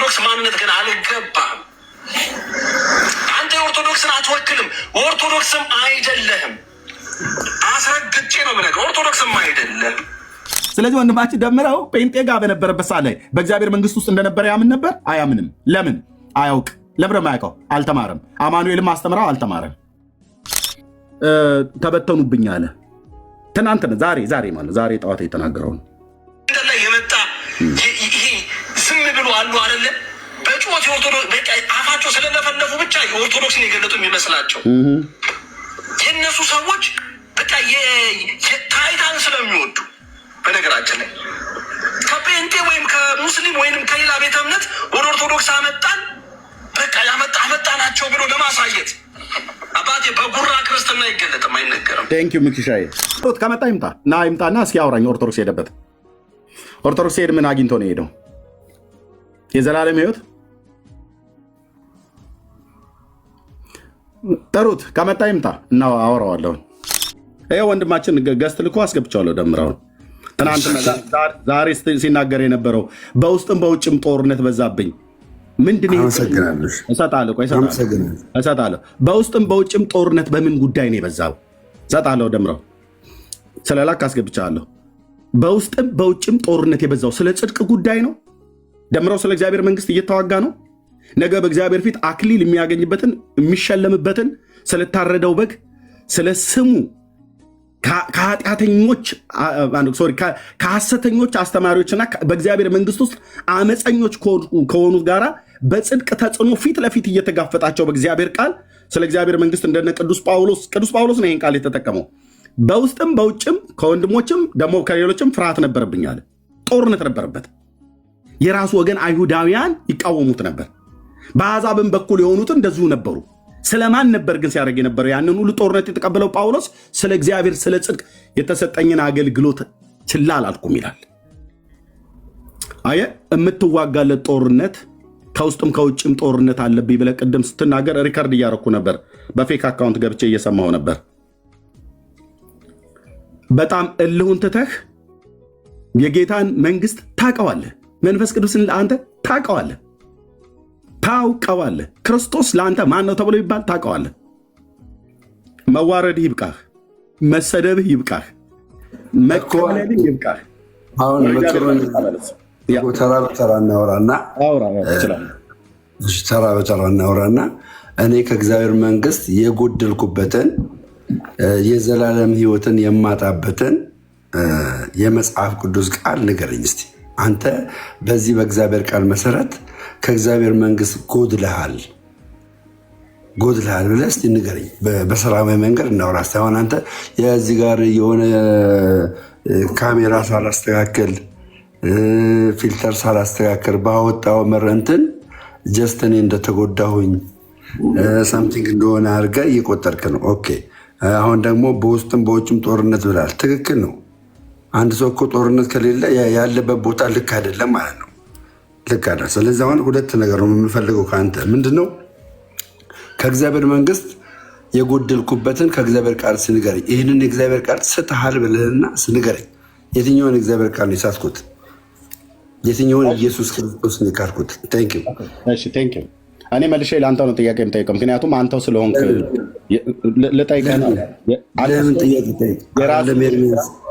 የኦርቶዶክስ ማንነት ግን አልገባህም። አንተ የኦርቶዶክስን አትወክልም፣ ኦርቶዶክስም አይደለህም። አስረግጬ ነው የምነግርህ፣ ኦርቶዶክስም አይደለም። ስለዚህ ወንድማችን ደምረው ጴንጤ ጋር በነበረበት ሰዓት ላይ በእግዚአብሔር መንግስት ውስጥ እንደነበረ ያምን ነበር? አያምንም። ለምን? አያውቅ። ለምን የማያውቀው? አልተማረም። አማኑኤልም አስተምረው አልተማረም። ተበተኑብኝ አለ። ትናንት ዛሬ ማለት ዛሬ ጠዋት የተናገረው ነው። የመጣ ይሄ ዝም ብሎ አሉ አይደለ? በጩኸት የኦርቶዶክስ አፋቸው ስለለፈለፉ ብቻ የኦርቶዶክስን የገለጡ የሚመስላቸው የእነሱ ሰዎች በቃ የታይታን ስለሚወዱ በነገራችን ላይ ከጴንጤ ወይም ከሙስሊም ወይም ከሌላ ቤተ እምነት ወደ ኦርቶዶክስ አመጣን በቃ አመጣናቸው ብሎ ለማሳየት አባቴ በጉራ ክርስትና አይገለጥም፣ አይነገርም። ቴንክ ዩ ምክሻዬ። ከመጣ ይምጣ ይምጣና እስኪ አውራኝ። ኦርቶዶክስ ሄደበት። ኦርቶዶክስ ሄድ ምን አግኝቶ ነው የሄደው? የዘላለም ህይወት ጠሩት። ከመጣ ይምጣ እና አወራዋለሁ። ይሄ ወንድማችን ገስት ልኮ አስገብቻለሁ። ደምረውን ትናንትና ዛሬ ሲናገር የነበረው በውስጥም በውጭም ጦርነት በዛብኝ። ምንድን እሰጣለሁ። በውስጥም በውጭም ጦርነት በምን ጉዳይ ነው የበዛው? እሰጣለሁ። ደምረው ስለላክ አስገብቻለሁ። በውስጥም በውጭም ጦርነት የበዛው ስለ ጽድቅ ጉዳይ ነው። ደምረው ስለ እግዚአብሔር መንግስት እየተዋጋ ነው። ነገ በእግዚአብሔር ፊት አክሊል የሚያገኝበትን የሚሸለምበትን ስለታረደው በግ ስለ ስሙ ከሐሰተኞች አስተማሪዎችና በእግዚአብሔር መንግስት ውስጥ አመፀኞች ከሆኑት ጋራ በጽድቅ ተጽዕኖ ፊት ለፊት እየተጋፈጣቸው በእግዚአብሔር ቃል ስለ እግዚአብሔር መንግስት እንደነ ቅዱስ ጳውሎስ ነው ይህን ቃል የተጠቀመው። በውስጥም በውጭም ከወንድሞችም ደግሞ ከሌሎችም ፍርሃት ነበረብኝ አለ። ጦርነት ነበረበት። የራሱ ወገን አይሁዳውያን ይቃወሙት ነበር። በአሕዛብም በኩል የሆኑትን እንደዚሁ ነበሩ። ስለማን ነበር ግን ሲያደርግ የነበረው? ያንን ሁሉ ጦርነት የተቀበለው ጳውሎስ ስለ እግዚአብሔር ስለ ጽድቅ የተሰጠኝን አገልግሎት ችላ አላልኩም ይላል። አየህ፣ የምትዋጋለት ጦርነት ከውስጥም ከውጭም ጦርነት አለብኝ ብለህ ቅድም ስትናገር ሪከርድ እያረኩ ነበር። በፌክ አካውንት ገብቼ እየሰማሁ ነበር። በጣም እልሁን ትተህ የጌታን መንግስት ታውቀዋለህ። መንፈስ ቅዱስን ለአንተ ታውቀዋለህ። ክርስቶስ ለአንተ ማን ነው ተብሎ ይባል ታውቀዋለህ። መዋረድህ ይብቃህ፣ መሰደብህ ይብቃህ፣ መኮለልህ ይብቃህ። አሁን ተራ በተራ እናውራና እኔ ከእግዚአብሔር መንግስት የጎደልኩበትን የዘላለም ህይወትን የማጣበትን የመጽሐፍ ቅዱስ ቃል ንገረኝ እስቲ። አንተ በዚህ በእግዚአብሔር ቃል መሰረት ከእግዚአብሔር መንግስት ጎድለሃል ብለህ እስቲ ንገረኝ። በሰላማዊ መንገድ እናውራ። አሁን አንተ የዚህ ጋር የሆነ ካሜራ ሳላስተካከል ፊልተር ሳላስተካከል ባወጣው መረንትን ጀስት እኔ እንደተጎዳሁኝ ሳምቲንግ እንደሆነ አድርገህ እየቆጠርክ ነው። ኦኬ። አሁን ደግሞ በውስጥም በውጭም ጦርነት ብላል። ትክክል ነው። አንድ ሰው እኮ ጦርነት ከሌለ ያለበት ቦታ ልክ አይደለም ማለት ነው። ልክ አይደለም። ስለዚህ አሁን ሁለት ነገር ነው የምንፈልገው ከአንተ። ምንድነው? ከእግዚአብሔር መንግስት የጎደልኩበትን ከእግዚአብሔር ቃል ስንገረኝ። ይህንን የእግዚአብሔር ቃል ስትሃል ብለህና ስንገረኝ። የትኛውን የእግዚአብሔር ቃል ነው የሳትኩት? የትኛውን ኢየሱስ ክርስቶስ ነው የካድኩት? ቴንክ ዩ። እኔ መልሼ ለአንተው ነው ጥያቄ የምጠይቀው፣ ምክንያቱም አንተው ስለሆንክ ልጠይቀህ ነው።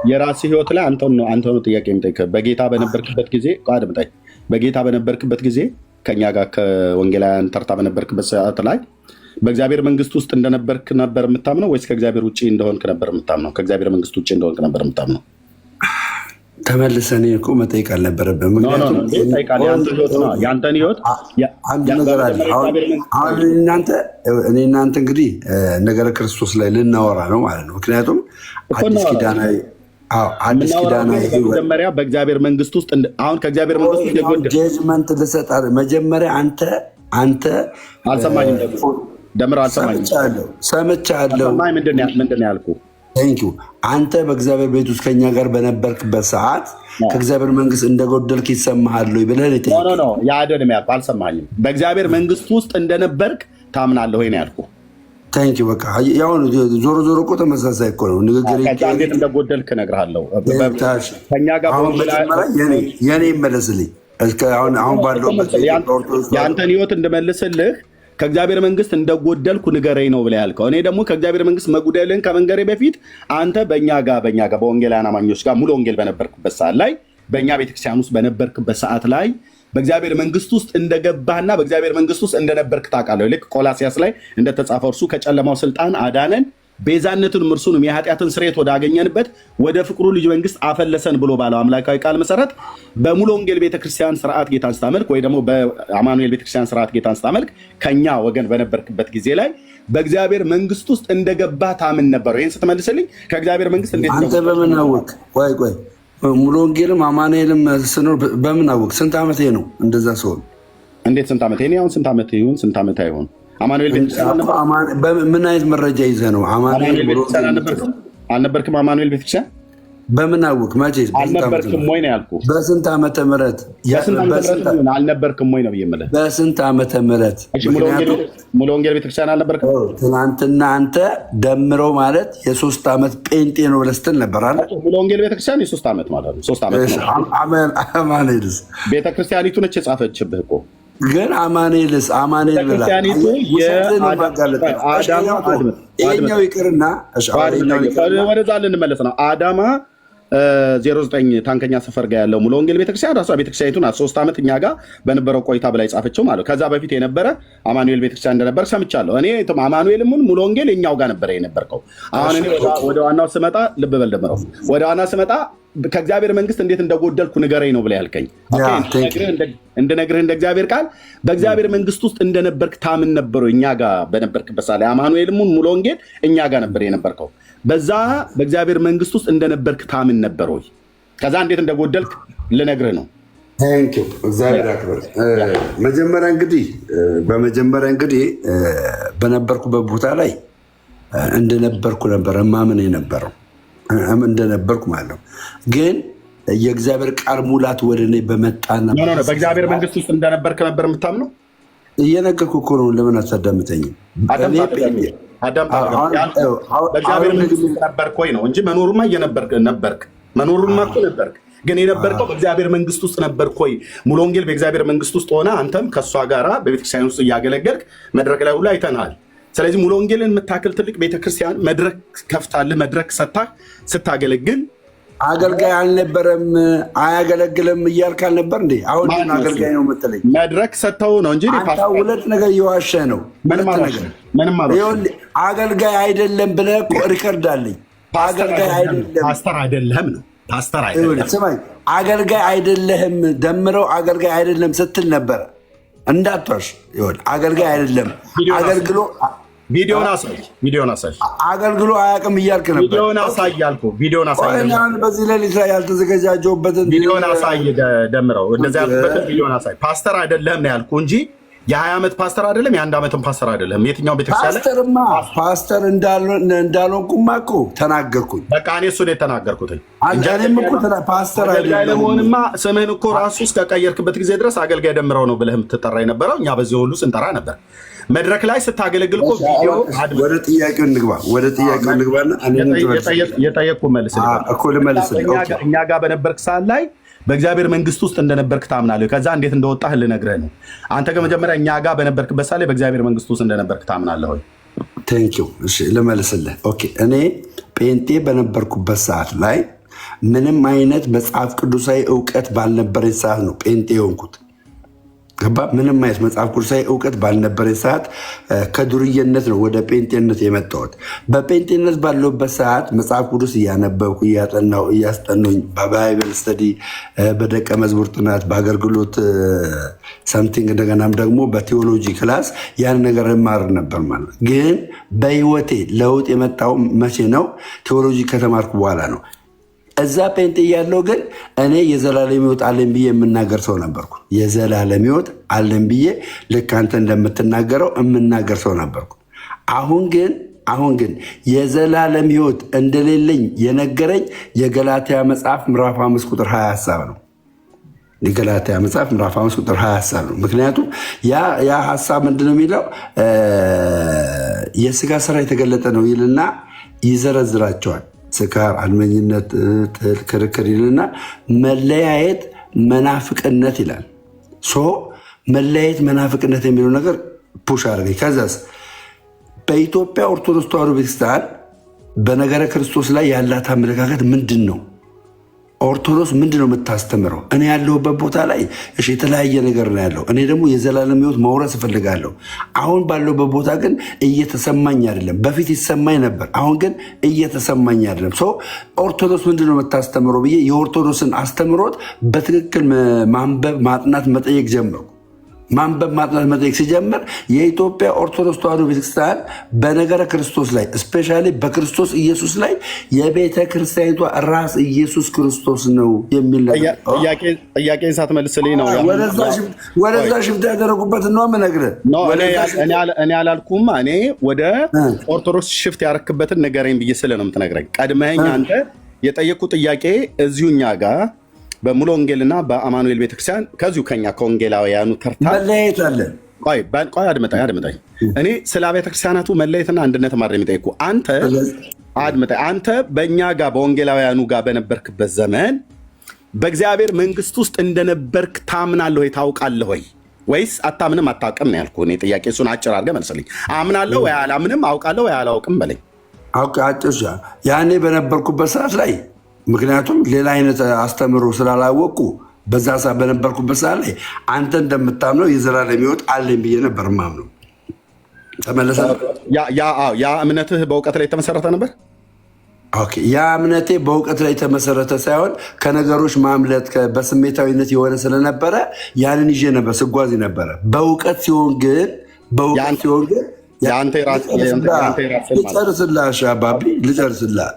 የራስህ ህይወት ላይ አንተው ነው ጥያቄ የምጠይቀህ። በጌታ በነበርክበት ጊዜ አድምጠኝ። በጌታ በነበርክበት ጊዜ ከእኛ ጋር ከወንጌላውያን ተርታ በነበርክበት ሰዓት ላይ በእግዚአብሔር መንግስት ውስጥ እንደነበርክ ነበር የምታምነው ወይስ ከእግዚአብሔር ውጭ እንደሆንክ ነበር የምታምነው? ከእግዚአብሔር መንግስት ውጭ እንደሆንክ ነበር የምታምነው? ተመልሰን እኮ መጠየቅ አልነበረብህም። የአንተን ህይወት አንድ ነገር አለ። አሁን እናንተ እንግዲህ ነገረ ክርስቶስ ላይ ልናወራ ነው ማለት ነው። ምክንያቱም አዲስ ኪዳናዊ መጀመሪያ በእግዚአብሔር መንግስት ውስጥ አሁን ከእግዚአብሔር መንግስት ጀጅመንት ልሰጥ መጀመሪያ አንተ አልሰማኝም። ደምር አልሰማኝም። ሰምቻለሁ። ምንድን ነው ያልኩህ? አንተ በእግዚአብሔር ቤት ውስጥ ከኛ ጋር በነበርክበት ሰዓት ከእግዚአብሔር መንግስት እንደጎደልክ ይሰማሃል ብለህ ያደንም ያልኩህ አልሰማኝም። በእግዚአብሔር መንግስት ውስጥ እንደነበርክ ታምናለህ ወይ ነው ያልኩህ። ታንኪ በቃ ያው ዞሮ እኮ ተመሳሳይ እኮ ነው ንግግር። እንዴት እንደጎደልክ እነግርሃለሁ። ከኛ ጋር የኔ ይመለስልኝ። አሁን ባለሁበት የአንተን ህይወት እንድመልስልህ ከእግዚአብሔር መንግስት እንደጎደልኩ ንገረኝ ነው ብለህ ያልከው። እኔ ደግሞ ከእግዚአብሔር መንግስት መጉደልን ከመንገሬ በፊት አንተ በእኛ ጋር በወንጌላውያን አማኞች ጋር ሙሉ ወንጌል በነበርክበት ሰዓት ላይ በእኛ ቤተክርስቲያን ውስጥ በነበርክበት ሰዓት ላይ በእግዚአብሔር መንግስት ውስጥ እንደገባህና በእግዚአብሔር መንግስት ውስጥ እንደነበርክ ታውቃለህ። ልክ ቆላስያስ ላይ እንደተጻፈው እርሱ ከጨለማው ስልጣን አዳነን ቤዛነቱን እርሱንም የኃጢአትን ስርየት ወዳገኘንበት ወደ ፍቅሩ ልጅ መንግስት አፈለሰን ብሎ ባለው አምላካዊ ቃል መሰረት በሙሉ ወንጌል ቤተክርስቲያን ስርዓት ጌታን ስታመልክ ወይ ደግሞ በአማኑኤል ቤተክርስቲያን ስርዓት ጌታን ስታመልክ ከኛ ወገን በነበርክበት ጊዜ ላይ በእግዚአብሔር መንግስት ውስጥ እንደገባ ታምን ነበር። ይህን ስትመልስልኝ ከእግዚአብሔር መንግስት እንዴት አንተ በምን አወቅ? ቆይ ሙሉ ወንጌልም አማኑኤልም ስኖር በምን አወቅ? ስንት ዓመቴ ነው እንደዛ ሲሆን? እንዴት ስንት ዓመቴ? እኔ አሁን ስንት ዓመት ይሁን ስንት ዓመት አይሆን አማኑኤል ቤተክርስቲያን ምን አይነት መረጃ ይዘህ ነው? አማኑኤል ቤተክርስቲያን አልነበርክም? አማኑኤል ቤተክርስቲያን በምን አወቅ? መቼ አልነበርክም ወይ ነው ያልኩህ። በስንት ዓመተ ምህረት አልነበርክም ወይ ነው ብዬ በስንት ዓመተ ምህረት? ሙሉ ወንጌል ቤተክርስቲያን አልነበርክም? ትናንትና አንተ ደምረው ማለት የ3 ዓመት ጴንጤ ነው ብለህ ስትል ነበር አይደል? ሙሉ ወንጌል ቤተክርስቲያን የ3 ዓመት ማለት ነው። 3 ዓመት ነው። አማኑኤልስ ቤተክርስቲያኒቱ ነች የጻፈችብህ እኮ። ግን አማኑኤልስ ቤተክርስቲያኒቱ ይኸኛው ይቅርና ወደዛ ልንመለስ ነው። አዳማ 09 ታንከኛ ሰፈር ጋር ያለው ሙሉ ወንጌል ቤተክርስቲያን ራሷ ቤተክርስቲያኒቱን 3 ዓመት እኛ ጋር በነበረው ቆይታ በላይ ጻፈችው ማለት። ከዛ በፊት የነበረ አማኑኤል ቤተክርስቲያን እንደነበር ሰምቻለሁ። እኔ አማኑኤልም ሙሉ ወንጌል እኛው ጋር ነበረ የነበርከው። አሁን እኔ ወደ ዋናው ስመጣ ልብ በል ደምረው፣ ወደ ዋናው ስመጣ ከእግዚአብሔር መንግስት እንዴት እንደጎደልኩ ንገረኝ ነው ብለህ ያልከኝ። እንድነግርህ እንደ እግዚአብሔር ቃል በእግዚአብሔር መንግስት ውስጥ እንደነበርክ ታምን ነበረ። እኛ ጋር በነበርክበት ሳለ አማኑኤልም ሙሉ ወንጌል እኛ ጋር ነበር የነበርከው። በዛ በእግዚአብሔር መንግስት ውስጥ እንደነበርክ ታምን ነበር ወይ? ከዛ እንዴት እንደጎደልክ ልነግርህ ነው። እግዚአብሔር ያክብር። በመጀመሪያ እንግዲህ በነበርኩበት ቦታ ላይ እንደነበርኩ ነበር ማምን የነበረው እንደነበርኩ ማለት ነው። ግን የእግዚአብሔር ቃል ሙላት ወደ እኔ በመጣና በእግዚአብሔር መንግስት ውስጥ እንደነበርክ ነበር የምታምነው። እየነገርኩ እኮ ነው። ለምን አታዳምጠኝም? በእግዚአብሔር መንግስት ውስጥ ነበርክ ወይ ነው እንጂ መኖሩማ ነበርክ። መኖሩማ እኮ ነበርክ። ግን የነበርከው በእግዚአብሔር መንግስት ውስጥ ነበርክ ወይ? ሙሉ ወንጌል በእግዚአብሔር መንግስት ውስጥ ሆነ አንተም ከእሷ ጋራ በቤተክርስቲያን ውስጥ እያገለገልክ መድረክ ላይ ሁሉ አይተናል። ስለዚህ ሙሉ ወንጌልን የምታክል ትልቅ ቤተክርስቲያን መድረክ ከፍታልህ መድረክ ሰጥታህ ስታገለግል አገልጋይ አልነበረም አያገለግልም እያልክ አልነበር እንዴ? አሁን አገልጋይ ነው የምትለኝ? መድረክ ሰጥተው ነው እንጂ ሁለት ነገር እየዋሸ ነው። አገልጋይ አይደለም ብለህ እኮ ሪከርድ አለኝ። አገልጋይ አይደለም ፓስተር አይደለህም ነው። ፓስተር አይደለም ስማኝ፣ አገልጋይ አይደለህም ደምረው አገልጋይ አይደለም ስትል ነበረ። እንዳትዋሽ። አገልጋይ አይደለም አገልግሎ ቪዲዮን አሳይ አገልግሎ አያውቅም እያልክ ነበር። ቪዲዮን አሳይ ያልኩህ ቪዲዮን አሳይ። በዚህ ሌሊት ላይ ያልተዘገጃጀሁበትን ቪዲዮን አሳይ። ደምረው እንደዚያ ያልኩበትን ቪዲዮን አሳይ። ፓስተር አይደለህም ነው ያልኩህ እንጂ የ20 ዓመት ፓስተር አይደለም፣ የ1 ዓመትም ፓስተር አይደለም። የትኛው ቤተክርስቲያን ላይ ፓስተር እንዳልሆንኩማ እኮ ተናገርኩኝ። በቃ እኔ እሱን የተናገርኩት እኔም እኮ ፓስተር አይደለም ለመሆንማ ስምህን እኮ ራሱ እስከቀየርክበት ጊዜ ድረስ አገልጋይ ደምረው ነው ብለህ የምትጠራ የነበረው። እኛ በዚህ ሁሉ ስንጠራ ነበር። መድረክ ላይ ስታገለግል እኮ ቪዲዮ ወደ ጥያቄው እንግባና የጠየቅኩህ መልስልህ። እኛ ጋር በነበርክ ሰዓት ላይ በእግዚአብሔር መንግስት ውስጥ እንደነበርክ ታምናለህ። ከዛ እንዴት እንደወጣህ ልነግርህ ነው። አንተ ከመጀመሪያ እኛ ጋር በነበርክበት ሰዓት ላይ በእግዚአብሔር መንግስት ውስጥ እንደነበርክ ታምናለህ ወይ? ቴንኪው። እሺ ልመልስልህ። ኦኬ እኔ ጴንጤ በነበርኩበት ሰዓት ላይ ምንም አይነት መጽሐፍ ቅዱሳዊ እውቀት ባልነበረኝ ሰዓት ነው ጴንጤ የሆንኩት። ገባ? ምንም አይነት መጽሐፍ ቅዱሳዊ እውቀት ባልነበረኝ ሰዓት ከዱርዬነት ነው ወደ ጴንጤነት የመጣሁት። በጴንጤነት ባለሁበት ሰዓት መጽሐፍ ቅዱስ እያነበብኩ እያስጠኑኝ በባይብል ስተዲ፣ በደቀ መዝሙር ጥናት፣ በአገልግሎት ሰምቲንግ እንደገናም ደግሞ በቴዎሎጂ ክላስ ያን ነገር እማር ነበር ማለት። ግን በህይወቴ ለውጥ የመጣው መቼ ነው? ቴዎሎጂ ከተማርኩ በኋላ ነው። እዛ ጴንጤ ያለው ግን እኔ የዘላለም ሕይወት አለኝ ብዬ የምናገር ሰው ነበርኩ። የዘላለም ሕይወት አለኝ ብዬ ልክ አንተ እንደምትናገረው የምናገር ሰው ነበርኩ። አሁን ግን የዘላለም ሕይወት እንደሌለኝ የነገረኝ የገላትያ መጽሐፍ ምዕራፍ 5 ቁጥር 20 ሀሳብ ነው። የገላትያ መጽሐፍ ምዕራፍ 5 ቁጥር 20 ሀሳብ ነው። ምክንያቱም ያ ሀሳብ ምንድነው የሚለው? የስጋ ስራ የተገለጠ ነው ይልና ይዘረዝራቸዋል። ስካር፣ አድመኝነት፣ ጥል፣ ክርክር ይልና መለያየት፣ መናፍቅነት ይላል። መለያየት መናፍቅነት የሚለው ነገር ፑሽ አድርገኝ። ከዛስ በኢትዮጵያ ኦርቶዶክስ ተዋሕዶ ቤተክርስቲያን በነገረ ክርስቶስ ላይ ያላት አመለካከት ምንድን ነው? ኦርቶዶክስ ምንድን ነው የምታስተምረው? እኔ ያለሁበት ቦታ ላይ እሺ የተለያየ ነገር ነው ያለው። እኔ ደግሞ የዘላለም ሕይወት መውረስ እፈልጋለሁ። አሁን ባለሁበት ቦታ ግን እየተሰማኝ አይደለም። በፊት ይሰማኝ ነበር፣ አሁን ግን እየተሰማኝ አይደለም። ኦርቶዶክስ ምንድን ነው የምታስተምረው ብዬ የኦርቶዶክስን አስተምሮት በትክክል ማንበብ፣ ማጥናት፣ መጠየቅ ጀመርኩ። ማንበብ ማጥናት መጠየቅ ሲጀምር የኢትዮጵያ ኦርቶዶክስ ተዋሕዶ ቤተክርስቲያን በነገረ ክርስቶስ ላይ እስፔሻሊ በክርስቶስ ኢየሱስ ላይ የቤተ ክርስቲያኒቷ ራስ ኢየሱስ ክርስቶስ ነው የሚል ጥያቄን ሳትመልስልኝ ነው ወደዛ ሽፍት ያደረጉበት ነው የምነግርህ። እኔ አላልኩም። እኔ ወደ ኦርቶዶክስ ሽፍት ያረክበትን ንገረኝ ብዬ ስለ ነው የምትነግረኝ። ቀድመኸኝ አንተ የጠየቁ ጥያቄ እዚሁ እኛ ጋር በሙሉ ወንጌልና በአማኑኤል ቤተክርስቲያን ከዚሁ ከኛ ከወንጌላውያኑ ተርታ መለያየት አለ። ቆይ አድምጠኝ። እኔ ስለ ቤተክርስቲያናቱ መለየትና አንድነት ማድረግ የሚጠይቁ አንተ አድምጠኝ። አንተ በእኛ ጋር በወንጌላውያኑ ጋር በነበርክበት ዘመን በእግዚአብሔር መንግስት ውስጥ እንደነበርክ ታምናለህ ወይ ታውቃለህ ወይ ወይስ አታምንም አታውቅም ነው ያልኩህ። እኔ ጥያቄ እሱን አጭር አድርገህ መልስልኝ። አምናለሁ ወይ አላምንም፣ አውቃለሁ ወይ አላውቅም በለኝ። ያኔ በነበርኩበት ሰዓት ላይ ምክንያቱም ሌላ አይነት አስተምሮ ስላላወቁ በዛ ሰዓት በነበርኩበት ሰዓት ላይ አንተ እንደምታምነው የዘላለም ሕይወት አለኝ ብዬ ነበር ማምነው። ተመለሰ። ያ እምነትህ በእውቀት ላይ የተመሰረተ ነበር? ኦኬ። ያ እምነቴ በእውቀት ላይ የተመሰረተ ሳይሆን ከነገሮች ማምለጥ በስሜታዊነት የሆነ ስለነበረ ያንን ይዤ ነበር ስጓዝ ነበረ። በእውቀት ሲሆን ግን ልጨርስልህ አባቢ ልጨርስልህ።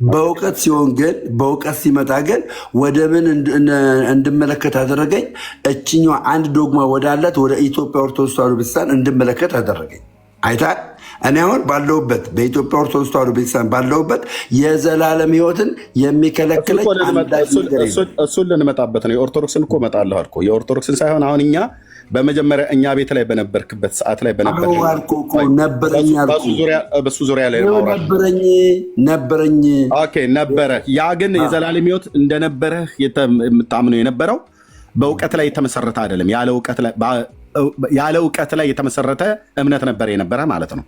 በእውቀት ሲሆን ግን በእውቀት ሲመጣ ግን ወደ ምን እንድመለከት አደረገኝ? እችኛዋ አንድ ዶግማ ወዳላት ወደ ኢትዮጵያ ኦርቶዶክስ ተዋሕዶ ቤተክርስቲያን እንድመለከት አደረገኝ። አይታል። እኔ አሁን ባለሁበት በኢትዮጵያ ኦርቶዶክስ ተዋሕዶ ቤተክርስቲያን ባለሁበት የዘላለም ሕይወትን የሚከለክለኝ እሱን ልንመጣበት ነው። የኦርቶዶክስን እኮ እመጣለሁ አልኩ። የኦርቶዶክስን ሳይሆን አሁን እኛ በመጀመሪያ እኛ ቤት ላይ በነበርክበት ሰዓት ላይ በሱ ዙሪያ ላይ ነበረኝ። ነበረ። ያ ግን የዘላለም ሕይወት እንደነበረህ የምታምነው የነበረው በእውቀት ላይ የተመሰረተ አይደለም። ያለ እውቀት ላይ የተመሰረተ እምነት ነበር የነበረ ማለት ነው።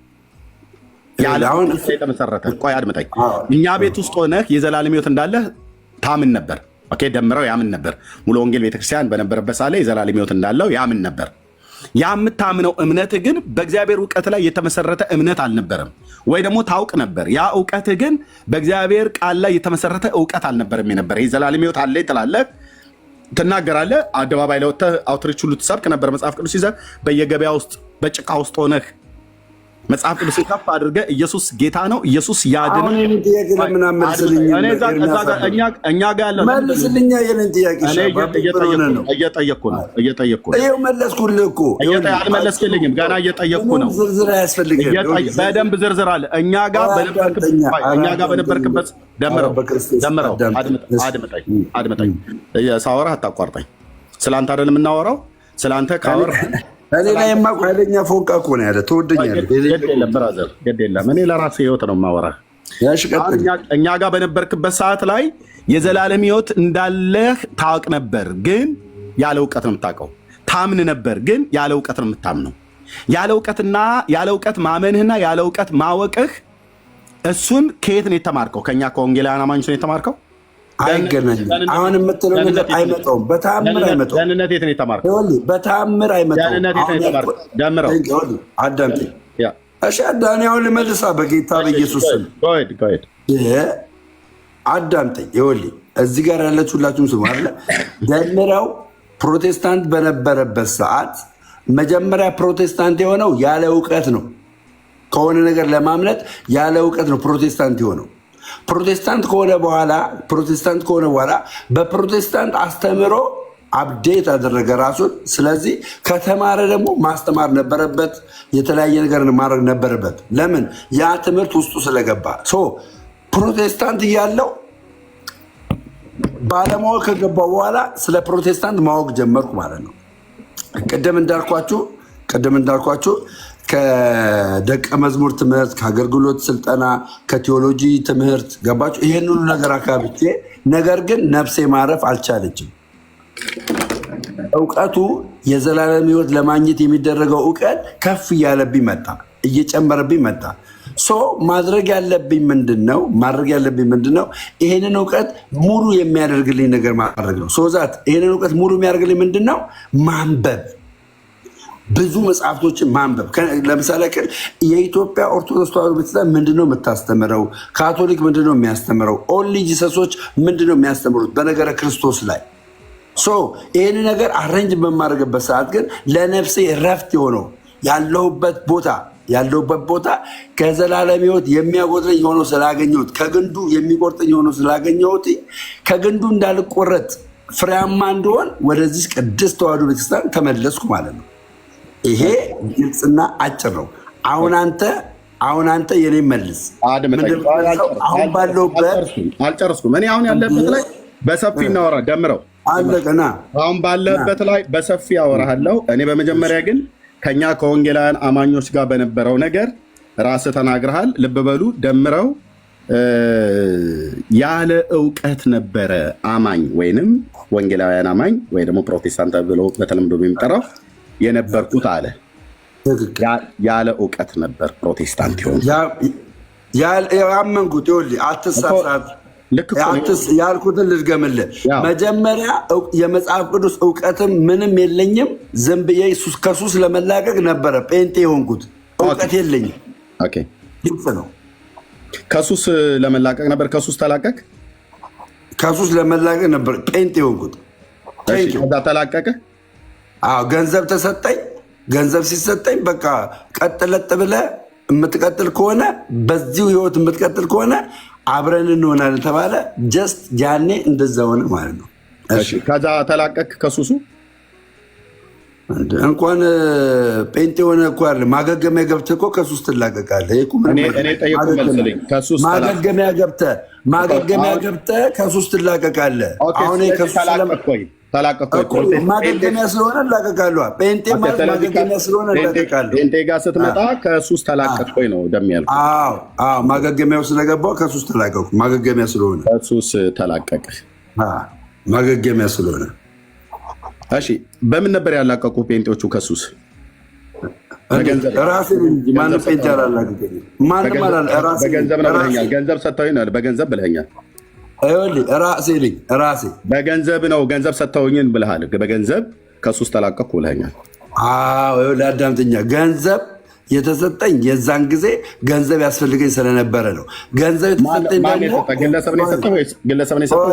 የተመሰረተ ቆይ አድምጠኝ። እኛ ቤት ውስጥ ሆነህ የዘላለም ሕይወት እንዳለህ ታምን ነበር። ደምረው ያምን ነበር። ሙሉ ወንጌል ቤተክርስቲያን በነበረበት ሳለ የዘላለም ሕይወት እንዳለው ያምን ነበር። ያ የምታምነው እምነት ግን በእግዚአብሔር እውቀት ላይ የተመሰረተ እምነት አልነበረም። ወይ ደግሞ ታውቅ ነበር። ያ እውቀት ግን በእግዚአብሔር ቃል ላይ የተመሰረተ እውቀት አልነበረም የነበረ። የዘላለም ሕይወት አለ ትላለህ፣ ትናገራለህ፣ አደባባይ ላይ ወጥተህ አውትሪች ሁሉ ትሰብክ ነበር። መጽሐፍ ቅዱስ ይዘህ በየገበያ ውስጥ በጭቃ ውስጥ ሆነህ መጽሐፍ ቅዱስ ከፍ አድርገህ ኢየሱስ ጌታ ነው፣ ኢየሱስ ያድናል። እኛ ጋር ያለው መልስልኛ። የኔን ጥያቄ እየጠየቅኩ ነው። ይኸው መለስኩልህ እኮ። አልመለስክልኝም፣ ገና እየጠየቅኩ ነው። ዝርዝር አያስፈልግም። በደንብ ዝርዝር አለ። እኛ ጋር በነበርክበት ደምረው አድምጠኝ። ሳወራህ አታቋርጠኝ። ስለአንተ አይደል የምናወራው? ስለአንተ ካወራህ እኔ ላይ የማውቅ ኃይለኛ ፎንቃ እኮ ነው ያለ። ትወደኛለህ? ግድ የለም። እኔ ለራሴ ሕይወት ነው የማወራህ። እኛ ጋር በነበርክበት ሰዓት ላይ የዘላለም ሕይወት እንዳለህ ታውቅ ነበር፣ ግን ያለ እውቀት ነው የምታውቀው። ታምን ነበር፣ ግን ያለ እውቀት ነው የምታምነው። ያለ እውቀት ማመንህና ያለ እውቀት ማወቅህ፣ እሱን ከየት ነው የተማርከው? ከእኛ ከወንጌላውያን አማኞች ነው የተማርከው? አይገናኝም። አሁን የምትለው ነገር አይመጣውም። በታምር አይመጣውም። ደህንነት የት ነው የተማርከው? በታምር አይመጣውም። አዳምጠኝ። እሺ አዳኔ አሁን ልመልሳ በጌታ በኢየሱስ ስም አዳምጠኝ። ይኸውልህ እዚህ ጋር ያለች ሁላችሁም ስሙ አለ። ደምረው ፕሮቴስታንት በነበረበት ሰዓት መጀመሪያ ፕሮቴስታንት የሆነው ያለ እውቀት ነው። ከሆነ ነገር ለማምለጥ ያለ እውቀት ነው ፕሮቴስታንት የሆነው። ፕሮቴስታንት ከሆነ በኋላ በፕሮቴስታንት አስተምሮ አፕዴት አደረገ ራሱን። ስለዚህ ከተማረ ደግሞ ማስተማር ነበረበት፣ የተለያየ ነገር ማድረግ ነበረበት። ለምን? ያ ትምህርት ውስጡ ስለገባ። ፕሮቴስታንት እያለው ባለማወቅ ከገባው በኋላ ስለ ፕሮቴስታንት ማወቅ ጀመርኩ ማለት ነው። ቅድም እንዳልኳችሁ ከደቀ መዝሙር ትምህርት፣ ከአገልግሎት ስልጠና፣ ከቴዎሎጂ ትምህርት ገባችሁ። ይሄን ሁሉ ነገር አካብቼ፣ ነገር ግን ነፍሴ ማረፍ አልቻለችም። እውቀቱ የዘላለም ሕይወት ለማግኘት የሚደረገው እውቀት ከፍ እያለብኝ መጣ፣ እየጨመረብኝ መጣ። ማድረግ ያለብኝ ምንድነው? ይሄንን እውቀት ሙሉ የሚያደርግልኝ ነገር ማድረግ ነው። ዛት ይሄንን እውቀት ሙሉ የሚያደርግልኝ ምንድነው? ማንበብ፣ ብዙ መጽሐፍቶችን ማንበብ። ለምሳሌ የኢትዮጵያ ኦርቶዶክስ ተዋሕዶ ቤተክርስቲያን ምንድነው የምታስተምረው? ካቶሊክ ምንድነው የሚያስተምረው? ኦንሊ ጂሰሶች ምንድነው የሚያስተምሩት በነገረ ክርስቶስ ላይ? ይህን ነገር አረንጅ በማድረግበት ሰዓት ግን ለነፍሴ ረፍት የሆነው ያለሁበት ቦታ ከዘላለም ሕይወት የሚያጎድለኝ ሆኖ ስላገኘሁት፣ ከግንዱ የሚቆርጠኝ ሆኖ ስላገኘሁት ከግንዱ እንዳልቆረጥ ፍሬያማ እንደሆን ወደዚህ ቅድስት ተዋሕዶ ቤተክርስቲያን ተመለስኩ ማለት ነው። ይሄ ግልጽና አጭር ነው። አሁን አንተ የኔ መልስ። አሁን ባለሁበት አልጨረስኩም። እኔ አሁን ያለበት ላይ በሰፊ እናወራ ደምረው አለቀና አሁን ባለበት ላይ በሰፊ አወራለሁ። እኔ በመጀመሪያ ግን ከኛ ከወንጌላውያን አማኞች ጋር በነበረው ነገር ራስህ ተናግረሃል። ልብ በሉ ደምረው ያለ እውቀት ነበረ አማኝ ወይንም ወንጌላውያን አማኝ ወይ ደግሞ ፕሮቴስታንት ብሎ በተለምዶ የሚጠራው የነበርኩት አለ። ያለ እውቀት ነበር ፕሮቴስታንት ሆነ ያመንኩት። ይኸውልህ አትሳሳት፣ ያልኩትን ልድገምልህ። መጀመሪያ የመጽሐፍ ቅዱስ እውቀትም ምንም የለኝም። ዝም ብዬ ከሱስ ለመላቀቅ ነበረ ጴንጤ የሆንኩት። እውቀት የለኝም። ግልጽ ነው። ከሱስ ለመላቀቅ ነበር። ከሱስ ተላቀቅ። ከሱስ ለመላቀቅ ነበር ጴንጤ የሆንኩት። ከዛ ተላቀቀ። ገንዘብ ተሰጠኝ። ገንዘብ ሲሰጠኝ በቃ ቀጥለጥ ብለህ የምትቀጥል ከሆነ በዚሁ ህይወት የምትቀጥል ከሆነ አብረን እንሆናለን ተባለ። ጀስት ያኔ እንደዛ ሆነ ማለት ነው። ከዛ ተላቀቅ ከሱሱ። እንኳን ጴንጤ ሆነ እኮ አይደል ማገገሚያ ገብተህ እኮ ከሱስ ትላቀቃለህ። ማገገሚያ ገብተህ ከሱስ ትላቀቃለህ። አሁን ማገገሚያ ስለሆነ እላቀቃለሁ። ጴንጤ ማለት ማገገሚያ ስለሆነ እላቀቃለሁ። ጴንጤ ጋር ስትመጣ ከሱስ ተላቀቅኩኝ ነው ደም ያልኩት። ማገገሚያው ስለገባው ከሱስ ተላቀቅኩ። ማገገሚያ ስለሆነ ከሱስ ተላቀቅ። ማገገሚያ ስለሆነ። እሺ በምን ነበር ያላቀቁ ጴንጤዎቹ ከሱስ? ራሴ እንጂ ማንም ጴንጤ አላላቀቀኝም። ማንም አላላቀቀኝም። በገንዘብ ነው ብለኸኛል። ገንዘብ ሰጥተውኝ ነው በገንዘብ ብለኸኛል። ራሴ በገንዘብ ነው ገንዘብ ሰጥተውኝን ብለሃል። በገንዘብ ከሱስ ተላቀቅኩ ብለኸኛል። አዳምጠኛ። ገንዘብ የተሰጠኝ የዛን ጊዜ ገንዘብ ያስፈልገኝ ስለነበረ ነው። ገንዘብ የተሰጠኝ ደግሞ ግለሰብ ነው የሰጠው ወይስ ግለሰብ ነው የሰጠው?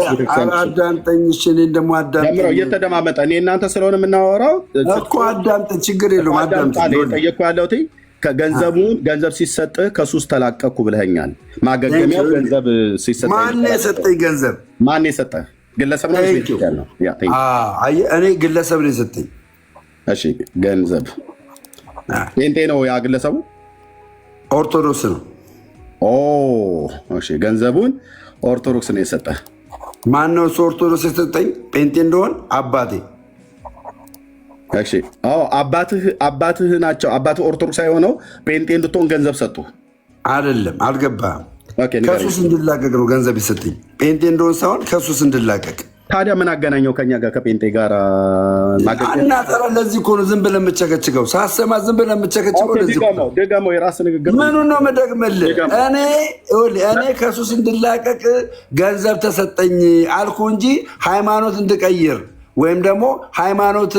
አዳምጠኝ። እኔም አዳምጠኝ። እየተደማመጠ እኔ እናንተ ስለሆነ የምናወራው እኮ አዳምጠኝ። ችግር የለውም። አዳምጠኝ። ጠየቅኩ ያለሁት ገንዘብ ሲሰጥ ከሱስ ተላቀቅኩ ብለኸኛል። ማገገሚያው ገንዘብ ሲሰጥ ማን የሰጠኝ? ገንዘብ ማን የሰጠህ? ግለሰብ ነው ነው? እኔ ግለሰብ ነው የሰጠኝ። እሺ ገንዘብ ጴንጤ ነው ያ ግለሰቡ? ኦርቶዶክስ ነው። እሺ ገንዘቡን ኦርቶዶክስ ነው የሰጠህ። ማነው እሱ ኦርቶዶክስ የሰጠኝ? ጴንጤ እንደሆን አባቴ። እሺ አባትህ ናቸው። አባትህ ኦርቶዶክስ የሆነው ጴንጤ እንድትሆን ገንዘብ ሰጡ? አይደለም፣ አልገባህም። ከሱስ እንድላቀቅ ነው ገንዘብ የሰጠኝ። ጴንጤ እንደሆን ሳይሆን ከሱስ እንድላቀቅ። ታዲያ ምን አገናኘው ከኛ ጋር ከጴንጤ ጋር? እና ለዚህ እኮ ነው ዝም ብለህ የምቸከችከው። ሳሰማ ዝም ብለህ የምቸከችከው። ደግሞ የራስህ ንግግር ምኑን ነው የምደግምልህ? እኔ ከሱስ እንድላቀቅ ገንዘብ ተሰጠኝ አልኩ እንጂ ሃይማኖት እንድቀይር ወይም ደግሞ ሃይማኖት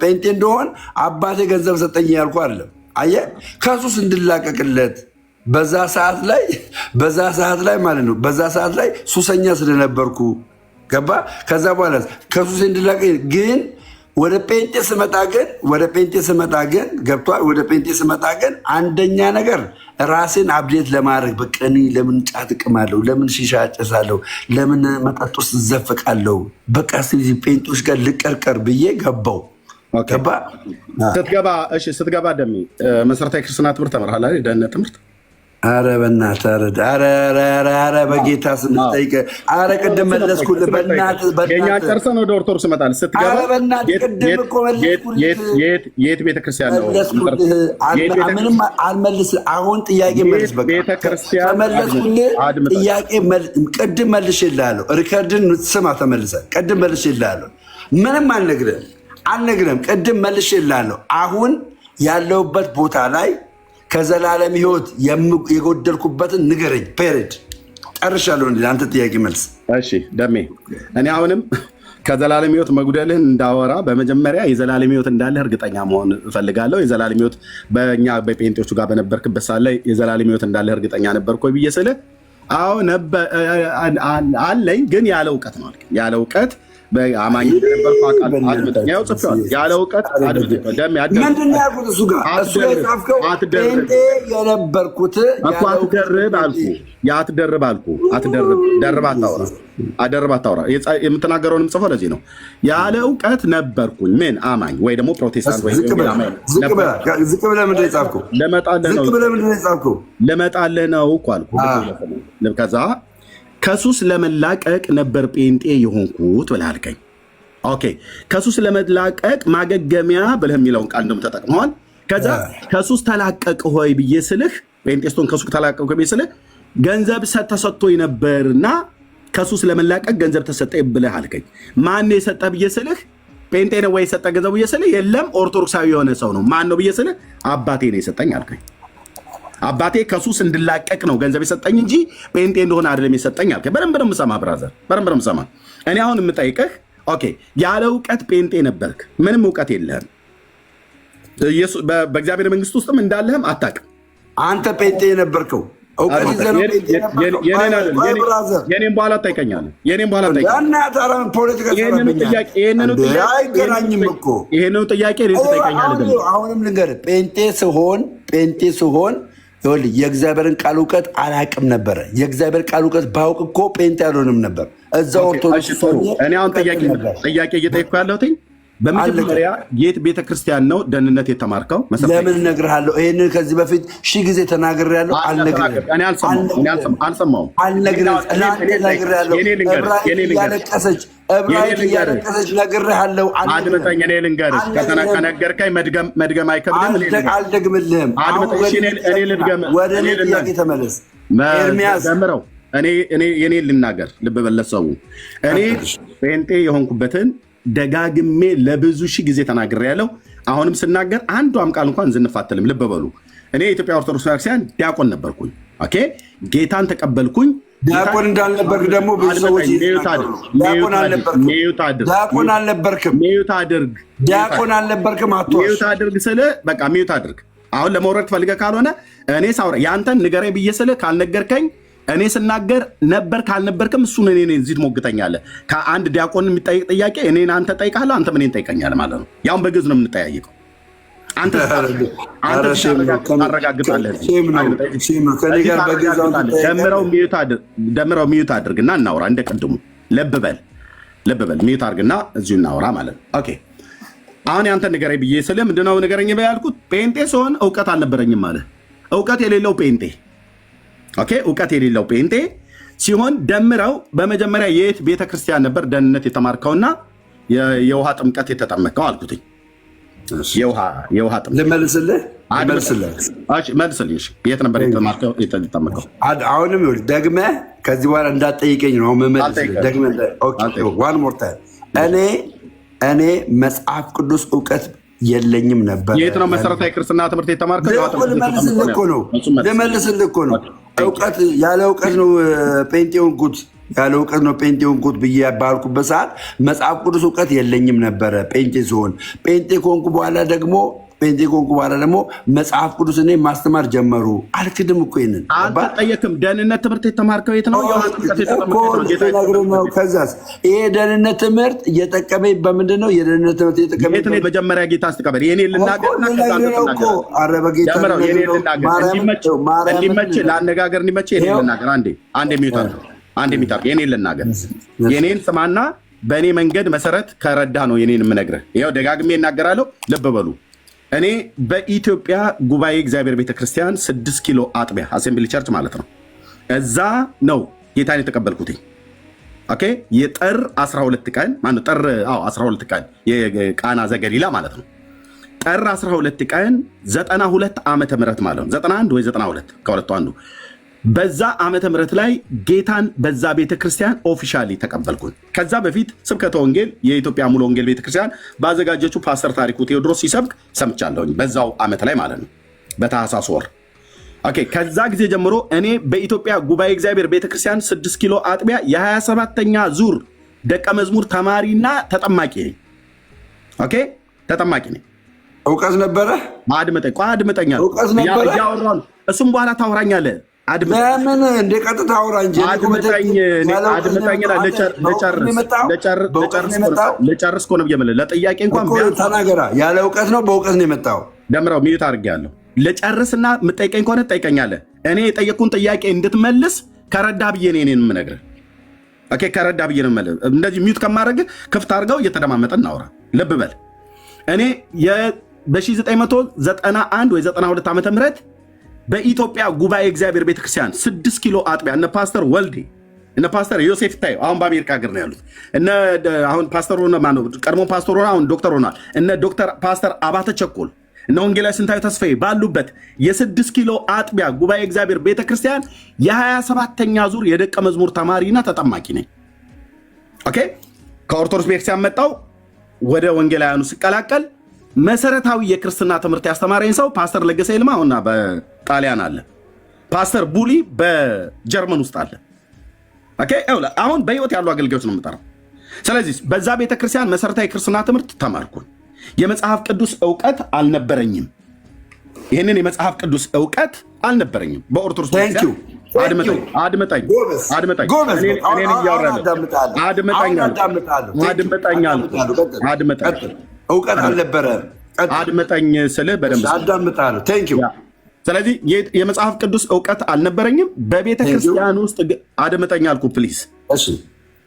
ጴንጤ እንደሆን አባቴ ገንዘብ ሰጠኝ ያልኩ አይደለም። አየህ፣ ከሱስ እንድላቀቅለት በዛ ሰዓት ላይ ማለት ነው። በዛ ሰዓት ላይ ሱሰኛ ስለነበርኩ ገባ። ከዛ በኋላ ከሱስ እንድላቀቅ ግን ወደ ጴንጤ ስመጣ ግን ገብቷል። ወደ ጴንጤ ስመጣ ግን አንደኛ ነገር ራሴን አብዴት ለማድረግ በቃ እኔ ለምን ጫት እቅማለሁ? ለምን ሺሻ አጨሳለሁ? ለምን መጠጥ ውስጥ እዘፍቃለሁ? በቃ ስለዚህ ጴንጤዎች ጋር ልቀርቀር ብዬ ገባው። ስትገባ ደሜ መሰረታዊ ክርስትና ትምህርት ተምርሃል አይደል? ደህንነት ትምህርት። አረ በእናትህ አረ በጌታ ስንጠይቅ አረ ቅድም መለስኩልህ። በእናትህ ጨርሰን ወደ ኦርቶዶክስ እመጣለሁ። ስትገባ ቅድም እኮ መለስኩልህ። የት ቤተክርስቲያን ነው? ምንም አልመልስልህ። አሁን ጥያቄ መልስ። በቃ ተመለስኩልህ። ጥያቄ ቅድም መልሼልሃለሁ። ሪከርድን ስማ። ተመልሰህ ቅድም መልሼልሃለሁ። ምንም አልነግርህም። ቅድም መልሼልሃለሁ። አሁን ያለሁበት ቦታ ላይ ከዘላለም ሕይወት የጎደልኩበትን ንገረኝ። ፔሬድ ጨርሻለሁ። ለአንተ ጥያቄ መልስ። እሺ ደሜ፣ እኔ አሁንም ከዘላለም ሕይወት መጉደልህን እንዳወራ በመጀመሪያ የዘላለም ሕይወት እንዳለህ እርግጠኛ መሆን እፈልጋለሁ። የዘላለም ሕይወት በእኛ በጴንጤዎቹ ጋር በነበርክበት ሰዓት ላይ የዘላለም ሕይወት እንዳለህ እርግጠኛ ነበርኩ ብዬ ስልህ አዎ አለኝ፣ ግን ያለ እውቀት ነው አልከኝ። ያለ እውቀት አማኝ ነበርኩ አውቃለሁ። ያው ጽፌዋለሁ። ያለ እውቀት ምንድን ነው ያልኩት? እሱ ጋር የጻፍከው ጴንጤ የነበርኩት አትደርብ አልኩህ። ደርብ አታውራ። የምትናገረውንም ጽፎ ለዚህ ነው። ያለ እውቀት ነበርኩኝ ምን አማኝ ወይ ደግሞ ፕሮቴስታንት ወይ ዝቅ ብለህ ምንድን ነው የጻፍከው? ልመጣልህ ነው እኮ አልኩህ። ከዛ ከሱስ ለመላቀቅ ነበር ጴንጤ የሆንኩት ብለህ አልከኝ። ኦኬ፣ ከሱስ ለመላቀቅ ማገገሚያ ብለህ የሚለውን ቃል እንደውም ተጠቅመዋል። ከዛ ከሱስ ተላቀቅ ሆይ ብዬ ስልህ ጴንጤስቶን ከሱስ ተላቀቅ ሆይ ብዬ ስልህ ገንዘብ ተሰጥቶኝ ነበርና ከሱስ ለመላቀቅ ገንዘብ ተሰጠ ብለህ አልከኝ። ማን የሰጠህ ብዬ ስልህ ጴንጤ ነው ወይ የሰጠህ ገንዘብ ብዬ ስልህ የለም ኦርቶዶክሳዊ የሆነ ሰው ነው። ማን ነው ብዬ ስልህ አባቴ ነው የሰጠኝ አልከኝ። አባቴ ከሱስ እንድላቀቅ ነው ገንዘብ የሰጠኝ እንጂ ጴንጤ እንደሆነ አይደለም የሰጠኝ አልከኝ። በደንብ ነው የምሰማ ብራዘር፣ በደንብ ነው የምሰማ። እኔ አሁን የምጠይቅህ ኦኬ፣ ያለ እውቀት ጴንጤ ነበርክ፣ ምንም እውቀት የለህም፣ በእግዚአብሔር መንግስት ውስጥም እንዳለህም አታውቅም። አንተ ጴንጤ የነበርከው የኔም በኋላ ትጠይቀኛለህ። ይሄንኑ ጥያቄ ትጠይቀኛለህ። አሁንም ልንገርህ፣ ጴንጤ ስሆን የእግዚአብሔርን ቃል እውቀት አላውቅም ነበረ። የእግዚአብሔር ቃል እውቀት ባውቅ እኮ ጴንጤ አልሆንም ነበር። እዛ ኦርቶዶክስ እኔ አሁን ጥያቄ እየጠየኩ ያለሁት በመጀመሪያ የት ቤተክርስቲያን ነው ደህንነት የተማርከው? ለምን እነግርሃለሁ። ይህንን ከዚህ በፊት 1000 ጊዜ ተናግሬያለሁ። አልሰማሁም። እያለቀሰች ነግሬሃለሁ። አድምጠኝ፣ እኔ ልንገርህ። ከነገርከኝ መድገም አይከብድም። አልደግምልህም። ወደ እኔ ጥያቄ ተመለስ። ኤርሚያስ ደምረው እኔ ልናገር። ልብ በለት ሰው እኔ ጴንጤ የሆንኩበትን ደጋግሜ ለብዙ ሺህ ጊዜ ተናግሬያለሁ። አሁንም ስናገር አንዷም ቃል እንኳን ዝንፍ አትልም። ልብ በሉ። እኔ የኢትዮጵያ ኦርቶዶክስ ቤተክርስቲያን ዲያቆን ነበርኩኝ። ኦኬ፣ ጌታን ተቀበልኩኝ። ዲያቆን እንዳልነበርክ ደግሞ ብዙ ሰዎች ዲያቆን አልነበርክም። ዲያቆን አልነበርክም። ሚዩት አድርግ ስልህ በቃ ሚዩት አድርግ። አሁን ለመውረድ ፈልገህ ካልሆነ እኔ ሳውራ ያንተን ንገረኝ ብዬ ስልህ ካልነገርከኝ እኔ ስናገር ነበር ካልነበርክም እሱን እኔ እዚህ ትሞግተኛለህ። ከአንድ ዲያቆን የሚጠይቅ ጥያቄ እኔን አንተ ጠይቃለህ፣ አንተ እኔን ጠይቀኛለህ ማለት ነው። ያውን በግዝ ነው የምንጠያየቀው። አንተ ታረጋግጣለህ። ደምረው ሚዩት አድርግና እናውራ። እንደ ቅድሙ ልብ በል ሚዩት አድርግና እዚሁ እናውራ ማለት ነው። ኦኬ፣ አሁን ያንተን ንገረኝ ብዬ ስልህ ምንድነው ንገረኝ ያልኩት? ጴንጤ ሲሆን እውቀት አልነበረኝም ማለት እውቀት የሌለው ጴንጤ ኦኬ፣ እውቀት የሌለው ጴንጤ ሲሆን ደምረው በመጀመሪያ የት ቤተክርስቲያን ነበር ደህንነት የተማርከውና የውሃ ጥምቀት የተጠመቀው አልኩትኝ። የውሃ ጥምቀት ልመልስልህ። መልስልኝ። የት ነበር የተጠመቀው? አሁንም ደግመህ ከዚህ በኋላ እንዳትጠይቀኝ ነው መመልስልህ። ደግመህ ዋን ሞር ታይም እኔ መጽሐፍ ቅዱስ እውቀት የለኝም ነበር። የት ነው መሰረታዊ ክርስትና ትምህርት የተማርከው? ልመልስልህ እኮ ነው። ያለ እውቀት ነው ጴንጤ ሆንኩት ብዬ ባልኩበት ሰዓት መጽሐፍ ቅዱስ እውቀት የለኝም ነበረ ጴንጤ ሲሆን። ጴንጤ ከሆንኩ በኋላ ደግሞ መጽሐፍ ቅዱስ እኔ ማስተማር ጀመሩ። አልክድም እኮ ይሄንን አልጠየቅም። ደህንነት ትምህርት የተማርከው የት ነው? ከዛስ ይሄ ደህንነት ትምህርት እየጠቀመኝ በምንድን ነው? የደህንነት ትምህርት እየጠቀመኝ መጀመሪያ ጌታ ስትቀበል የኔ ልናገርና እንዲመች ለአነጋገር እንዲመች የኔ ልናገር። አንድ የሚታር የኔ ልናገር። የኔን ስማና በእኔ መንገድ መሰረት ከረዳ ነው የኔን የምነግርህ። ይኸው ደጋግሜ እናገራለሁ። ልብ በሉ። እኔ በኢትዮጵያ ጉባኤ እግዚአብሔር ቤተክርስቲያን 6 ኪሎ አጥቢያ አሴምብሊ ቸርች ማለት ነው። እዛ ነው ጌታን የተቀበልኩት። ኦኬ፣ የጥር 12 ቀን ማነው? ጥር 12 ቀን የቃና ዘገሊላ ማለት ነው። ጥር 12 ቀን 92 ዓመተ ምህረት ማለት ነው። 91 ወይ 92 ከሁለቱ አንዱ በዛ ዓመተ ምህረት ላይ ጌታን በዛ ቤተክርስቲያን ኦፊሻሊ ተቀበልኩኝ። ከዛ በፊት ስብከተ ወንጌል የኢትዮጵያ ሙሉ ወንጌል ቤተክርስቲያን ባዘጋጀችው ፓስተር ታሪኩ ቴዎድሮስ ሲሰብክ ሰምቻለሁኝ። በዛው ዓመት ላይ ማለት ነው በታህሳስ ወር። ኦኬ ከዛ ጊዜ ጀምሮ እኔ በኢትዮጵያ ጉባኤ እግዚአብሔር ቤተክርስቲያን 6 ኪሎ አጥቢያ የ27ኛ ዙር ደቀ መዝሙር ተማሪና ተጠማቂ ነኝ። ኦኬ ተጠማቂ ነኝ። እውቀት ነበረ። አድምጠኛ እያወራሁ ነው። እሱም በኋላ ታወራኛለህ። ለምን እንደ ቀጥታ አውራ እንጂ ልጨርስ እኮ ነው የምልህ። ለጥያቄ እንኳን ተናገራ። ያለ እውቀት ነው በእውቀት ነው የመጣው። ደምረው ሚዩት አድርጌያለሁ። ልጨርስና የምጠይቀኝ ከሆነ ትጠይቀኛለህ። እኔ የጠየቅኩን ጥያቄ እንድትመልስ ከረዳ ብዬ ነው የምነግርህ። ኦኬ ከረዳ ብዬ ነው የምልህ። እንደዚህ ሚዩት ከማድረግ ክፍት አድርገው እየተደማመጠን እናውራ። ልብ በል እኔ በ1991 ወይ 92 ዓመተ ምህረት በኢትዮጵያ ጉባኤ እግዚአብሔር ቤተክርስቲያን 6 ኪሎ አጥቢያ እነ ፓስተር ወልዴ እነ ፓስተር ዮሴፍ ታየው አሁን በአሜሪካ ሀገር ነው ያሉት። እነ አሁን ፓስተር ሆነ ማነው ቀድሞ ፓስተር ሆነ አሁን ዶክተር ሆኗል። እነ ዶክተር ፓስተር አባተ ቸኮል እነ ወንጌላዊ ስንታዩ ተስፋዬ ባሉበት የ6 ኪሎ አጥቢያ ጉባኤ እግዚአብሔር ቤተክርስቲያን የ27ኛ ዙር የደቀ መዝሙር ተማሪና ተጠማቂ ነኝ። ኦኬ ከኦርቶዶክስ ቤተክርስቲያን መጣው ወደ ወንጌላውያኑ ሲቀላቀል መሰረታዊ የክርስትና ትምህርት ያስተማረኝ ሰው ፓስተር ለገሰ ይልማ አሁንና በጣሊያን አለ። ፓስተር ቡሊ በጀርመን ውስጥ አለ። ኦኬ አሁን በህይወት ያሉ አገልጋዮች ነው የምጠራው። ስለዚህ በዛ ቤተክርስቲያን መሰረታዊ የክርስትና ትምህርት ተማርኩኝ። የመጽሐፍ ቅዱስ ዕውቀት አልነበረኝም። ይህንን የመጽሐፍ ቅዱስ ዕውቀት አልነበረኝም በኦርቶዶክስ ቤተክርስቲያን። አድመጠኝ እውቀት አልነበረም። አድመጠኝ ስልህ በደንብ አዳምጣለሁ። ቴንክ ዩ። ስለዚህ የመጽሐፍ ቅዱስ ዕውቀት አልነበረኝም በቤተ ክርስቲያን ውስጥ። አድመጠኝ አልኩህ ፕሊዝ። እሺ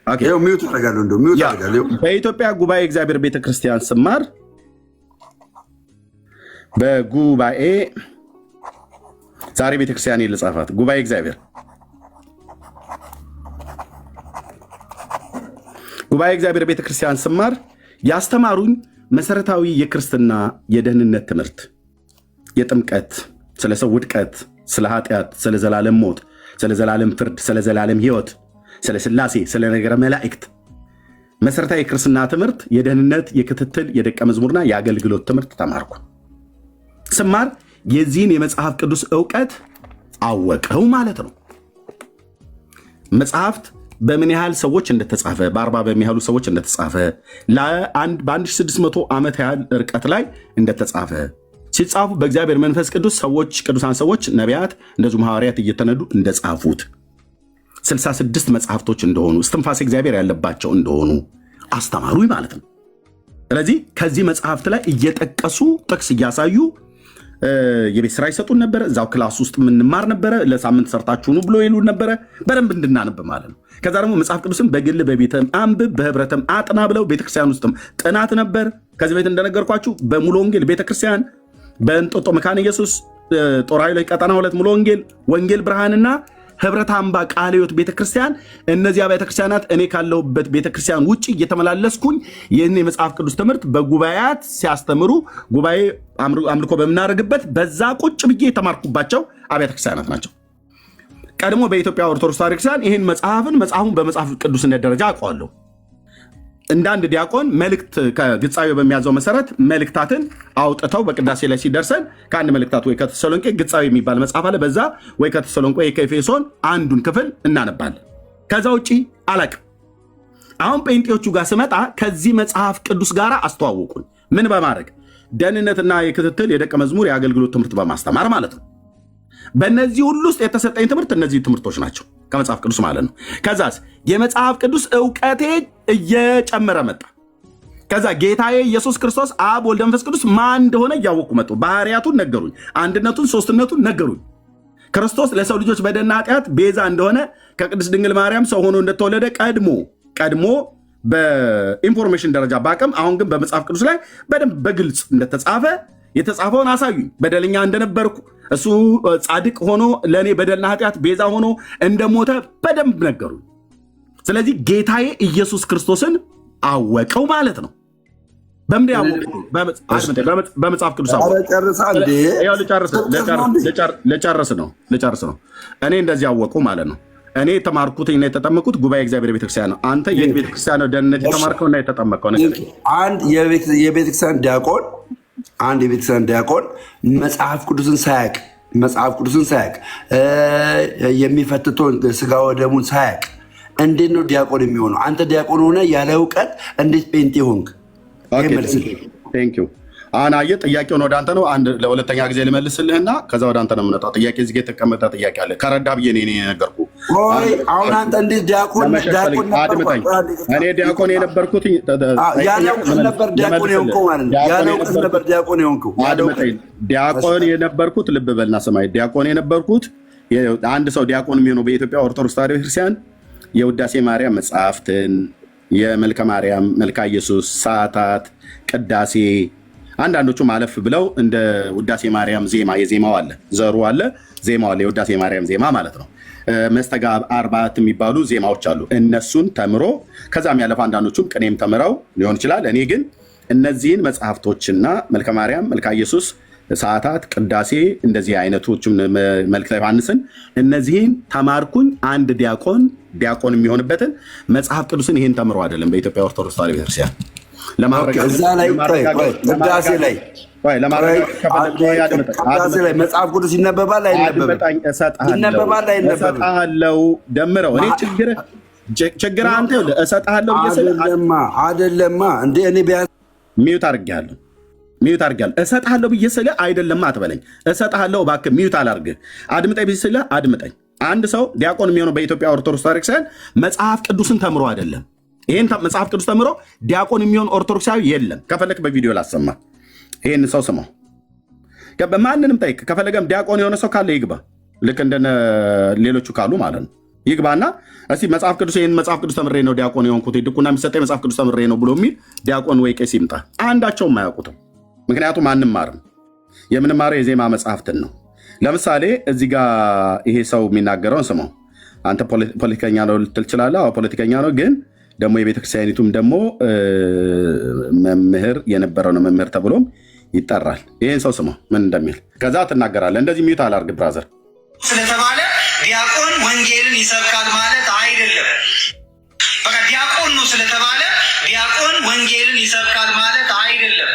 ይኸው ሚውት አደርጋለሁ። እንደው ሚውት አደርጋለሁ። በኢትዮጵያ ጉባኤ እግዚአብሔር ቤተ ክርስቲያን ስማር በጉባኤ ዛሬ ቤተ ክርስቲያን ልጻፋት ጉባኤ እግዚአብሔር ቤተ ክርስቲያን ስማር ያስተማሩኝ መሰረታዊ የክርስትና የደህንነት ትምህርት፣ የጥምቀት፣ ስለ ሰው ውድቀት፣ ስለ ኃጢአት፣ ስለ ዘላለም ሞት፣ ስለ ዘላለም ፍርድ፣ ስለ ዘላለም ሕይወት፣ ስለ ሥላሴ፣ ስለ ነገረ መላእክት መሰረታዊ የክርስትና ትምህርት፣ የደህንነት፣ የክትትል፣ የደቀ መዝሙርና የአገልግሎት ትምህርት ተማርኩ። ስማር የዚህን የመጽሐፍ ቅዱስ ዕውቀት አወቀው ማለት ነው። መጽሐፍት በምን ያህል ሰዎች እንደተጻፈ በ40 በሚያህሉ ሰዎች እንደተጻፈ በ1600 ዓመት ያህል ርቀት ላይ እንደተጻፈ ሲጻፉ በእግዚአብሔር መንፈስ ቅዱስ ሰዎች ቅዱሳን ሰዎች ነቢያት እንደዚሁም ሐዋርያት እየተነዱ እንደጻፉት 66 መጽሐፍቶች እንደሆኑ እስትንፋሴ እግዚአብሔር ያለባቸው እንደሆኑ አስተማሩኝ ማለት ነው። ስለዚህ ከዚህ መጽሐፍት ላይ እየጠቀሱ ጥቅስ እያሳዩ የቤት ስራ ይሰጡን ነበረ። እዛው ክላስ ውስጥ የምንማር ነበረ። ለሳምንት ሰርታችሁ ብሎ ይሉን ነበረ በደንብ እንድናነብ ማለት ነው። ከዛ ደግሞ መጽሐፍ ቅዱስም በግል በቤተም አንብብ በህብረተም አጥና ብለው ቤተክርስቲያን ውስጥም ጥናት ነበር። ከዚህ ቤት እንደነገርኳችሁ በሙሉ ወንጌል ቤተክርስቲያን በእንጦጦ መካነ ኢየሱስ ጦር ኃይሎች ቀጠና 2 ሙሉ ወንጌል ብርሃንና ህብረት አምባ ቃለ ሕይወት ቤተክርስቲያን እነዚያ ቤተክርስቲያናት እኔ ካለሁበት ቤተክርስቲያን ውጭ እየተመላለስኩኝ ይህን የመጽሐፍ ቅዱስ ትምህርት በጉባኤያት ሲያስተምሩ ጉባኤ አምልኮ በምናደርግበት በዛ ቁጭ ብዬ የተማርኩባቸው አብያተ ክርስቲያናት ናቸው። ቀድሞ በኢትዮጵያ ኦርቶዶክስ ቤተክርስቲያን ይህን መጽሐፉን በመጽሐፍ ቅዱስነት ደረጃ አውቀዋለሁ። እንደ አንድ ዲያቆን መልእክት ከግጻዊ በሚያዘው መሰረት መልእክታትን አውጥተው በቅዳሴ ላይ ሲደርሰን ከአንድ መልእክታት ወይ ከተሰሎንቄ ግጻዊ የሚባል መጽሐፍ አለ። በዛ ወይ ከተሰሎንቄ ወይ ከኤፌሶን አንዱን ክፍል እናነባለን። ከዛ ውጪ አላቅም። አሁን ጴንጤዎቹ ጋር ስመጣ ከዚህ መጽሐፍ ቅዱስ ጋር አስተዋወቁኝ። ምን በማድረግ ደህንነትና የክትትል የደቀ መዝሙር የአገልግሎት ትምህርት በማስተማር ማለት ነው። በእነዚህ ሁሉ ውስጥ የተሰጠኝ ትምህርት እነዚህ ትምህርቶች ናቸው ከመጽሐፍ ቅዱስ ማለት ነው። ከዛስ የመጽሐፍ ቅዱስ ዕውቀቴ እየጨመረ መጣ። ከዛ ጌታዬ ኢየሱስ ክርስቶስ አብ ወልድ መንፈስ ቅዱስ ማን እንደሆነ እያወቁ መጡ። ባህሪያቱን ነገሩኝ፣ አንድነቱን ሶስትነቱን ነገሩኝ። ክርስቶስ ለሰው ልጆች በደልና ኃጢአት ቤዛ እንደሆነ ከቅድስት ድንግል ማርያም ሰው ሆኖ እንደተወለደ ቀድሞ በኢንፎርሜሽን ደረጃ ባቅም አሁን ግን በመጽሐፍ ቅዱስ ላይ በደንብ በግልጽ እንደተጻፈ የተጻፈውን አሳዩኝ። በደለኛ እንደነበርኩ እሱ ጻድቅ ሆኖ ለእኔ በደልና ኃጢአት ቤዛ ሆኖ እንደሞተ በደንብ ነገሩኝ። ስለዚህ ጌታዬ ኢየሱስ ክርስቶስን አወቀው ማለት ነው። በምንድን ያወቁት? በመጽሐፍ ቅዱስ ልጨርስ ነው። እኔ እንደዚህ ያወቁ ማለት ነው። እኔ የተማርኩት እና የተጠመቁት ጉባኤ እግዚአብሔር ቤተክርስቲያን ነው። አንተ የት ቤተክርስቲያን ነው ደህንነት የተማርከው እና የተጠመቀው? አንድ የቤተክርስቲያን ዲያቆን መጽሐፍ ቅዱስን ሳያቅ የሚፈትተውን ስጋ ወደሙን ሳያቅ እንዴት ነው ዲያቆን የሚሆነው? አንተ ዲያቆን ሆነ ያለ እውቀት እንዴት ጴንጤ ሆንክ? አሁን አየህ፣ ጥያቄውን ወደ አንተ ነው። ለሁለተኛ ጊዜ ልመልስልህና ከዛ ወደ አንተ ነው የምመጣው። ጥያቄ እዚህ ጋር የተቀመጠ ጥያቄ አለ። ከረዳ ብዬ እኔ የነገርኩህ። አሁን አንተ እንዴት ዲያቆን አድምጠኝ። እኔ ዲያቆን የነበርኩት ያለ እውቀት ነበር ዲያቆን የሆንከው ማለት ነው። ያለ እውቀት ነበር ዲያቆን የሆንከው። አድምጠኝ። ዲያቆን የነበርኩት ልብ በልና ስማኝ። ዲያቆን የነበርኩት አንድ ሰው ዲያቆን የሚሆነው በኢትዮጵያ ኦርቶዶክስ ተዋሕዶ ቤተክርስቲያን የውዳሴ ማርያም መጽሐፍትን፣ የመልከ ማርያም፣ መልካ ኢየሱስ፣ ሰዓታት፣ ቅዳሴ አንዳንዶቹ ማለፍ ብለው እንደ ውዳሴ ማርያም ዜማ የዜማው አለ ዘሩ አለ ዜማው አለ የውዳሴ ማርያም ዜማ ማለት ነው። መስተጋብ አርባት የሚባሉ ዜማዎች አሉ። እነሱን ተምሮ ከዛም ያለፈ አንዳንዶቹም ቅኔም ተምረው ሊሆን ይችላል። እኔ ግን እነዚህን መጽሐፍቶችና መልከ ማርያም፣ መልካ ኢየሱስ፣ ሰዓታት፣ ቅዳሴ እንደዚህ አይነቶችም መልክተ ዮሐንስን እነዚህን ተማርኩኝ። አንድ ዲያቆን የሚሆንበትን መጽሐፍ ቅዱስን ይህን ተምሮ አይደለም በኢትዮጵያ ኦርቶዶክስ ተዋሕዶ ቤተክርስቲያን ቅዳሴ ላይ መጽሐፍ ቅዱስ ይነበባል አይነበብም? እሰጥሃለሁ ደምረው። እኔ ችግር አንተ እሰጥሃለሁ አይደለማ እንደ እኔ ሚዩት አድርጌያለሁ። እሰጥሃለሁ ብዬ ስልህ አይደለማ አትበለኝ። እሰጥሃለሁ እባክህ ሚዩት አላድርግህ። አድምጠኝ ብዬ ስልህ አድምጠኝ። አንድ ሰው ዲያቆን የሚሆነው በኢትዮጵያ ኦርቶዶክስ ተዋሕዶ ቤተክርስቲያን መጽሐፍ ቅዱስን ተምሮ አይደለም። ይህን መጽሐፍ ቅዱስ ተምሮ ዲያቆን የሚሆን ኦርቶዶክሳዊ የለም። ከፈለክ በቪዲዮ ላሰማ። ይህን ሰው ስማው። ማንንም ጠይቅ። ከፈለገም ዲያቆን የሆነ ሰው ካለ ይግባ። ልክ እንደነ ሌሎቹ ካሉ ማለት ነው። ይግባና እስቲ መጽሐፍ ቅዱስ ይህን መጽሐፍ ቅዱስ ተምሬ ነው ዲያቆን የሆንኩት ድቁና የሚሰጠኝ መጽሐፍ ቅዱስ ተምሬ ነው ብሎ የሚል ዲያቆን ወይ ቄስ ይምጣ። አንዳቸውም አያውቁትም። ምክንያቱም አንማርም። የምንማረው የዜማ መጽሐፍትን ነው። ለምሳሌ እዚህ ጋር ይሄ ሰው የሚናገረውን ስማው። አንተ ፖለቲከኛ ነው ልትል ትችላለህ። ፖለቲከኛ ነው ግን ደግሞ የቤተክርስቲያኒቱም ደግሞ መምህር የነበረው ነው መምህር ተብሎም ይጠራል። ይህን ሰው ስማው ምን እንደሚል ከዛ ትናገራለህ። እንደዚህ ሚዩት አላርግ ብራዘር። ስለተባለ ዲያቆን ወንጌልን ይሰብካል ማለት አይደለም። በቃ ዲያቆን ነው ስለተባለ ዲያቆን ወንጌልን ይሰብካል ማለት አይደለም።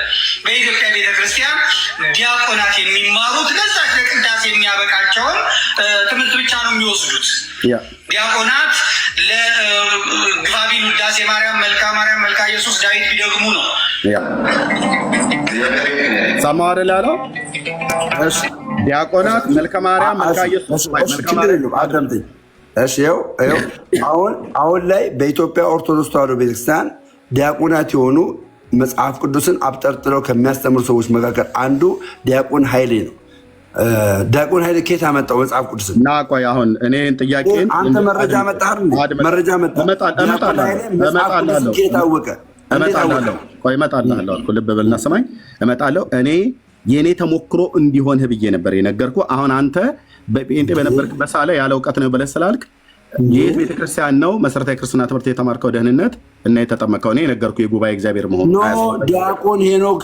በኢትዮጵያ ቤተክርስቲያን ዲያቆናት የሚማሩት ለዛች ለቅዳሴ የሚያበቃቸውን ትምህርት ብቻ ነው የሚወስዱት። ዲያቆናት ለግፋቢል ውዳሴ ማርያም፣ መልካ ማርያም፣ መልካ ኢየሱስ፣ ዳዊት ቢደግሙ ነው። ሰማሁ አይደል ያለው? ዲያቆናት መልካ ማርያም፣ መልካ ኢየሱስ አሁን ላይ በኢትዮጵያ ኦርቶዶክስ ተዋሕዶ ቤተክርስቲያን ዲያቆናት የሆኑ መጽሐፍ ቅዱስን አብጠርጥረው ከሚያስተምሩ ሰዎች መካከል አንዱ ዲያቆን ኃይሌ ነው። ዲያቆን ኃይሌ ከየት አመጣው መጽሐፍ ቅዱስን? ና ቆይ አሁን እኔን ጥያቄ አንተ መረጃ መጣህ? መረጃ መጣህ? እመጣለሁ። ልብ በልና ስማኝ። እመጣለሁ። እኔ የእኔ ተሞክሮ እንዲሆንህ ብዬ ነበር የነገርኩህ። አሁን አንተ በጴንጤ በነበርክበት ሰዓት ላይ ያለ እውቀት ነው ብለህ ስላልክ የት ቤተክርስቲያን ነው መሰረታዊ ክርስትና ትምህርት የተማርከው ደህንነት እና የተጠመቀው? እኔ የነገርኩህ የጉባኤ እግዚአብሔር መሆኑ ዲያቆን ሄኖክ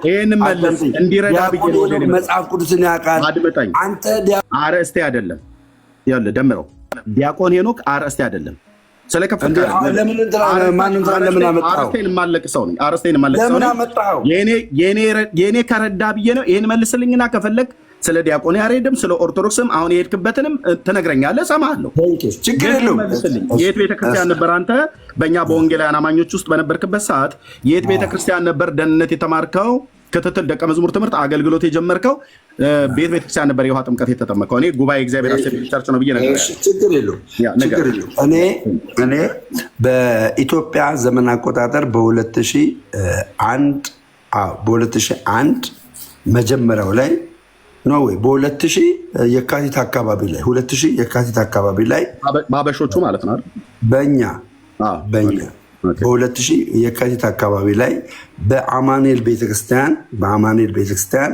ይህንም መለስ እንዲረዳ ብዬ መጽሐፍ ቅዱስን ያውቃል። አድምጠኝ። አርእስቴ አይደለም ያለ ደምረው ዲያቆን ሄኖክ አርእስቴ አይደለም። አርእስቴን የማለቅ ሰው ነኝ። የእኔ ከረዳ ብዬ ነው። ይህን መልስልኝና ከፈለግ ስለ ዲያቆን ያሬድም ስለ ኦርቶዶክስም አሁን የሄድክበትንም ትነግረኛለህ፣ እሰማሃለሁ። የት ቤተክርስቲያን ነበር አንተ በእኛ በወንጌላውያን አማኞች ውስጥ በነበርክበት ሰዓት የት ቤተክርስቲያን ነበር ደህንነት የተማርከው? ክትትል፣ ደቀ መዝሙር ትምህርት፣ አገልግሎት የጀመርከው ቤት ቤተክርስቲያን ነበር የውሃ ጥምቀት የተጠመቀው? እኔ ጉባኤ እግዚአብሔር አሴምብሊ ቸርች ነው ብዬ ነገር ችግር የለውም። እኔ በኢትዮጵያ ዘመን አቆጣጠር በ2001 መጀመሪያው ላይ ነው ወይ በ2000 የካቲት አካባቢ ላይ 2000 የካቲት አካባቢ ላይ ባበሾቹ ማለት ነው በእኛ በ2000 የካቲት አካባቢ ላይ በአማኑኤል ቤተክርስቲያን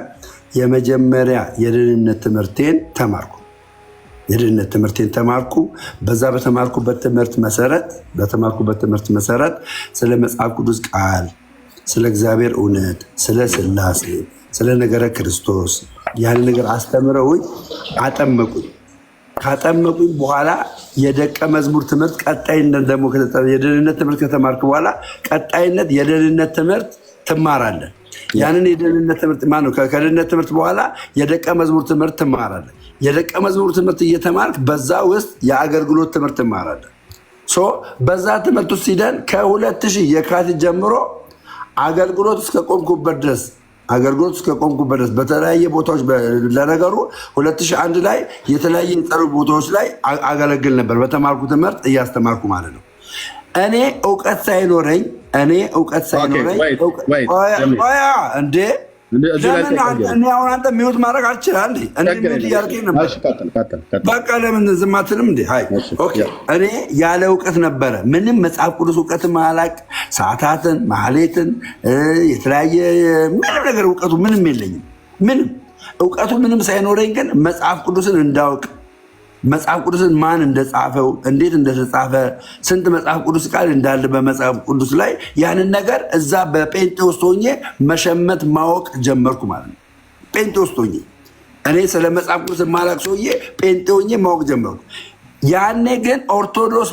የመጀመሪያ የደህንነት ትምህርቴን ተማርኩ። በዛ በተማርኩበት ትምህርት መሰረት ስለ መጽሐፍ ቅዱስ ቃል ስለ እግዚአብሔር እውነት፣ ስለ ስላሴ፣ ስለ ነገረ ክርስቶስ ያን ነገር አስተምረውኝ አጠመቁኝ። ካጠመቁኝ በኋላ የደቀ መዝሙር ትምህርት ቀጣይነት ደግሞ የደህንነት ትምህርት ከተማርክ በኋላ ቀጣይነት የደህንነት ትምህርት ትማራለህ። ያንን የደህንነት ትምህርት ማነው ከደህንነት ትምህርት በኋላ የደቀ መዝሙር ትምህርት ትማራለህ። የደቀ መዝሙር ትምህርት እየተማርክ በዛ ውስጥ የአገልግሎት ትምህርት ትማራለህ። በዛ ትምህርት ውስጥ ሂደን ከ2000 የካቲት ጀምሮ አገልግሎት እስከ ቆምኩበት ድረስ በተለያየ ቦታዎች ለነገሩ 2001 ላይ የተለያየ የጸሎት ቦታዎች ላይ አገለግል ነበር። በተማርኩ ትምህርት እያስተማርኩ ማለት ነው። እኔ እውቀት ሳይኖረኝ እንዴ ለምን አሁን አንተ ሚውት ማድረግ አልችልም እንዴ? ሚውት እያልከኝ ነበር። በቃ ለምን ዝም አትልም እንዴ? እኔ ያለ እውቀት ነበረ ምንም መጽሐፍ ቅዱስ እውቀት ማላቅ ሰዓታትን ማህሌትን የተለያየ ምንም ነገር እውቀቱ ምንም የለኝም። እውቀቱ ምንም ሳይኖረኝ ግን መጽሐፍ ቅዱስን እንዳውቅ መጽሐፍ ቅዱስን ማን እንደጻፈው እንዴት እንደተጻፈ ስንት መጽሐፍ ቅዱስ ቃል እንዳለ በመጽሐፍ ቅዱስ ላይ ያንን ነገር እዛ በጴንጤ ውስጥ ሆኜ መሸመት ማወቅ ጀመርኩ ማለት ነው። ጴንጤ ውስጥ ሆኜ እኔ ስለ መጽሐፍ ቅዱስ ማላቅ ሰውዬ ጴንጤ ሆኜ ማወቅ ጀመርኩ። ያኔ ግን ኦርቶዶክስ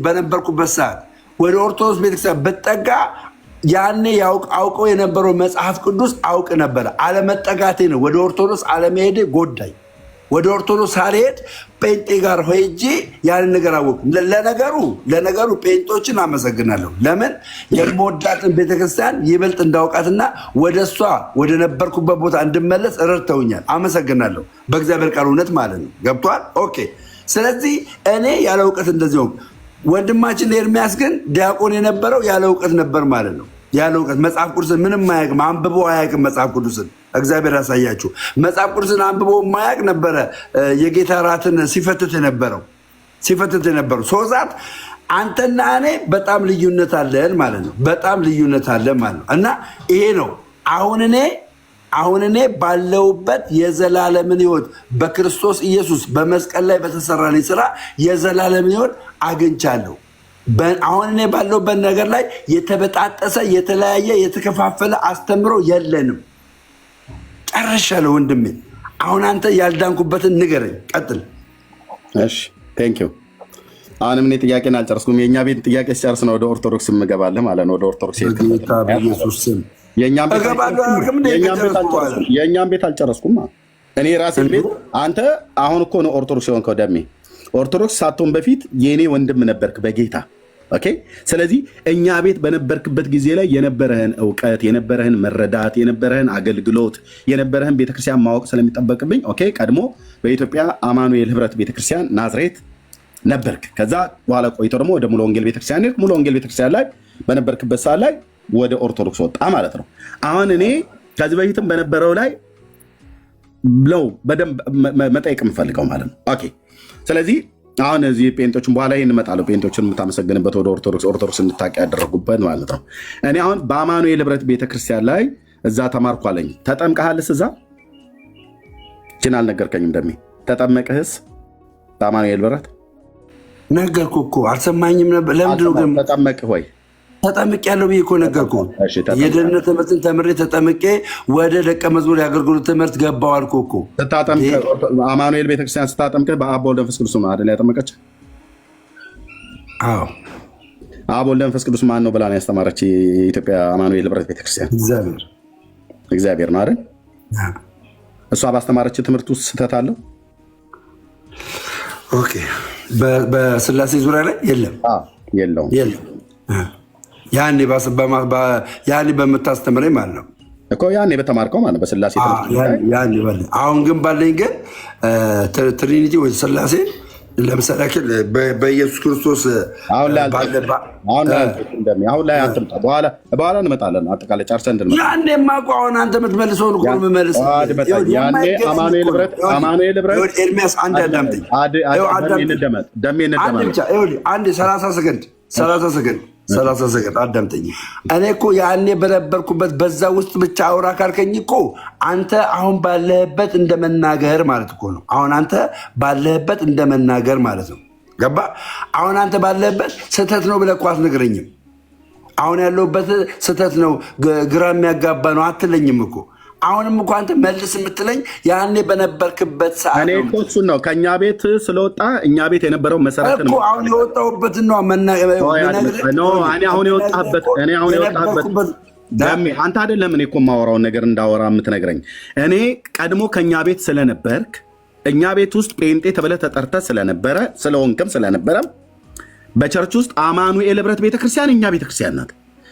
በነበርኩበት ሰዓት ወደ ኦርቶዶክስ ቤተክርስቲያን ብጠጋ ያኔ አውቀው የነበረው መጽሐፍ ቅዱስ አውቅ ነበረ። አለመጠጋቴ ነው ወደ ኦርቶዶክስ አለመሄዴ ጎዳኝ። ወደ ኦርቶዶክስ ሳልሄድ ጴንጤ ጋር ሆጄ ያንን ነገር አወቅ። ለነገሩ ጴንጦችን አመሰግናለሁ። ለምን የምወዳትን ቤተክርስቲያን ይበልጥ እንዳውቃትና ወደ እሷ ወደ ነበርኩበት ቦታ እንድመለስ ረድተውኛል። አመሰግናለሁ። በእግዚአብሔር ቃል እውነት ማለት ነው። ገብቷል? ኦኬ። ስለዚህ እኔ ያለ እውቀት እንደዚህ ሆንኩ። ወንድማችን ኤርሚያስ ግን ዲያቆን የነበረው ያለ እውቀት ነበር ማለት ነው። ያለ እውቀት መጽሐፍ ቅዱስን ምንም አያውቅም፣ አንብቦ አያውቅም። መጽሐፍ ቅዱስን እግዚአብሔር ያሳያችሁ። መጽሐፍ ቅዱስን አንብቦ የማያውቅ ነበረ የጌታ ራትን ሲፈትት የነበረው ሶዛት አንተና እኔ በጣም ልዩነት አለን ማለት ነው። በጣም ልዩነት አለን ማለት ነው። እና ይሄ ነው አሁን እኔ ባለውበት የዘላለምን ሕይወት በክርስቶስ ኢየሱስ በመስቀል ላይ በተሰራልኝ ስራ የዘላለምን ሕይወት አግኝቻለሁ። አሁን እኔ ባለውበት ነገር ላይ የተበጣጠሰ የተለያየ የተከፋፈለ አስተምሮ የለንም። ጨርሻለሁ ወንድሜ። አሁን አንተ ያልዳንኩበትን ንገረኝ። ቀጥል። እሺ ቴንክ ዩ። አሁንም እኔ ጥያቄን አልጨረስኩም። የእኛ ቤት ጥያቄ ሲጨርስ ነው ወደ ኦርቶዶክስ የምገባለህ ማለት ነው። ወደ ኦርቶዶክስ በኢየሱስ ስም የእኛም ቤት አልጨረስኩም። እኔ ራሴን ቤት አንተ አሁን እኮ ነው ኦርቶዶክስ የሆንከው ደሜ። ኦርቶዶክስ ሳትሆን በፊት የእኔ ወንድም ነበርክ በጌታ ኦኬ። ስለዚህ እኛ ቤት በነበርክበት ጊዜ ላይ የነበረህን እውቀት፣ የነበረህን መረዳት፣ የነበረህን አገልግሎት፣ የነበረህን ቤተክርስቲያን ማወቅ ስለሚጠበቅብኝ ኦኬ፣ ቀድሞ በኢትዮጵያ አማኑኤል ህብረት ቤተክርስቲያን ናዝሬት ነበርክ። ከዛ በኋላ ቆይቶ ደግሞ ወደ ሙሉ ወንጌል ቤተክርስቲያን ሄድክ። ሙሉ ወንጌል ቤተክርስቲያን ላይ በነበርክበት ሰዓት ላይ ወደ ኦርቶዶክስ ወጣ ማለት ነው። አሁን እኔ ከዚህ በፊትም በነበረው ላይ ነው በደንብ መጠየቅ የምፈልገው ማለት ነው። ኦኬ። ስለዚህ አሁን እዚህ ጴንጦችን በኋላ ይህን እመጣለሁ። ጴንጦችን የምታመሰግንበት ወደ ኦርቶዶክስ እንድታውቅ ያደረጉበት ማለት ነው። እኔ አሁን በአማኑኤል ህብረት ቤተክርስቲያን ላይ እዛ ተማርኩ አለኝ። ተጠምቀሃልስ? እዛ ችን አልነገርከኝም እንደሚ ተጠመቅህስ? በአማኑኤል ህብረት ነገርኩ እኮ አልሰማኝም ነበር። ለምንድን ነው ግን ተጠመቅህ ወይ? ተጠምቄ ያለው ብዬ እኮ ነገርኩ። የደህንነት ትምህርትን ተምሬ ተጠምቄ ወደ ደቀ መዝሙር የአገልግሎት ትምህርት ገባሁ አልኩ እኮ። አማኑኤል ቤተክርስቲያን ስታጠምቅህ በአብ ወልድ መንፈስ ቅዱስ ነው አይደል ያጠመቀች? አዎ። አብ ወልድ መንፈስ ቅዱስ ማን ነው ብላ ነው ያስተማረች የኢትዮጵያ አማኑኤል ህብረት ቤተክርስቲያን? እግዚአብሔር ነው አይደል? እሷ ባስተማረች ትምህርት ውስጥ ስህተት አለው? ኦኬ። በስላሴ ዙሪያ ላይ የለውም። ያኔ በምታስተምረኝ ማለት ነው እኮ ያኔ በተማርከው ማለት በስላሴ አሁን ግን ባለኝ ግን ትሪኒቲ ወይ ስላሴ ለምሳሌ በኢየሱስ ክርስቶስ አሁን ላይ አትምጣ። በኋላ እንመጣለን። አጠቃላይ ጨርሰን እንድንመጣ ያኔ የማውቀው አሁን አንተ የምትመልሰውን እኮ የምመልስ ያኔ አማኑኤል ህብረት ኤርሚያስ አንድ አዳምጠኝ። ደሜ እንደመጥ አንድ 30 ሰከንድ አዳምጠኝ። እኔ እኮ ያኔ በነበርኩበት በዛ ውስጥ ብቻ አውራ ካልከኝ እኮ አንተ አሁን ባለህበት እንደመናገር ማለት እኮ ነው። አሁን አንተ ባለህበት እንደመናገር ማለት ነው። ገባ? አሁን አንተ ባለህበት ስህተት ነው ብለህ እኮ አትነግረኝም። አሁን ያለሁበት ስህተት ነው፣ ግራ የሚያጋባ ነው አትለኝም እኮ። አሁንም እኮ አንተ መልስ የምትለኝ ያኔ በነበርክበት ሰዓት እኔ እኮ እሱን ነው ከእኛ ቤት ስለወጣ እኛ ቤት የነበረው መሰረት ነው። አሁን የወጣሁበትን ነው አሁን የወጣበት አንተ አይደለም እኔ እኮ የማወራውን ነገር እንዳወራ የምትነግረኝ። እኔ ቀድሞ ከእኛ ቤት ስለነበርክ እኛ ቤት ውስጥ ጴንጤ ተብለህ ተጠርተህ ስለነበረ ስለሆንክም ስለነበረ በቸርች ውስጥ አማኑኤል ህብረት ቤተክርስቲያን እኛ ቤተክርስቲያን ናት።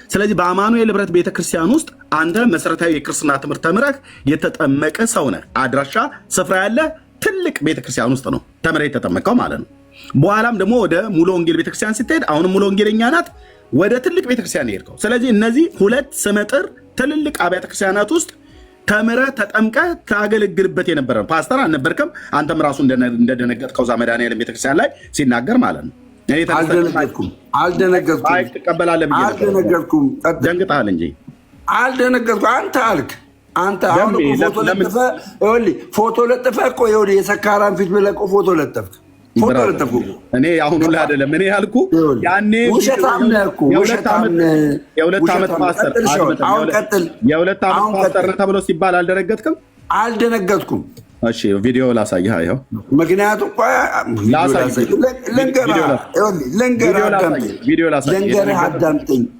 ስለዚህ በአማኑኤል ህብረት ቤተክርስቲያን ውስጥ አንተ መሰረታዊ የክርስትና ትምህርት ተምረህ የተጠመቀ ሰው ነህ። አድራሻ ስፍራ ያለ ትልቅ ቤተክርስቲያን ውስጥ ነው ተምረህ የተጠመቀው ማለት ነው። በኋላም ደግሞ ወደ ሙሉ ወንጌል ቤተክርስቲያን ስትሄድ አሁንም ሙሉ ወንጌለኛ ናት፣ ወደ ትልቅ ቤተክርስቲያን ሄድከው። ስለዚህ እነዚህ ሁለት ስመጥር ትልልቅ አብያተ ክርስቲያናት ውስጥ ተምረህ ተጠምቀህ ታገለግልበት የነበረ ፓስተር አልነበርክም። አንተም ራሱ እንደደነገጥከው እዛ መድኃኒዓለም ቤተክርስቲያን ላይ ሲናገር ማለት ነው። አልደነገጥኩም። ትቀበላለህ ብዬ አልደነገጥኩም። ደንግጠሃል እንጂ አልደነገጥኩም። አንተ አሁን ፎቶ ለጥፈህ እኮ የሰካራን ፊት ብለህ እኮ ፎቶ ለጠፍክ። እኔ አሁን ሁላ አይደለም እኔ ያልኩ ያኔ የሁለት ዓመት ፓስተር ተብሎ ሲባል አልደነገጥክም? አልደነገጥኩም። እሺ ቪዲዮ ላሳይህ። ይኸው ምክንያቱም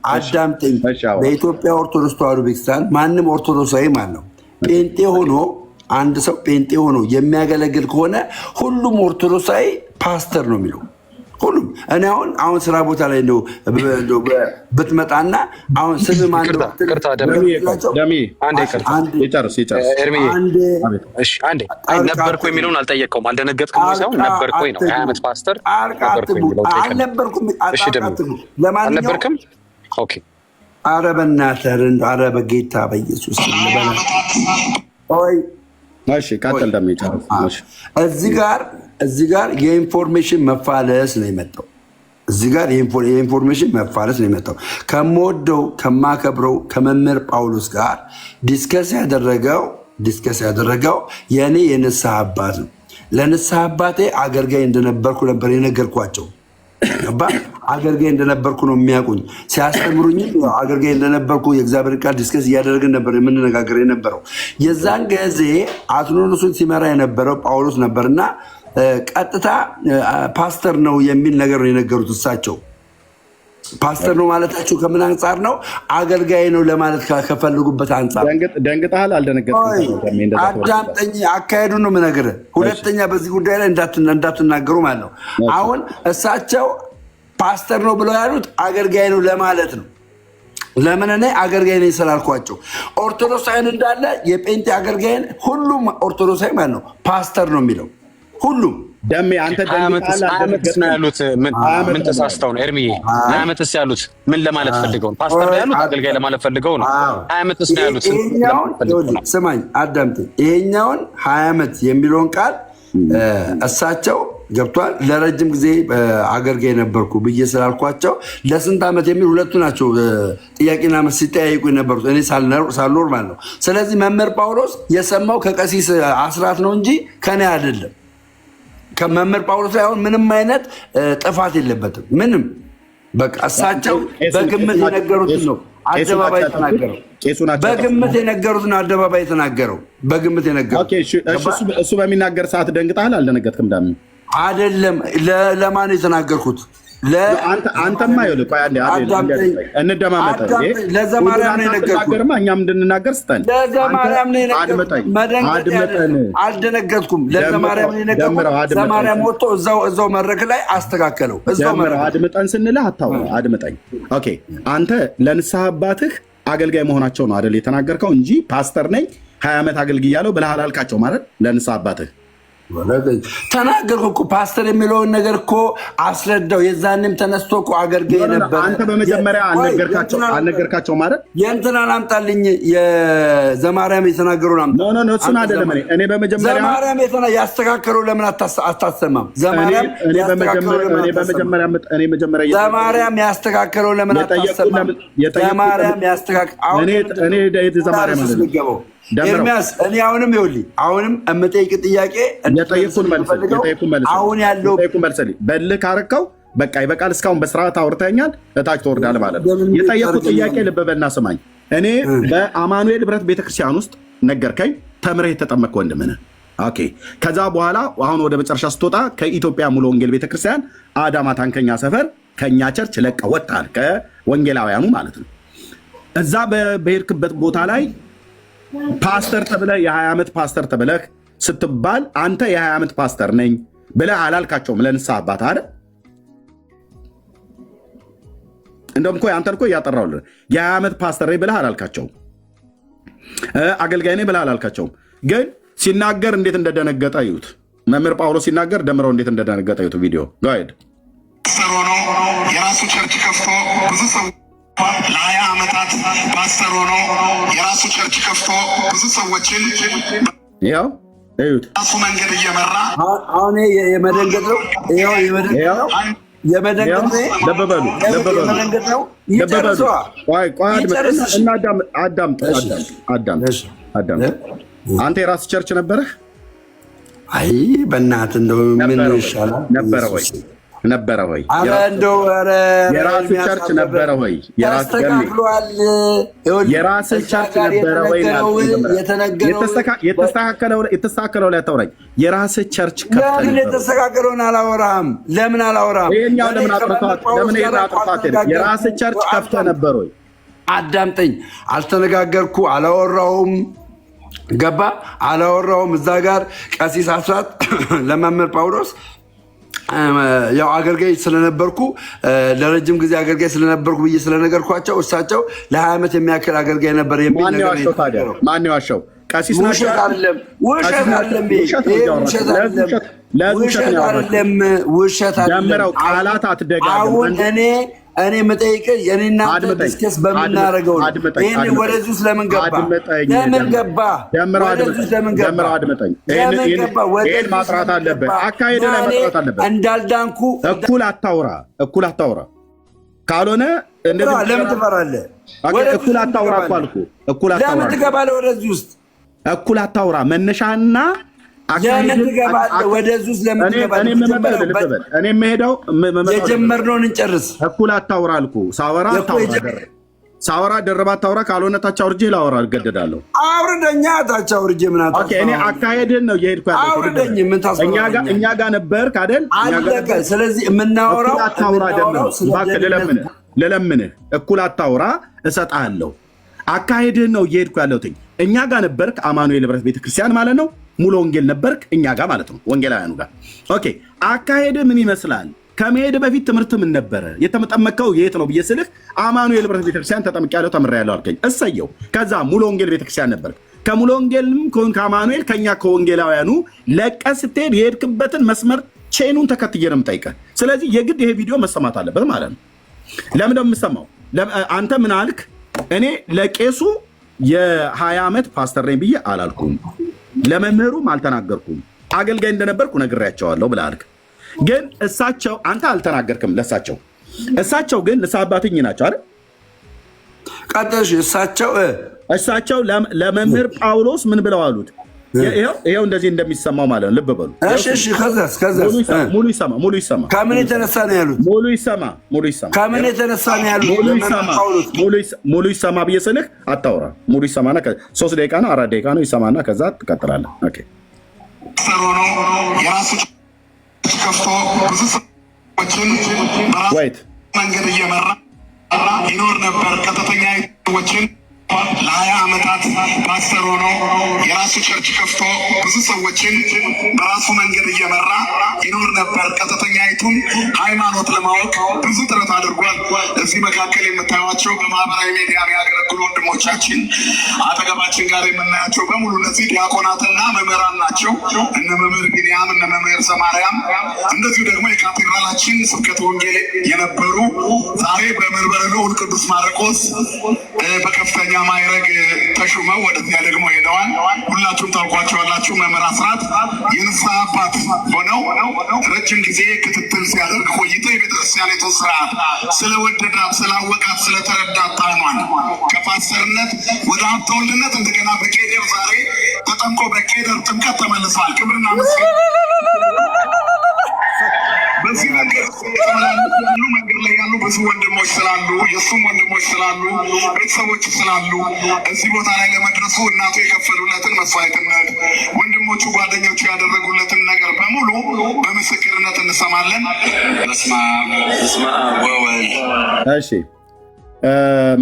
አዳምጠኝ። በኢትዮጵያ ኦርቶዶክስ ተዋሕዶ ቤተክርስቲያን ማንም ኦርቶዶክሳዊ ማለት ነው ጴንጤ ሆኖ አንድ ሰው ጴንጤ ሆኖ የሚያገለግል ከሆነ ሁሉም ኦርቶዶክሳዊ ፓስተር ነው የሚለው ሁሉም። እኔ አሁን ስራ ቦታ ላይ ነው ብትመጣና አሁን ስም ነበርኩ የሚለውን አልጠየቀውም። አልደነገጥክም ሳይሆን ነበርኩ ነው። 20 ዓመት ፓስተር አልነበርክም? ኦኬ። ኧረ በእናትህ ኧረ በጌታ በኢየሱስ ቀጥል። እዚህ ጋር የኢንፎርሜሽን መፋለስ ነው የመጣው። እዚህ ጋር የኢንፎርሜሽን መፋለስ ነው የመጣው። ከምወደው ከማከብረው ከመምህር ጳውሎስ ጋር ዲስከስ ያደረገው የእኔ የንስሐ አባት ነው። ለንስሐ አባቴ አገልጋይ እንደነበርኩ ነበር የነገርኳቸው። አገልጋይ እንደነበርኩ ነው የሚያውቁኝ። ሲያስተምሩኝ አገልጋይ እንደነበርኩ የእግዚአብሔር ቃል ዲስከስ እያደረግን ነበር የምንነጋገር የነበረው። የዛን ጊዜ አትኖኖሱን ሲመራ የነበረው ጳውሎስ ነበርና ቀጥታ ፓስተር ነው የሚል ነገር ነው የነገሩት። እሳቸው ፓስተር ነው ማለታቸው ከምን አንጻር ነው? አገልጋይ ነው ለማለት ከፈለጉበት አንጻር። ደንግጠሃል? አልደነገጥኩም። አዳምጠኝ፣ አካሄዱን ነው የምነግርህ። ሁለተኛ በዚህ ጉዳይ ላይ እንዳትናገሩ ማለት ነው። አሁን እሳቸው ፓስተር ነው ብለው ያሉት አገልጋይ ነው ለማለት ነው። ለምን እኔ አገልጋይ ነኝ ስላልኳቸው። ኦርቶዶክሳዊን እንዳለ የጴንጤ አገልጋይን ሁሉም ኦርቶዶክሳዊ ማለት ነው ፓስተር ነው የሚለው ሁሉም። ደሜ አንተ ያሉት ምን ተሳስተው ነው? ኤርሚዬ 20 ዓመትስ ያሉት ምን ለማለት ፈልገው ነው? ፓስተር ያሉት አገልጋይ ለማለት ፈልገው ነው። 20 ዓመትስ ነው ያሉት። ስማኝ አዳምጠኝ። ይሄኛውን 20 ዓመት የሚለውን ቃል እሳቸው ገብቷል። ለረጅም ጊዜ አገልጋይ ነበርኩ ብዬ ስላልኳቸው ለስንት ዓመት የሚል ሁለቱ ናቸው ጥያቄና መልስ ሲጠያይቁ የነበሩት እኔ ሳልኖር ማለት ነው። ስለዚህ መምህር ጳውሎስ የሰማው ከቀሲስ አስራት ነው እንጂ ከኔ አይደለም። ከመምህር ጳውሎስ ላይ አሁን ምንም አይነት ጥፋት የለበትም። ምንም በቃ እሳቸው በግምት የነገሩትን ነው አደባባይ የተናገረው። በግምት የነገሩትን አደባባይ የተናገረው በግምት የነገሩት። እሱ በሚናገር ሰዓት ደንግጠሃል? አልደነገጥክም? ዳም አይደለም። ለማን የተናገርኩት? አንተማ ይኸውልህ፣ ቆይ እንደማመጥ ለዘማርያም ነው የነገርኩት። እኛም እንድንናገር ስጠን። ለዘማርያም ነው የነገርኩት። አልደነገጥኩም። ለዘማርያም ነው የነገርኩት። ዘማርያም ወጥቶ እዛው መድረክ ላይ አስተካከለው። አድምጠን ስንልህ አታውራ። አድምጠኝ። ኦኬ። አንተ ለንስሐ አባትህ አገልጋይ መሆናቸው ነው አይደል የተናገርከው እንጂ ፓስተር ነኝ 20 ዓመት አገልግያለሁ ብለህ አላልካቸው ማለት ለንስሐ አባትህ ተናገርኩ እኮ። ፓስተር የሚለውን ነገር እኮ አስረዳው። የዛንም ተነስቶ እኮ አገልጋይ ነበር። አንተ በመጀመሪያ አልነገርካቸው ማለት የእንትናን አምጣልኝ፣ የዘማርያም የተናገሩን አምጣ። ኖ እሱን አይደለም። እኔ በመጀመሪያ ዘማርያም ያስተካከለው ለምን አታሰማም? ዘማርያም ያስተካከለው ለምን አታሰማም? ዘማርያም ያስተካከለው ኤርሚያስ፣ እኔ አሁንም ይኸውልህ፣ አሁንም የምጠይቅ ጥያቄ አሁን ያለው በልህ ካረከው በቃ ይበቃል። እስካሁን በስርዓት አውርተኛል። እታች ትወርዳለህ ማለት ነው። የጠየቁት ጥያቄ ልብ በልና ስማኝ። እኔ በአማኑኤል ህብረት ቤተክርስቲያን ውስጥ ነገርከኝ፣ ተምረህ የተጠመቅክ ወንድምህ ነህ። ኦኬ። ከዛ በኋላ አሁን ወደ መጨረሻ ስትወጣ ከኢትዮጵያ ሙሉ ወንጌል ቤተክርስቲያን አዳማ ታንከኛ ሰፈር ከኛ ቸርች ለቀ ወጣል፣ ከወንጌላውያኑ ማለት ነው። እዛ በሄድክበት ቦታ ላይ ፓስተር ተብለህ የ20 ዓመት ፓስተር ተብለህ ስትባል አንተ የ20 ዓመት ፓስተር ነኝ ብለህ አላልካቸውም ለንስሐ አባት አይደል? እንደውም እኮ አንተን እኮ እያጠራሁልህ የ20 ዓመት ፓስተር ነኝ ብለህ አላልካቸውም። አገልጋይ ነኝ ብለህ አላልካቸውም። ግን ሲናገር እንዴት እንደደነገጠ ይዩት። መምህር ጳውሎስ ሲናገር ደምረው እንዴት እንደደነገጠ ይዩት። ቪዲዮ ጋይድ ፓስተር ሆኖ የራሱ ቸርች ከፍቶ ብዙ ሰው ለ20 ዓመታት ፓስተር ሆኖ የራሱ ቸርች ከፍቶ ብዙ ሰዎችን ያው እዩት ራሱ መንገድ እየመራ አሁን የመደንገጥ ነው። ይኸው የመደንገጥ ነው። ለበበሉ ነው። ይጨርሷ አዳምጥ። አንተ የራስ ቸርች ነበረህ? አይ በእናትህ እንደው ምን ይሻላል ነበረ ወይ? ነበረ ወይ? አረ እንደው አረ የራስ ቸርች ነበረ ወይ? የራስ ቸርች ነበረ ወይ? የተስተካከለው ላይ አታውራኝ። የራስ ቸርች ከፍተህ የተስተካከለውን አላወራህም። ለምን አላወራህም? ይሄኛው ለምን አጥርቷት? ለምን አጥርቷት? የራስ ቸርች ከፍተህ ነበር ወይ? አዳምጠኝ። አልተነጋገርኩ አላወራሁም። ገባ አላወራሁም። እዛ ጋር ቀሲስ አስራት ለመምህር ጳውሎስ ያው አገልጋይ ስለነበርኩ ለረጅም ጊዜ አገልጋይ ስለነበርኩ ብዬ ስለነገርኳቸው እሳቸው ለ20 ዓመት የሚያክል አገልጋይ ነበር የሚል ነገር ነው። ማን ያዋሸው? ቀሲስ ናቸው። ውሸት አይደለም። ደምረው ቃላት አትደጋግም። አሁን እኔ መጠይቅህ የኔና ዲስከስ በምናደርገው ይሄን ወደዚህ ውስጥ ለምን ገባ? ደምረው አድመጠኝ። ይሄን ማጥራት አለበት። አካሄድ ላይ ማጥራት አለበት። እንዳልዳንኩ እኩል አታውራ። ካልሆነ እንደዚህ ለምን ትፈራለህ? እኩል አታውራ እኮ አልኩህ። እኩል አታውራ። ለምን ትገባለህ ወደዚህ ውስጥ? እኩል አታውራ። መነሻና ለምን ትገባለህ ወደዚህ ውስጥ? ለምን ትገባለህ? እኔ የምሄደው የጀመርነውን እንጨርስ። እኩል አታውራ አልኩህ። ሳወራ ደረባ አታውራ። ካልሆነ ታች አውርጄ ላወራ እገደዳለሁ። አውርደኛ ታች አውርጄ ምን አታውራ። ኦኬ እኔ አካሄድን ነው የሄድኩ ያለው። አውርደኝ። ምን ታስፈራለህ? እኛ ጋር ነበርክ አይደል? አለቀ። ስለዚህ የምናወራው አታውራ። እባክህ ልለምንህ፣ እኩል አታውራ፣ እሰጥሃለሁ። አካሄድን ነው የሄድኩ ያለሁት። እኛ ጋር ነበርክ፣ አማኑኤል ህብረት ቤተክርስቲያን ማለት ነው። ሙሉ ወንጌል ነበርክ እኛ ጋር ማለት ነው፣ ወንጌላውያኑ ጋር። ኦኬ አካሄድ ምን ይመስላል? ከመሄድ በፊት ትምህርት ምን ነበረ? የተጠመቀው የት ነው ብዬ ስልህ አማኑኤል ህብረት ቤተክርስቲያን ተጠምቄያለሁ ተምሬያለሁ አልከኝ። እሰየው። ከዛ ሙሉ ወንጌል ቤተክርስቲያን ነበርክ። ከሙሉ ወንጌልም ከአማኑኤል ከኛ ከወንጌላውያኑ ለቀ ስትሄድ የሄድክበትን መስመር ቼኑን ተከትዬ ነው የምጠይቀህ። ስለዚህ የግድ ይሄ ቪዲዮ መሰማት አለበት ማለት ነው። ለምን ነው የምሰማው? አንተ ምን አልክ? እኔ ለቄሱ የ20 ዓመት ፓስተር ነኝ ብዬ አላልኩም። ለመምህሩም አልተናገርኩም። አገልጋይ እንደነበርኩ ነግሬያቸዋለሁ ብለህ አልክ። ግን እሳቸው አንተ አልተናገርክም ለእሳቸው። እሳቸው ግን ንስሐ አባትኝ ናቸው አይደል? ቀጥሽ። እሳቸው ለመምህር ጳውሎስ ምን ብለው አሉት? ይሄው እንደዚህ እንደሚሰማው ማለት ነው። ልብ በሉ። እሺ ከዛስ ሙሉ ይሰማ። ከምን የተነሳ ነው ያሉት? ሙሉ ይሰማ። ከምን የተነሳ ነው ያሉት? ሙሉ ይሰማ ብዬ ስልህ አታውራ። ሙሉ ይሰማና 3 ደቂቃ ነው 4 ደቂቃ ነው ይሰማና ከዛ ትቀጥላለህ። ኦኬ የራሱ ከፍቶ ብዙ ሰዎችን ወይት መንገድ እየመራ ይኖር ነበር። ቀጥተኛ ሰዎችን ለ20 ዓመታት ፓስተር ሆኖ የራሱ ቸርች ከፍቶ ብዙ ሰዎችን በራሱ መንገድ እየመራ ይኖር ነበር። ቀጥተኛይቱን ሃይማኖት ለማወቅ ብዙ ጥረት አድርጓል። እዚህ መካከል የምታዩቸው በማህበራዊ ሚዲያ የሚያገለግሉ ወንድሞቻችን አጠገባችን ጋር የምናያቸው በሙሉ እነዚህ ዲያቆናትና መምህራን ናቸው። እነ መምህር ቢንያም፣ እነ መምህር ሰማርያም፣ እንደዚሁ ደግሞ የካቴድራላችን ስብከተ ወንጌል የነበሩ ዛሬ በመንበረ ልዑል ቅዱስ ማርቆስ በከፍተኛ ማዕረግ ተሹመው ወደዚያ ደግሞ ሄደዋል። ሁላችሁም ታውቋቸዋላችሁ። መምህር አስራት የንስሐ አባት ሆነው ረጅም ጊዜ ክትትል ሲያደርግ ቆይቶ የቤተክርስቲያኒቱን ስርዓት ስለወደዳት፣ ስላወቃት፣ ስለተረዳት ታሟል። ከፓስተርነት ወደ ሀብተ ወልድነት እንደገና በቄደር ዛሬ ተጠምቆ በቄደር ጥምቀት ተመልሷል። ክብርና ምስጋና በዚህ ነገር ስላሉ ቤተሰቦች ስላሉ እዚህ ቦታ ላይ ለመድረሱ እናቱ የከፈሉለትን መስዋዕትነት ወንድሞቹ ጓደኞቹ ያደረጉለትን ነገር በሙሉ በምስክርነት እንሰማለን። በስመ አብ ወወልድ። እሺ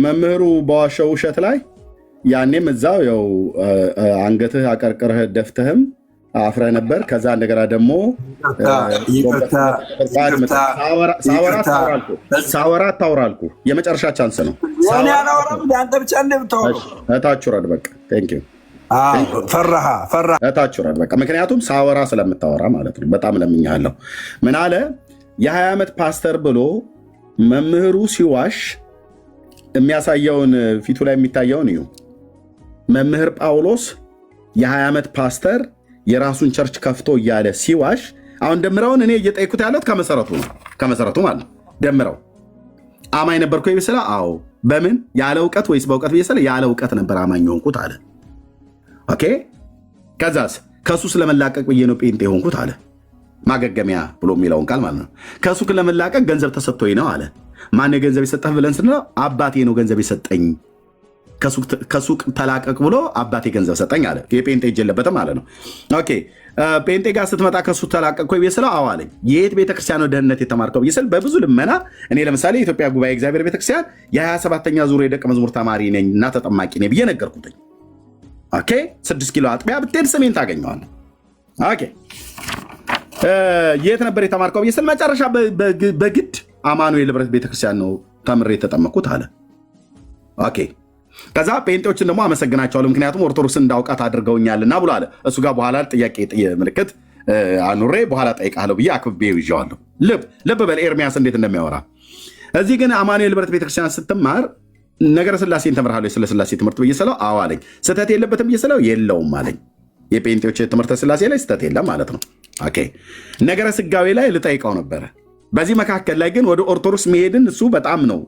መምህሩ በዋሸው ውሸት ላይ ያኔም እዛው ያው አንገትህ አቀርቅረህ ደፍተህም አፍረህ ነበር። ከዛ እንደገና ደግሞ ሳወራ ታውራልኩ የመጨረሻ ቻንስ ነው። እታች ውረድ በቃ ቴንኪው። ፈራሃ እታች ውረድ በቃ ምክንያቱም ሳወራ ስለምታወራ ማለት ነው። በጣም ለምኛለሁ። ምን አለ የ20 ዓመት ፓስተር ብሎ መምህሩ ሲዋሽ የሚያሳየውን ፊቱ ላይ የሚታየውን እዩ። መምህር ጳውሎስ የ20 ዓመት ፓስተር የራሱን ቸርች ከፍቶ እያለ ሲዋሽ አሁን ደምረውን እኔ እየጠየኩት ያለት ከመሰረቱ ማለት ነው። ደምረው አማኝ ነበርኩ ይብስላ? አዎ። በምን ያለ እውቀት ወይስ በእውቀት ይብስላ? ያለ እውቀት ነበር አማኝ ሆንኩት አለ። ኦኬ። ከዛስ ከሱ ስለመላቀቅ ብዬ ነው ጴንጤ ሆንኩት አለ። ማገገሚያ ብሎ የሚለውን ቃል ማለት ነው። ከሱ ለመላቀቅ ገንዘብ ተሰጥቶኝ ነው አለ። ማን ገንዘብ የሰጠህ ብለን ስንለው አባቴ ነው ገንዘብ የሰጠኝ። ከሱቅ ተላቀቅ ብሎ አባቴ ገንዘብ ሰጠኝ አለ። የጴንጤ እጅ የለበትም ማለት ነው። ኦኬ ጴንጤ ጋር ስትመጣ ከሱ ተላቀቅ ብዬ ስለው አዎ አለኝ። የት ቤተክርስቲያን ነው ደህንነት የተማርከው ብዬ ስል በብዙ ልመና እኔ ለምሳሌ የኢትዮጵያ ጉባኤ እግዚአብሔር ቤተክርስቲያን የ27ኛ ዙር የደቀ መዝሙር ተማሪ ነኝ እና ተጠማቂ ነኝ ብዬ ነገርኩትኝ። ኦኬ 6 ኪሎ አጥቢያ ብትሄድ ስሜን ታገኘዋለህ። ኦኬ የት ነበር የተማርከው ብዬ ስል መጨረሻ በግድ አማኑኤል ህብረት ቤተክርስቲያን ነው ተምሬ የተጠመኩት አለ። ኦኬ ከዛ ጴንጤዎችን ደግሞ አመሰግናቸዋለሁ ምክንያቱም ኦርቶዶክስን እንዳውቃት አድርገውኛልና ብሎ አለ። እሱ ጋር በኋላ ጥያቄ ምልክት አኑሬ በኋላ ጠይቃለሁ ብዬ አክብቤ ይዤዋለሁ። ልብ በል ኤርሚያስ እንዴት እንደሚያወራ። እዚህ ግን አማኑኤል ህብረት ቤተክርስቲያን ስትማር ነገረ ስላሴን ተምርሃለሁ ስለ ስላሴ ትምህርት ብዬ ስለው አዎ አለኝ። ስህተት የለበትም ብዬ ስለው የለውም አለኝ። የጴንጤዎች ትምህርተ ስላሴ ላይ ስህተት የለም ማለት ነው። ኦኬ ነገረ ስጋዌ ላይ ልጠይቀው ነበረ። በዚህ መካከል ላይ ግን ወደ ኦርቶዶክስ መሄድን እሱ በጣም ነው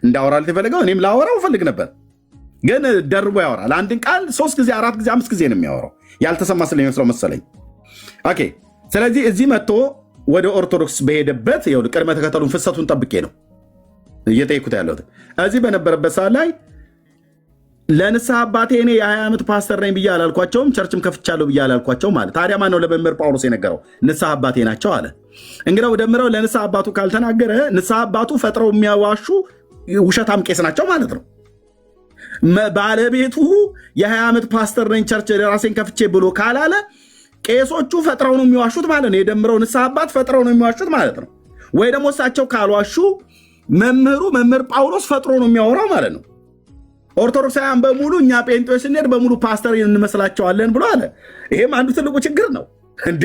እንዳወራልት የፈለገው። እኔም ላወራው ፈልግ ነበር ግን ደርቦ ያወራል። አንድን ቃል 3 ጊዜ 4 ጊዜ 5 ጊዜ ነው የሚያወራው። ያልተሰማ ስለሚመስለው መሰለኝ። ኦኬ ስለዚህ እዚህ መጥቶ ወደ ኦርቶዶክስ በሄደበት ቅድመ ተከተሉን ፍሰቱን ጠብቄ ነው እየጠየኩት ያለሁት። እዚህ በነበረበት ሰዓት ላይ ለንስሐ አባቴ እኔ የ20 ዓመት ፓስተር ነኝ ብዬ አላልኳቸውም፣ ቸርችም ከፍቻለሁ ብዬ አላልኳቸውም ማለት። ታዲያ ማነው ለመምህር ጳውሎስ የነገረው? ንስሐ አባቴ ናቸው አለ። እንግዲህ ደምረው ለንስሐ አባቱ ካልተናገረ ንስሐ አባቱ ፈጥረው የሚያዋሹ ውሸታም ቄስ ናቸው ማለት ነው። ባለቤቱ የ20 ዓመት ፓስተር ነኝ ቸርች ራሴን ከፍቼ ብሎ ካላለ ቄሶቹ ፈጥረው ነው የሚዋሹት ማለት ነው። የደምረው ንስሐ አባት ፈጥረው ነው የሚዋሹት ማለት ነው። ወይ ደግሞ እሳቸው ካልዋሹ መምህር ጳውሎስ ፈጥሮ ነው የሚያወራው ማለት ነው። ኦርቶዶክሳውያን በሙሉ እኛ ጴንጤዎች ስንሄድ በሙሉ ፓስተር እንመስላቸዋለን ብሎ አለ። ይሄም አንዱ ትልቁ ችግር ነው እንዴ።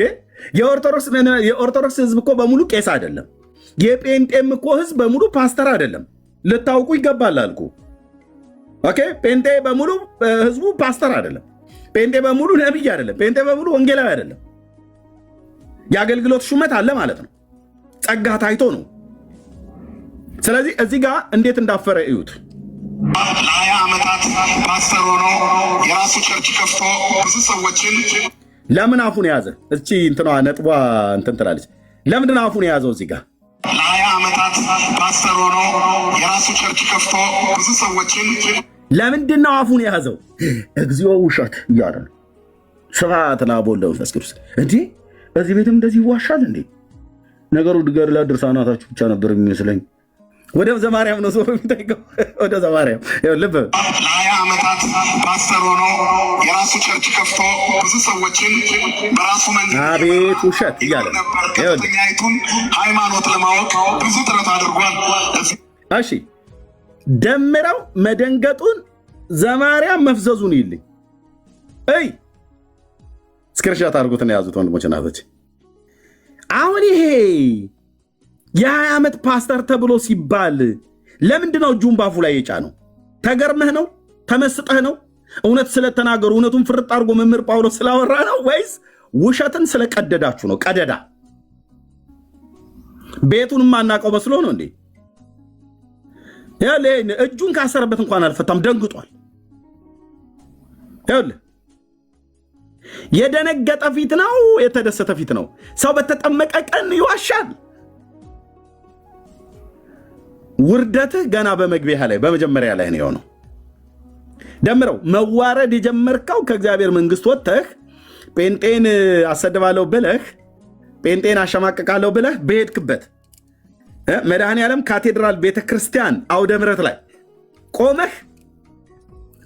የኦርቶዶክስ ህዝብ እኮ በሙሉ ቄስ አይደለም። የጴንጤም እኮ ህዝብ በሙሉ ፓስተር አይደለም። ልታውቁ ይገባል አልኩ። ኦኬ ጴንጤ በሙሉ ህዝቡ ፓስተር አይደለም። ጴንጤ በሙሉ ነቢይ አይደለም። ጴንጤ በሙሉ ወንጌላዊ አይደለም። የአገልግሎት ሹመት አለ ማለት ነው። ጸጋ ታይቶ ነው። ስለዚህ እዚህ ጋር እንዴት እንዳፈረ እዩት። ለ20 ዓመታት ፓስተር ሆኖ የራሱ ቸርች ከፍቶ ብዙ ሰዎችን ለምን አፉን የያዘ? እቺ እንትኗ ነጥቧ እንትን ትላለች። ለምንድን አፉን የያዘው? እዚህ ጋር ለ20 ዓመታት ፓስተር ሆኖ የራሱ ቸርች ከፍቶ ብዙ ሰዎችን ለምንድን ነው አፉን የያዘው? እግዚኦ ውሸት እያለ ነው። ስብሐት ለአብ ወወልድ ወመንፈስ ቅዱስ። እንዴ በዚህ ቤትም እንደዚህ ይዋሻል እንዴ? ነገሩ ገድላት ድርሳናታችሁ ብቻ ነበር የሚመስለኝ። ወደ ዘማርያም ነው ዞሮ የሚጠይቀው። ወደ ዘማርያም ልብ ለ20 ዓመታት ፓስተር ሆኖ የራሱ ቸርች ከፍቶ ብዙ ሰዎችን በራሱ መንገድ አቤት ውሸት እያለ ከፍተኛይቱን ሃይማኖት ለማወቅ ብዙ ጥረት አድርጓል። እሺ ደምረው መደንገጡን ዘማርያም መፍዘዙን ይልኝ ስክሪንሾት አድርጉትን የያዙት ወንድሞች እናቶች። አሁን ይሄ የ20 ዓመት ፓስተር ተብሎ ሲባል ለምንድነው እጁን ባፉ ላይ የጫነው? ተገርመህ ነው? ተመስጠህ ነው? እውነት ስለተናገሩ እውነቱን ፍርጥ አድርጎ መምህር ጳውሎስ ስላወራ ነው? ወይስ ውሸትን ስለቀደዳችሁ ነው? ቀደዳ ቤቱን ማናቀው መስሎ ነው እንዴ? እጁን ካሰረበት እንኳን አልፈታም፣ ደንግጧል። የደነገጠ ፊት ነው የተደሰተ ፊት ነው? ሰው በተጠመቀ ቀን ይዋሻል? ውርደትህ ገና በመግቢያ ላይ በመጀመሪያ ላይ ነው የሆነው። ደምረው መዋረድ የጀመርከው ከእግዚአብሔር መንግስት ወጥተህ ጴንጤን አሰድባለሁ ብለህ ጴንጤን አሸማቀቃለሁ ብለህ በሄድክበት መድኃኔዓለም ካቴድራል ቤተክርስቲያን አውደ ምሕረት ላይ ቆመህ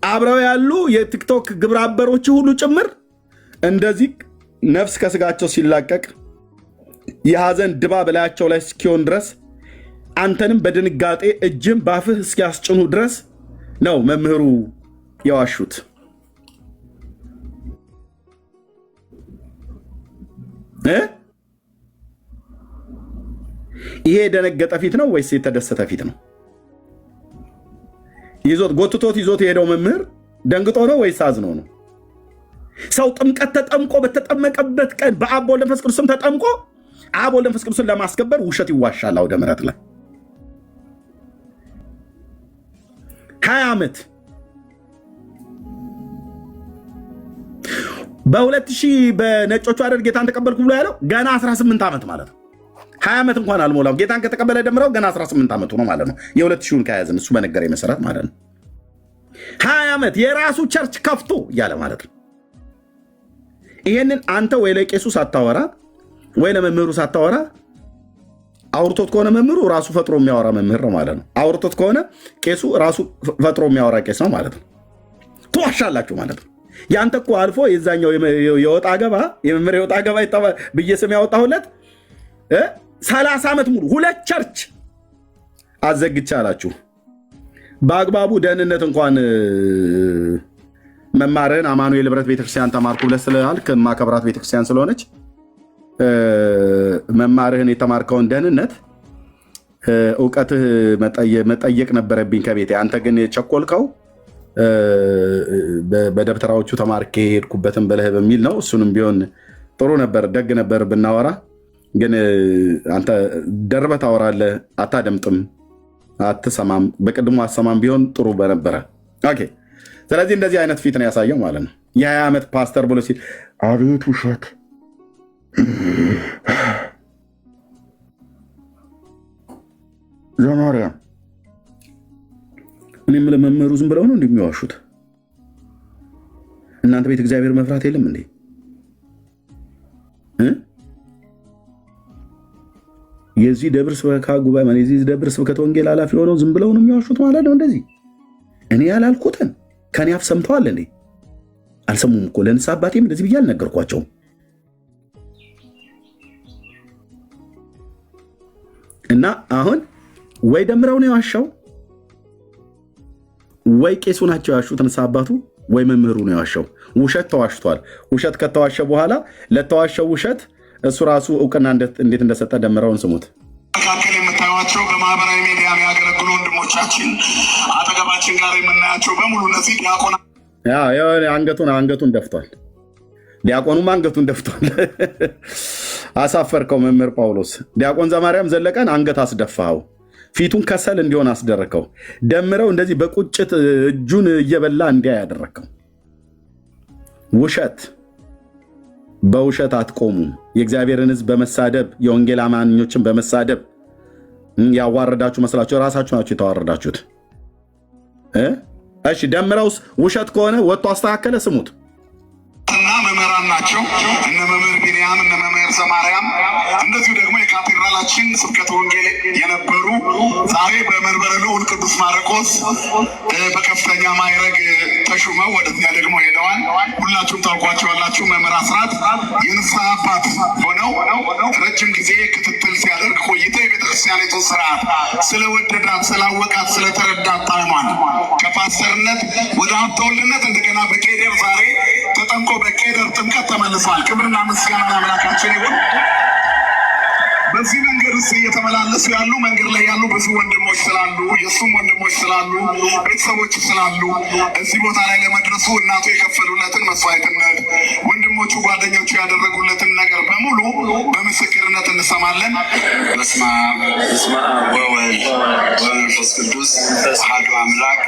አብረው ያሉ የቲክቶክ ግብረ አበሮች ሁሉ ጭምር እንደዚህ ነፍስ ከስጋቸው ሲላቀቅ የሐዘን ድባብ በላያቸው ላይ እስኪሆን ድረስ አንተንም በድንጋጤ እጅም ባፍህ እስኪያስጭኑ ድረስ ነው መምህሩ የዋሹት። ይሄ የደነገጠ ፊት ነው ወይስ የተደሰተ ፊት ነው? ይዞት ጎትቶት ይዞት የሄደው መምህር ደንግጦ ነው ወይስ አዝኖ ነው? ሰው ጥምቀት ተጠምቆ በተጠመቀበት ቀን በአብ ወልድ መንፈስ ቅዱስም ተጠምቆ አብ ወልድ መንፈስ ቅዱስን ለማስከበር ውሸት ይዋሻል። አውደ ምሕረት ላይ 20 ዓመት በ2000 በነጮቹ አደር ጌታን ተቀበልኩ ብሎ ያለው ገና 18 ዓመት ማለት ነው። 20 ዓመት እንኳን አልሞላው። ጌታን ከተቀበለ ደምረው ገና 18 ዓመቱ ነው ማለት ነው። የ2000ን ከያዝን እሱ በነገረኝ መሰረት ማለት ነው። 20 ዓመት የራሱ ቸርች ከፍቶ እያለ ማለት ነው። ይሄንን አንተ ወይ ለቄሱ ሳታወራ ወይ ለመምህሩ ሳታወራ አውርቶት ከሆነ መምህሩ ራሱ ፈጥሮ የሚያወራ መምህር ነው ማለት ነው። አውርቶት ከሆነ ቄሱ ራሱ ፈጥሮ የሚያወራ ቄስ ነው ማለት ነው። ትዋሻላችሁ ማለት ነው። ያንተ እኮ አልፎ የዛኛው የወጣ ገባ የመምህር የወጣ ገባ ብዬ ስም ያወጣሁለት 30 ዓመት ሙሉ 2 ቸርች አዘግቻላችሁ። በአግባቡ ደህንነት እንኳን መማርህን አማኑኤል ህብረት ቤተክርስቲያን ተማርኩ ብለህ ስላልክ ማከብራት ቤተክርስቲያን ስለሆነች መማርህን የተማርከውን ደህንነት እውቀትህ መጠየቅ ነበረብኝ ከቤቴ። አንተ ግን የቸኮልከው በደብተራዎቹ ተማርኬ ሄድኩበትን ብለህ በሚል ነው። እሱንም ቢሆን ጥሩ ነበር፣ ደግ ነበር ብናወራ። ግን አንተ ደርበህ ታወራለህ፣ አታደምጥም፣ አትሰማም። በቅድሞ አሰማም ቢሆን ጥሩ በነበረ። ኦኬ። ስለዚህ እንደዚህ አይነት ፊት ነው ያሳየው ማለት ነው። የ20 ዓመት ፓስተር ብሎ ሲል አቤት ውሸት። ዘማርያም እኔ የምልህ መምህሩ ዝም ብለው ነው እንደሚዋሹት። እናንተ ቤት እግዚአብሔር መፍራት የለም እንዴ? የዚህ ደብር ስብከት ጉባኤ ማለት የዚህ ደብር ስብከት ወንጌል ኃላፊ ሆነው ዝም ብለው ነው የሚዋሹት ማለት ነው። እንደዚህ እኔ ያላልኩትን ከኔ አፍ ሰምተዋል እንዴ? አልሰሙም እኮ። ለንስሐ አባቴም እንደዚህ ብዬ አልነገርኳቸውም። እና አሁን ወይ ደምረው ነው የዋሻው ወይ ቄሱ ናቸው ያዋሹት ንስሐ አባቱ ወይ መምህሩ ነው የዋሻው። ውሸት ተዋሽቷል። ውሸት ከተዋሸ በኋላ ለተዋሸው ውሸት እሱ ራሱ እውቅና እንዴት እንደሰጠ ደምረውን ስሙት። መካከል የምታዩቸው በማህበራዊ ሚዲያ የሚያገለግሉ ወንድሞቻችን አጠገባችን ጋር የምናያቸው በሙሉ እነዚህ ዲያቆና አንገቱን ደፍቷል። ዲያቆኑም አንገቱን ደፍቷል። አሳፈርከው መምህር ጳውሎስ። ዲያቆን ዘማርያም ዘለቀን አንገት አስደፋኸው። ፊቱን ከሰል እንዲሆን አስደረከው። ደምረው እንደዚህ በቁጭት እጁን እየበላ እንዲያ ያደረከው። ውሸት በውሸት አትቆሙም። የእግዚአብሔርን ሕዝብ በመሳደብ የወንጌል አማኞችን በመሳደብ ያዋረዳችሁ መስላችሁ ራሳችሁ ናችሁ የተዋረዳችሁት። እሺ ደምረውስ ውሸት ከሆነ ወጥቶ አስተካከለ። ስሙት እና መምህራን ናቸው እነ መምህር ቢንያም እነ መምህር ዘማርያም እንደዚሁ ደግሞ የካቴድራላችን ስብከተ ወንጌል የነበሩ ዛሬ በመንበረ ልዑል ቅዱስ ማርቆስ በከፍተኛ ማዕረግ ተሹመው ወደዚያ ደግሞ ሄደዋል። ሁላችሁም ታውቋቸዋላችሁ። መምህር አስራት የንስሐ አባት ሆነው ረጅም ጊዜ ክትትል ሲያደርግ ቆይቶ የቤተክርስቲያኒቱን ስርዓት ስለወደዳት፣ ስላወቃት፣ ስለተረዳት ጣዕሟን ከፓስተርነት ወደ ሀብተ ወልድነት እንደገና በቄደር ዛሬ ተጠምቆ በቄደር ጥምቀት ተመልሷል። ክብርና ምስጋና አምላካችን ይሁን። በዚህ መንገድ ውስጥ እየተመላለሱ ያሉ መንገድ ላይ ያሉ ብዙ ወንድሞች ስላሉ የእሱም ወንድሞች ስላሉ ቤተሰቦች ስላሉ እዚህ ቦታ ላይ ለመድረሱ እናቱ የከፈሉለትን መስዋዕትነት ወንድሞቹ ጓደኞቹ ያደረጉለትን ነገር በሙሉ በምስክርነት እንሰማለን። በስመ አብ ወወልድ ወመንፈስ ቅዱስ አሐዱ አምላክ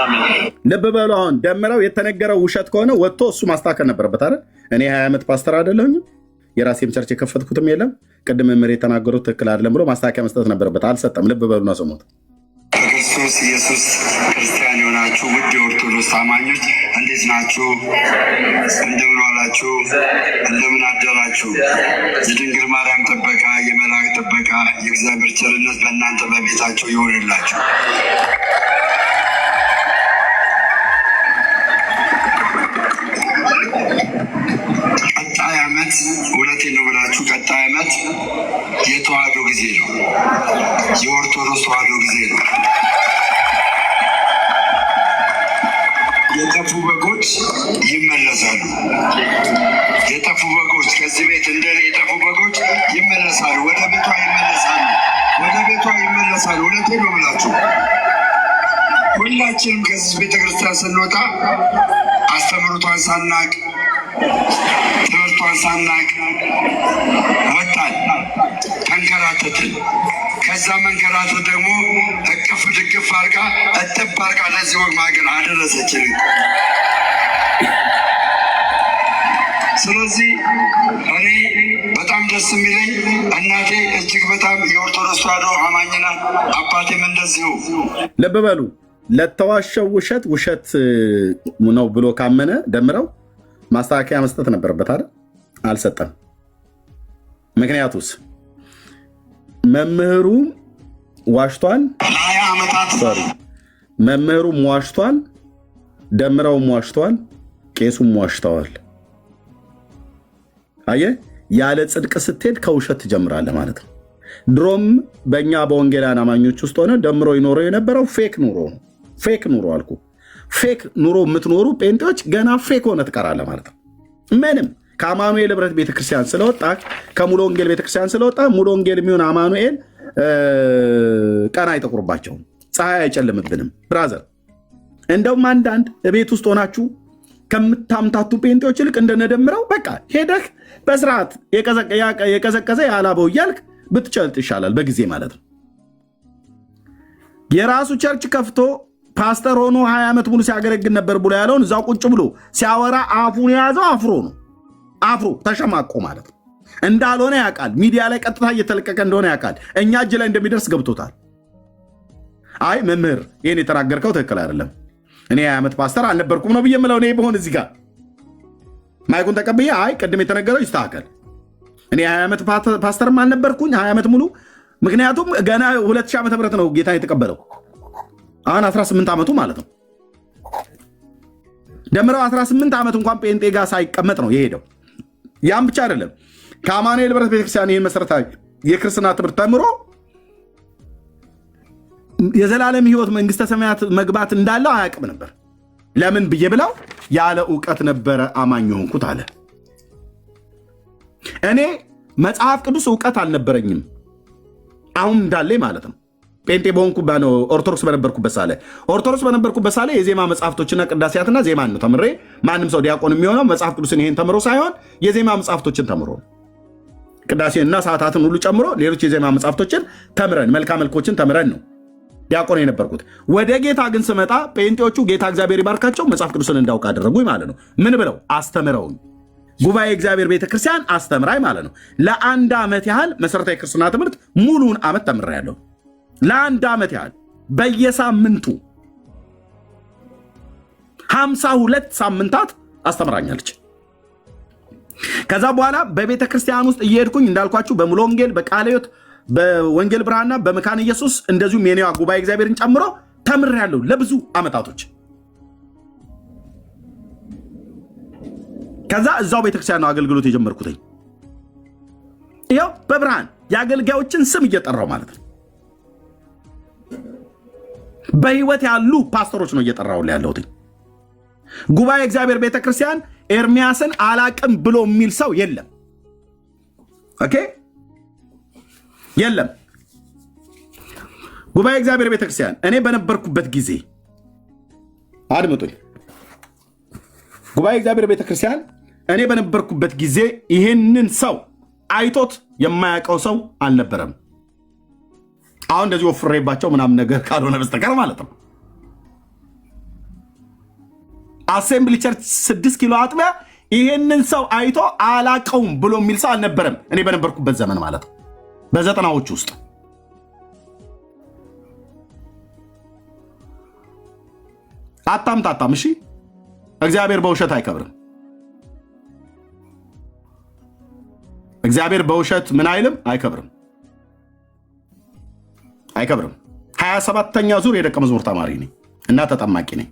አሜን። ልብ በሉ። አሁን ደምረው የተነገረው ውሸት ከሆነ ወጥቶ እሱ ማስተካከል ነበረበት አይደል? እኔ 20 ዓመት ፓስተር አይደለሁኝም? የራሴም ቸርች የከፈትኩትም የለም። ቅድም መምህር የተናገሩት ትክክል አይደለም ብሎ ማስተካከያ መስጠት ነበረበት። አልሰጠም። ልብ በሉና ስሙት። በክርስቶስ ኢየሱስ ክርስቲያን የሆናችሁ ውድ የኦርቶዶክስ አማኞች እንዴት ናችሁ? እንደምን ዋላችሁ? እንደምን አደራችሁ? የድንግል ማርያም ጥበቃ፣ የመላእክት ጥበቃ፣ የእግዚአብሔር ቸርነት በእናንተ በቤታቸው ይሆንላችሁ። ቀጣይ ዓመት እውነቴን ነው ብላችሁ ቀጣይ ዓመት የተዋህዶ ጊዜ ነው። የኦርቶዶክስ ተዋህዶ ጊዜ ነው። የጠፉ በጎች ይመለሳሉ። የጠፉ በጎች ከዚህ ቤት እንደኔ የጠፉ በጎች ይመለሳሉ። ወደ ቤቷ ይመለሳሉ። ወደ ቤቷ ይመለሳሉ። እውነቴን ነው ብላችሁ ሁላችንም ከዚህ ቤተክርስቲያን ስንወጣ አስተምሮቷን ሳናቅ ትምህርቷን ሳናቅ ወጣን፣ ተንከራተትን። ከዛ መንከራተት ደግሞ እቅፍ ድግፍ አርጋ እጥብ አርጋ ለዚህ ወግ ማገር አደረሰችን። ስለዚህ እኔ በጣም ደስ የሚለኝ እናቴ እጅግ በጣም የኦርቶዶክስ ተዋሕዶ አማኝ ናት። አባቴም እንደዚሁ። ልብ በሉ። ለተዋሸው ውሸት ውሸት ነው ብሎ ካመነ ደምረው ማስተካከያ መስጠት ነበረበት አይደል? አልሰጠም። ምክንያቱስ መምህሩም ዋሽቷል፣ መምህሩም ዋሽቷል፣ ደምረውም ዋሽቷል፣ ቄሱም ዋሽተዋል። አየህ፣ ያለ ጽድቅ ስትሄድ ከውሸት ትጀምራለህ ማለት ነው። ድሮም በእኛ በወንጌላውያን አማኞች ውስጥ ሆነ ደምሮ ይኖረው የነበረው ፌክ ኑሮ ነው። ፌክ ኑሮ አልኩ። ፌክ ኑሮ የምትኖሩ ጴንጤዎች ገና ፌክ ሆነ ትቀራለህ ማለት ነው። ምንም ከአማኑኤል ህብረት ቤተክርስቲያን ስለወጣ ከሙሉ ወንጌል ቤተክርስቲያን ስለወጣ ሙሉ ወንጌል የሚሆን አማኑኤል ቀን አይጠቁርባቸውም፣ ፀሐይ አይጨልምብንም። ብራዘር እንደውም አንዳንድ ቤት ውስጥ ሆናችሁ ከምታምታቱ ጴንጤዎች ይልቅ እንደነደምረው በቃ ሄደህ በስርዓት የቀዘቀዘ ያላበው እያልክ ብትጨልጥ ይሻላል፣ በጊዜ ማለት ነው። የራሱ ቸርች ከፍቶ ፓስተር ሆኖ 20 ዓመት ሙሉ ሲያገለግል ነበር ብሎ ያለውን እዛው ቁጭ ብሎ ሲያወራ አፉን የያዘው አፍሮ ነው። አፍሮ ተሸማቆ ማለት ነው። እንዳልሆነ ያውቃል። ሚዲያ ላይ ቀጥታ እየተለቀቀ እንደሆነ ያውቃል። እኛ እጅ ላይ እንደሚደርስ ገብቶታል። አይ መምህር ይህን የተናገርከው ትክክል አይደለም፣ እኔ 20 ዓመት ፓስተር አልነበርኩም ነው ብዬ የምለው እኔ በሆን እዚህ ጋር ማይኩን ተቀብዬ አይ ቅድም የተነገረው ይስተካከል፣ እኔ 20 ዓመት ፓስተርም አልነበርኩኝ 20 ዓመት ሙሉ። ምክንያቱም ገና 2000 ዓመተ ምህረት ነው ጌታ የተቀበለው። አሁን 18 ዓመቱ ማለት ነው። ደምረው 18 ዓመት እንኳን ጴንጤ ጋር ሳይቀመጥ ነው የሄደው። ያም ብቻ አይደለም፣ ከአማኑኤል ህብረት ቤተክርስቲያን ይህን መሰረታዊ የክርስትና ትምህርት ተምሮ የዘላለም ህይወት መንግስተ ሰማያት መግባት እንዳለው አያውቅም ነበር። ለምን ብዬ ብለው ያለ እውቀት ነበረ አማኝ ሆንኩት አለ። እኔ መጽሐፍ ቅዱስ እውቀት አልነበረኝም አሁን እንዳለኝ ማለት ነው። ጴንጤ በሆንኩ ኦርቶዶክስ በነበርኩበት ሳለ የዜማ መጽሐፍቶችና ቅዳሴያትና ዜማን ነው ተምሬ። ማንም ሰው ዲያቆን የሚሆነው መጽሐፍ ቅዱስን ይሄን ተምሮ ሳይሆን የዜማ መጽሐፍቶችን ተምሮ ቅዳሴና ሰዓታትን ሁሉ ጨምሮ ሌሎች የዜማ መጽሐፍቶችን ተምረን መልካ መልኮችን ተምረን ነው ዲያቆን የነበርኩት። ወደ ጌታ ግን ስመጣ ጴንጤዎቹ ጌታ እግዚአብሔር ይባርካቸው መጽሐፍ ቅዱስን እንዳውቅ አደረጉኝ ማለት ነው። ምን ብለው አስተምረውኝ፣ ጉባኤ እግዚአብሔር ቤተክርስቲያን አስተምራይ ማለት ነው። ለአንድ ዓመት ያህል መሰረታዊ ክርስትና ትምህርት ሙሉን ዓመት ተምሬያለሁ። ለአንድ ዓመት ያህል በየሳምንቱ 52 ሳምንታት አስተምራኛለች። ከዛ በኋላ በቤተ ክርስቲያን ውስጥ እየሄድኩኝ እንዳልኳችሁ በሙሉ ወንጌል፣ በቃለ ሕይወት፣ በወንጌል ብርሃንና በመካነ ኢየሱስ እንደዚሁም የኔዋ ጉባኤ እግዚአብሔርን ጨምሮ ተምሬያለሁ ለብዙ ዓመታቶች። ከዛ እዛው ቤተክርስቲያን ነው አገልግሎት የጀመርኩትኝ። ይኸው በብርሃን የአገልጋዮችን ስም እየጠራው ማለት ነው። በህይወት ያሉ ፓስተሮች ነው እየጠራው ያለሁት። ጉባኤ እግዚአብሔር ቤተክርስቲያን ኤርሚያስን አላቅም ብሎ የሚል ሰው የለም። ኦኬ፣ የለም። ጉባኤ እግዚአብሔር ቤተክርስቲያን እኔ በነበርኩበት ጊዜ አድምጡኝ። ጉባኤ እግዚአብሔር ቤተክርስቲያን እኔ በነበርኩበት ጊዜ ይህንን ሰው አይቶት የማያውቀው ሰው አልነበረም። አሁን እንደዚህ ወፍሬባቸው ምናምን ነገር ካልሆነ በስተቀር ማለት ነው። አሴምብሊ ቸርች 6 ኪሎ አጥቢያ ይሄንን ሰው አይቶ አላቀውም ብሎ የሚል ሰው አልነበረም። እኔ በነበርኩበት ዘመን ማለት ነው፣ በ90ዎቹ ውስጥ አታምታታም። እሺ እግዚአብሔር በውሸት አይከብርም። እግዚአብሔር በውሸት ምን አይልም፣ አይከብርም፣ አይከብርም። 27ኛ ዙር የደቀ መዝሙር ተማሪ ነኝ እና ተጠማቂ ነኝ።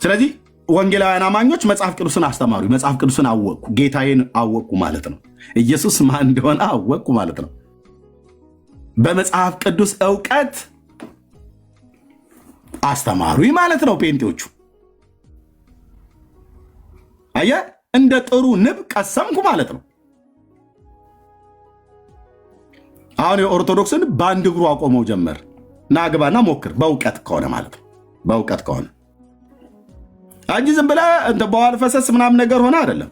ስለዚህ ወንጌላውያን አማኞች መጽሐፍ ቅዱስን አስተማሩ፣ መጽሐፍ ቅዱስን አወቁ፣ ጌታዬን አወቁ ማለት ነው። ኢየሱስ ማን እንደሆነ አወቁ ማለት ነው። በመጽሐፍ ቅዱስ ዕውቀት አስተማሩ ማለት ነው። ጴንጤዎቹ አየህ፣ እንደ ጥሩ ንብ ቀሰምኩ ማለት ነው። አሁን የኦርቶዶክስን በአንድ እግሩ አቆመው ጀመር። ናግባና ሞክር፣ በእውቀት ከሆነ ማለት ነው። በእውቀት ከሆነ እንጂ ዝም ብለህ እንደ በኋላ ፈሰስ ምናምን ነገር ሆነ አይደለም።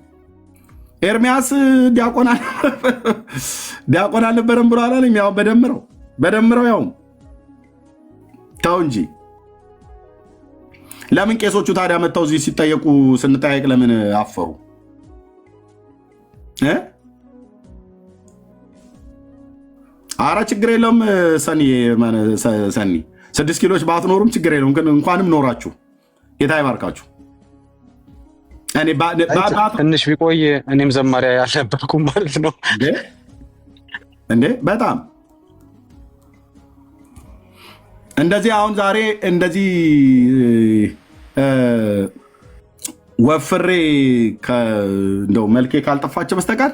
ኤርሚያስ ዲያቆን አልነበረም ብሎ አላለም? ያው በደምረው ያው ተው እንጂ። ለምን ቄሶቹ ታዲያ መጥተው እዚህ ሲጠየቁ ስንጠያየቅ ለምን አፈሩ? አረ ችግር የለውም ሰኒ 6 ኪሎች ባትኖሩም ችግር የለውም። ግን እንኳንም ኖራችሁ ጌታ ይባርካችሁ። ትንሽ ቢቆይ እኔም ዘማሪያ ያልነበርኩም ማለት ነው እንዴ? በጣም እንደዚህ አሁን ዛሬ እንደዚህ ወፍሬ እንደው መልኬ ካልጠፋቸው በስተቀር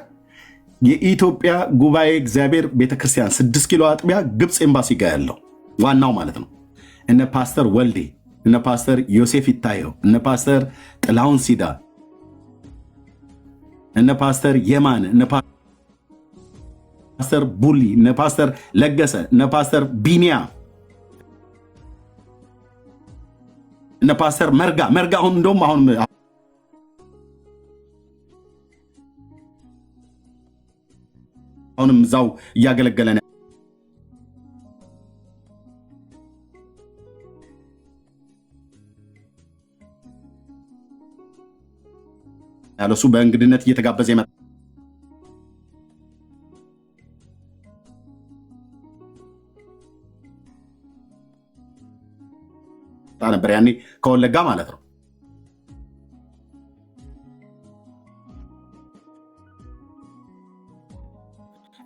የኢትዮጵያ ጉባኤ እግዚአብሔር ቤተክርስቲያን 6 ኪሎ አጥቢያ ግብፅ ኤምባሲ ጋር ያለው ዋናው ማለት ነው እነ ፓስተር ወልዴ፣ እነ ፓስተር ዮሴፍ ይታየው፣ እነ ፓስተር ጥላሁን ሲዳ፣ እነ ፓስተር የማን፣ እነ ፓስተር ቡሊ፣ እነ ፓስተር ለገሰ፣ እነ ፓስተር ቢኒያ፣ እነ ፓስተር መርጋ አሁን እንደውም አሁንም እዛው እያገለገለ ነው ያለው። እሱ በእንግድነት እየተጋበዘ ይመጣ ነበር ያኔ ከወለጋ ማለት ነው።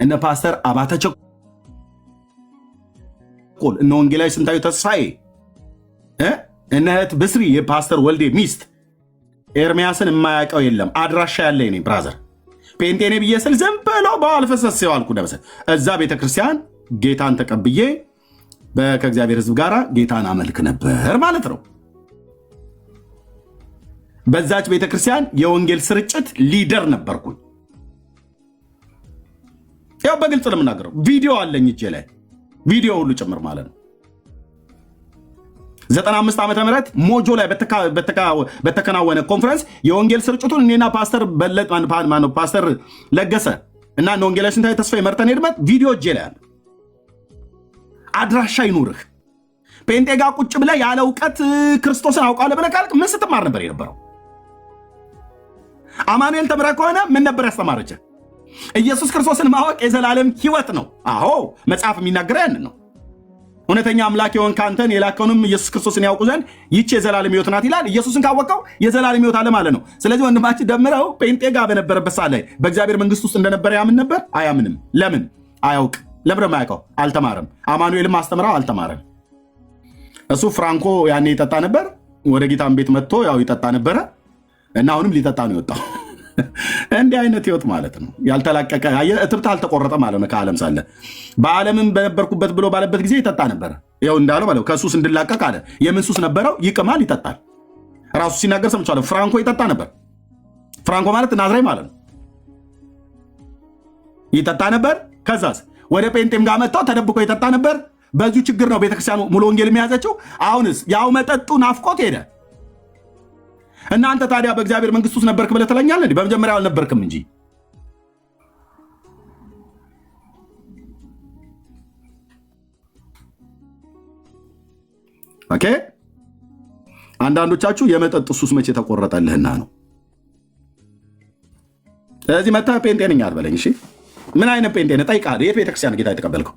እነ ፓስተር አባተ ቸኮል፣ እነ ወንጌላዊ ስንታዩ ተስፋዬ፣ እነ እህት ብስሪ የፓስተር ወልዴ ሚስት፣ ኤርሚያስን የማያውቀው የለም። አድራሻ ያለኝ ነኝ ብራዘር። ጴንጤኔ ብዬ ስል ዝም ብሎ በኋላ ፈሰስ ዋልኩ ደበሰ። እዛ ቤተክርስቲያን ጌታን ተቀብዬ ከእግዚአብሔር ሕዝብ ጋር ጌታን አመልክ ነበር ማለት ነው። በዛች ቤተክርስቲያን የወንጌል ስርጭት ሊደር ነበርኩኝ። ያው በግልጽ ነው የምናገረው። ቪዲዮ አለኝ እጄ ላይ ቪዲዮ ሁሉ ጭምር ማለት ነው። 95 ዓመተ ምህረት ሞጆ ላይ በተከናወነ ኮንፈረንስ የወንጌል ስርጭቱን እኔና ፓስተር ፓስተር ለገሰ እና ወንጌላዊ ስንታየ ተስፋዬ መርተን ሄድበት ቪዲዮ እጄ ላይ አለ። አድራሻ ይኑርህ። ጴንጤ ጋር ቁጭ ብለህ ያለ እውቀት ክርስቶስን አውቃለሁ ብለህ ካልክ ምን ስትማር ነበር የነበረው? አማኑኤል ተምረህ ከሆነ ምን ነበር ያስተማረችህ? ኢየሱስ ክርስቶስን ማወቅ የዘላለም ሕይወት ነው። አዎ መጽሐፍ የሚናገረው ያንን ነው። እውነተኛ አምላክ የሆንክ አንተን የላከውንም ኢየሱስ ክርስቶስን ያውቁ ዘንድ ይህች የዘላለም ሕይወት ናት ይላል። ኢየሱስን ካወቀው የዘላለም ሕይወት አለ ማለት ነው። ስለዚህ ወንድማችን ደምረው ጴንጤ ጋር በነበረበት ሰዓት ላይ በእግዚአብሔር መንግስት ውስጥ እንደነበረ ያምን ነበር? አያምንም። ለምን? አያውቅ። ለምን የማያውቀው? አልተማረም። አማኑኤልም አስተምረው አልተማረም። እሱ ፍራንኮ ያኔ ይጠጣ ነበር። ወደ ጌታን ቤት መጥቶ ያው ይጠጣ ነበረ እና አሁንም ሊጠጣ ነው የወጣው። እንዲህ አይነት ህይወት ማለት ነው። ያልተላቀቀ እትብት አልተቆረጠ ማለት ነው። ከዓለም ሳለ በዓለምም በነበርኩበት ብሎ ባለበት ጊዜ ይጠጣ ነበረ። ይኸው እንዳለው ማለት ከሱስ እንድላቀቅ አለ። የምን ሱስ ነበረው? ይቅማል፣ ይጠጣል። ራሱ ሲናገር ሰምቻለሁ። ፍራንኮ ይጠጣ ነበር። ፍራንኮ ማለት ናዝሬት ማለት ነው። ይጠጣ ነበር። ከዛስ ወደ ጴንጤም ጋር መጥተው ተደብቆ ይጠጣ ነበር። በዚሁ ችግር ነው ቤተክርስቲያን ሙሉ ወንጌል የሚያዘችው። አሁንስ ያው መጠጡ ናፍቆት ሄደ። እናንተ ታዲያ በእግዚአብሔር መንግስት ውስጥ ነበርክ ብለህ ትለኛለህ? በመጀመሪያ አልነበርክም እንጂ። ኦኬ አንዳንዶቻችሁ የመጠጥ ሱስ መቼ ተቆረጠልህና ነው። ስለዚህ መታ ጴንጤ ነኝ አትበለኝ። እሺ ምን አይነት ጴንጤ ነህ? ጠይቃለሁ። የት ቤተክርስቲያን ጌታ የተቀበልከው?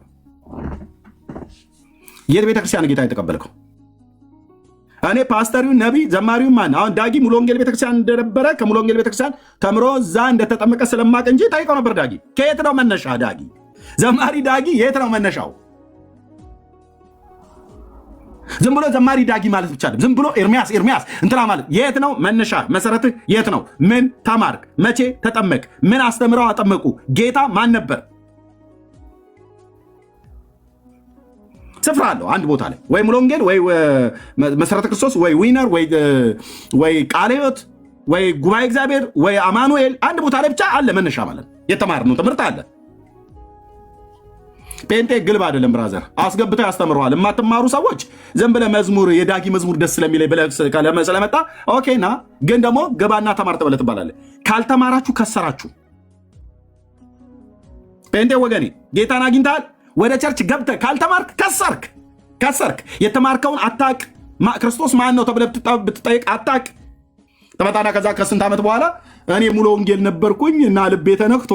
የት ቤተክርስቲያን ጌታ የተቀበልከው? እኔ ፓስተሪው ነቢይ ዘማሪው ማን? አሁን ዳጊ ሙሉ ወንጌል ቤተክርስቲያን እንደነበረ ከሙሉ ወንጌል ቤተክርስቲያን ተምሮ እዛ እንደተጠመቀ ስለማቅ እንጂ ጠይቀው ነበር። ዳጊ ከየት ነው መነሻ? ዳጊ ዘማሪ ዳጊ የት ነው መነሻው? ዝም ብሎ ዘማሪ ዳጊ ማለት ብቻ አይደለም። ዝም ብሎ ኤርሚያስ እንትና ማለት የት ነው መነሻ? መሰረትህ የት ነው? ምን ተማርክ? መቼ ተጠመቅ? ምን አስተምረው አጠመቁ? ጌታ ማን ነበር? ስፍራ አለው አንድ ቦታ ላይ ወይ ሙሉ ወንጌል ወይ መሰረተ ክርስቶስ ወይ ዊነር ወይ ቃለ ሕይወት ወይ ጉባኤ እግዚአብሔር ወይ አማኑኤል አንድ ቦታ ላይ ብቻ አለ መነሻ ማለት የተማርነው ትምህርት አለ። ጴንጤ ግልብ አይደለም ብራዘር፣ አስገብተው ያስተምረዋል። የማትማሩ ሰዎች ዝም ብለህ መዝሙር የዳጊ መዝሙር ደስ ስለሚለኝ ብለህ ስለመጣ ኦኬና፣ ግን ደግሞ ገባና ተማር ተብለህ ትባላለህ። ካልተማራችሁ ከሰራችሁ። ጴንጤ ወገኔ ጌታን አግኝተሃል፣ ወደ ቸርች ገብተህ ካልተማርክ ከሰርክ። የተማርከውን አታቅ። ክርስቶስ ማን ነው ተብለህ ብትጠይቅ አታቅ። ተመጣና ከዛ ከስንት ዓመት በኋላ እኔ ሙሉ ወንጌል ነበርኩኝ እና ልቤ ተነክቶ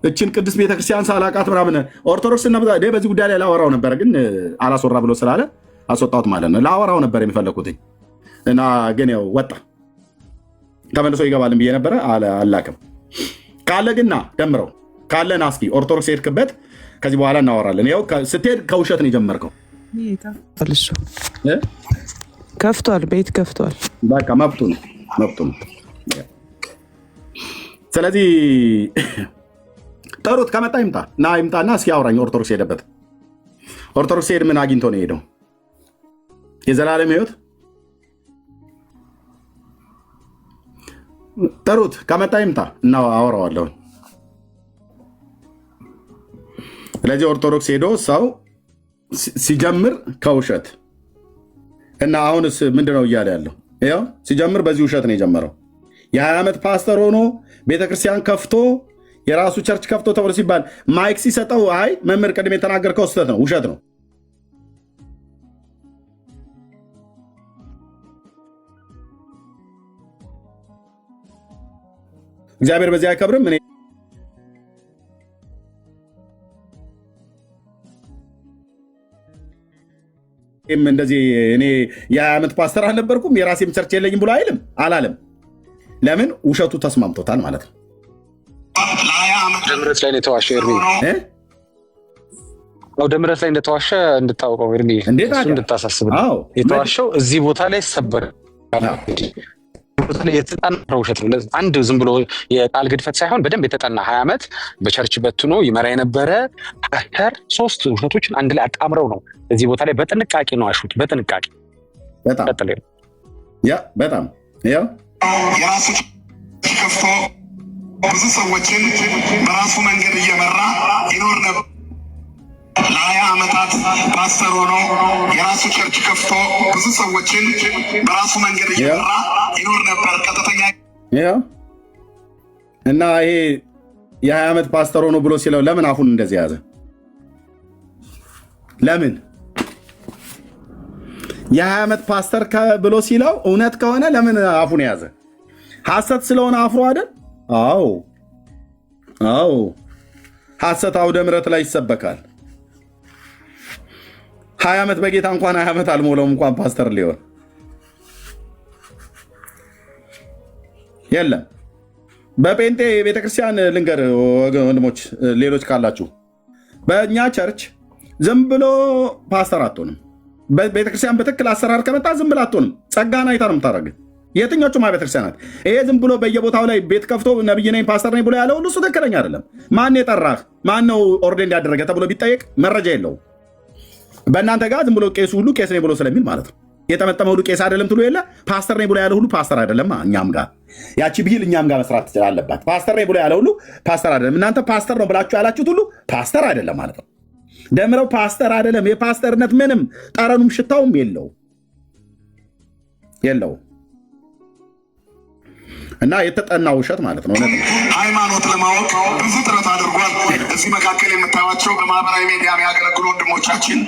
እችን ቅድስት ቤተክርስቲያን ሳላቃት ምናምን ኦርቶዶክስ በዚህ ጉዳይ ላይ ላወራው ነበር፣ ግን አላስወራ ብሎ ስላለ አስወጣሁት ማለት ነው። ላወራው ነበር የሚፈለግኩትኝ እና ግን ያው ወጣ። ተመልሶ ይገባልን ብዬ ነበረ፣ አላቅም። ካለ ግና ደምረው ካለን አስኪ ኦርቶዶክስ ሄድክበት ከዚህ በኋላ እናወራለን። ያው ስትሄድ ከውሸት ነው የጀመርከው። ከፍቷል፣ ቤት ከፍቷል። በቃ መብቱ ነው። ስለዚህ ጠሩት፣ ከመጣ ይምጣ እና ይምጣና እስኪ አውራኝ። ኦርቶዶክስ ሄደበት። ኦርቶዶክስ ሄድ ምን አግኝቶ ነው የሄደው? የዘላለም ሕይወት። ጠሩት፣ ከመጣ ይምጣ እና አወራዋለሁ። ስለዚህ ኦርቶዶክስ ሄዶ ሰው ሲጀምር ከውሸት እና አሁንስ ምንድነው እያለ ያለው? ያው ሲጀምር በዚህ ውሸት ነው የጀመረው። የ20 ዓመት ፓስተር ሆኖ ቤተክርስቲያን ከፍቶ የራሱ ቸርች ከፍቶ ተብሎ ሲባል ማይክ ሲሰጠው አይ መምህር ቅድም የተናገርከው ስህተት ነው፣ ውሸት ነው። እግዚአብሔር በዚህ አይከብርም። እኔ እንደዚህ እኔ የ20 ዓመት ፓስተር አልነበርኩም የራሴም ቸርች የለኝም ብሎ አይልም አላለም። ለምን? ውሸቱ ተስማምቶታል ማለት ነው። ደምረት ላይ የተዋሸ ኤርሚ ደምረት ላይ እንደተዋሸ እንድታውቀው ኤርሚ እንድታሳስብ የተዋሸው እዚህ ቦታ ላይ ሰበር የተጠና ውሸት ነው። አንድ ዝም ብሎ የቃል ግድፈት ሳይሆን በደንብ የተጠና 20 ዓመት በቸርች በትኖ ይመራ የነበረ ፓስተር 3 ውሸቶችን አንድ ላይ አጣምረው ነው እዚህ ቦታ ላይ በጥንቃቄ ነው አሹት። በጥንቃቄ በጣም የራሱ ከፍቶ ብዙ ሰዎችን በራሱ መንገድ እየመራ ይኖር ነበር። ለ20 ዓመታት ፓስተር ሆኖ የራሱ ቸርች ከፍቶ ብዙ ሰዎችን በራሱ መንገድ እየመራ ይኖር ነበር። ቀጥተኛ እና ይሄ የ20 ዓመት ፓስተር ሆኖ ብሎ ሲለው ለምን አፉን እንደዚህ ያዘ? ለምን የ20 ዓመት ፓስተር ብሎ ሲለው እውነት ከሆነ ለምን አፉን ያዘ? ሐሰት ስለሆነ አፍሮ አይደል? አዎ ሐሰት አውደ ምሕረት ላይ ይሰበካል። 20 ዓመት በጌታ እንኳን 20 ዓመት አልሞላውም እንኳን ፓስተር ሊሆን የለም። በጴንጤ ቤተክርስቲያን ልንገር ወንድሞች፣ ሌሎች ካላችሁ በእኛ ቸርች ዝም ብሎ ፓስተር አትሆንም። ቤተክርስቲያን በትክክል አሰራር ከመጣ ዝም ብላ አትሆንም። ጸጋን አይታ ነው የምታደርግ። የትኞቹም ቤተክርስቲያናት ይሄ ዝም ብሎ በየቦታው ላይ ቤት ከፍቶ ነብይ ነኝ ፓስተር ነኝ ብሎ ያለው ሁሉ እሱ ትክክለኛ አይደለም። ማን የጠራህ ማን ነው ኦርዴንድ ያደረገ ተብሎ ቢጠየቅ መረጃ የለውም። በእናንተ ጋር ዝም ብሎ ቄሱ ሁሉ ቄስ ነኝ ብሎ ስለሚል ማለት ነው። የጠመጠመ ሁሉ ቄስ አይደለም ትሉ የለ ፓስተር ነኝ ብሎ ያለ ሁሉ ፓስተር አይደለም። እኛም ጋር ያቺ ብሂል እኛም ጋር መስራት ትችላለባት። ፓስተር ነኝ ብሎ ያለ ሁሉ ፓስተር አይደለም። እናንተ ፓስተር ነው ብላችሁ ያላችሁት ሁሉ ፓስተር አይደለም ማለት ነው። ደምረው ፓስተር አይደለም። የፓስተርነት ምንም ጠረኑም ሽታውም የለው። እና የተጠና ውሸት ማለት ነው። ሃይማኖት ለማወቅ ብዙ ጥረት አድርጓል። እዚህ መካከል የምታዩቸው በማህበራዊ ሚዲያ የሚያገለግሉ ወንድሞቻችን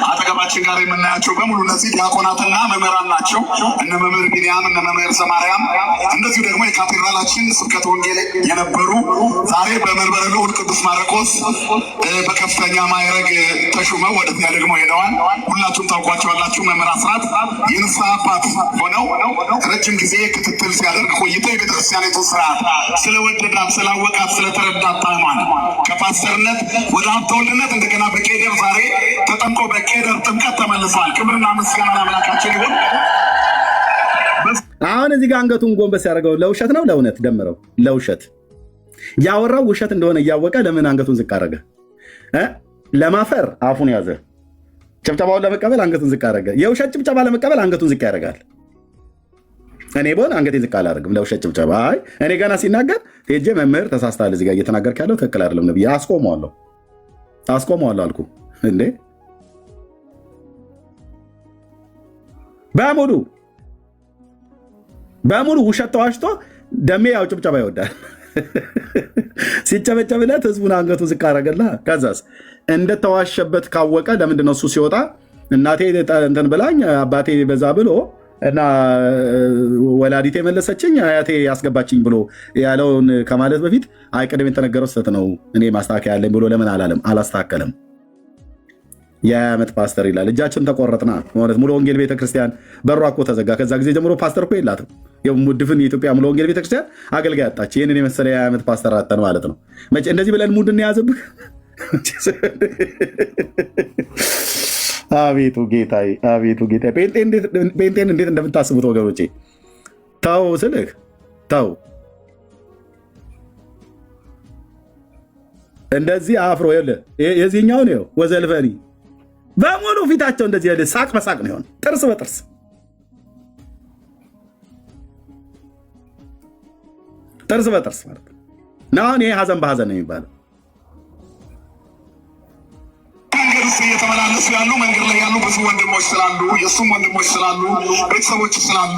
አጠገባችን ጋር የምናያቸው በሙሉ እነዚህ ዲያቆናትና መምህራን ናቸው። እነ መምህር ቢንያም፣ እነ መምህር ዘማርያም እንደዚሁ ደግሞ የካቴድራላችን ስብከተ ወንጌል የነበሩ ዛሬ በመንበረ ልዑል ቅዱስ ማርቆስ በከፍተኛ ማዕረግ ተሹመው ወደዚያ ደግሞ ሄደዋል። ሁላችሁም ታውቋቸዋላችሁ። መምህር አስራት የንስሐ አባት ሆነው ረጅም ጊዜ ክትትል ሲያደርግ ቆይቶ የቤተክርስቲያኒቱ ስርዓት ስለወደዳት፣ ስላወቃት፣ ስለተረዳት ታይሟል። ከፓስተርነት ወደ ሀብተወልድነት እንደገና በቄደር ዛሬ ተጠምቆ በቄደር ጥምቀት ተመልሷል። ክብርና ምስጋና አምላካችን ይሁን። አሁን እዚህ ጋር አንገቱን ጎንበስ ያደረገው ለውሸት ነው ለእውነት? ደምረው ለውሸት ያወራው ውሸት እንደሆነ እያወቀ ለምን አንገቱን ዝቅ አደረገ? ለማፈር አፉን ያዘ። ጭብጨባውን ለመቀበል አንገቱን ዝቅ አደረገ። የውሸት ጭብጨባ ለመቀበል አንገቱን ዝቅ ያደርጋል። እኔ በሆን አንገቴ ዝቅ አላደርግም ለውሸት ጭብጨባ። አይ እኔ ገና ሲናገር ሄጄ መምህር ተሳስተሃል፣ እዚህ ጋር እየተናገርክ ያለው ትክክል አይደለም ነብዬ፣ አስቆመዋለሁ አልኩ እንዴ። በሙሉ ውሸት ተዋሽቶ ደሜ ያው ጭብጨባ ይወዳል። ሲጨበጨብለት ህዝቡን አንገቱን ዝቅ አደረገላ። ከዛስ እንደተዋሸበት ካወቀ ለምንድነው እሱ ሲወጣ እናቴ እንትን ብላኝ አባቴ በዛ ብሎ እና ወላዲቴ መለሰችኝ አያቴ ያስገባችኝ ብሎ ያለውን ከማለት በፊት አይ ቅድም የተነገረው ስህተት ነው እኔ ማስተካከያ ያለኝ ብሎ ለምን አላለም? አላስተካከለም። የዓመት ፓስተር ይላል። እጃችን ተቆረጥና ማለት ሙሉ ወንጌል ቤተክርስቲያን በሯ እኮ ተዘጋ። ከዛ ጊዜ ጀምሮ ፓስተር እኮ የላትም። ድፍን የኢትዮጵያ ሙሉ ወንጌል ቤተክርስቲያን አገልጋይ አጣች። ይህንን የመሰለ የዓመት ፓስተር አጠን ማለት ነው። መቼ እንደዚህ ብለን ሙድን የያዘብህ? አቤቱ ጌታዬ፣ አቤቱ ጌታዬ። ጴንጤን እንዴት እንደምታስቡት ወገኖቼ፣ ተው ስልህ ተው። እንደዚህ አፍሮ የዚህኛውን ው ወዘልፈኒ በሙሉ ፊታቸው እንደዚህ ያለ ሳቅ በሳቅ ነው የሆነ፣ ጥርስ በጥርስ ጥርስ በጥርስ ማለት ነው። አሁን ይሄ ሀዘን በሀዘን ነው የሚባለው። እየተመላለሱ ያሉ መንገድ ላይ ያሉ ብዙ ወንድሞች ስላሉ፣ የእሱም ወንድሞች ስላሉ፣ ቤተሰቦች ስላሉ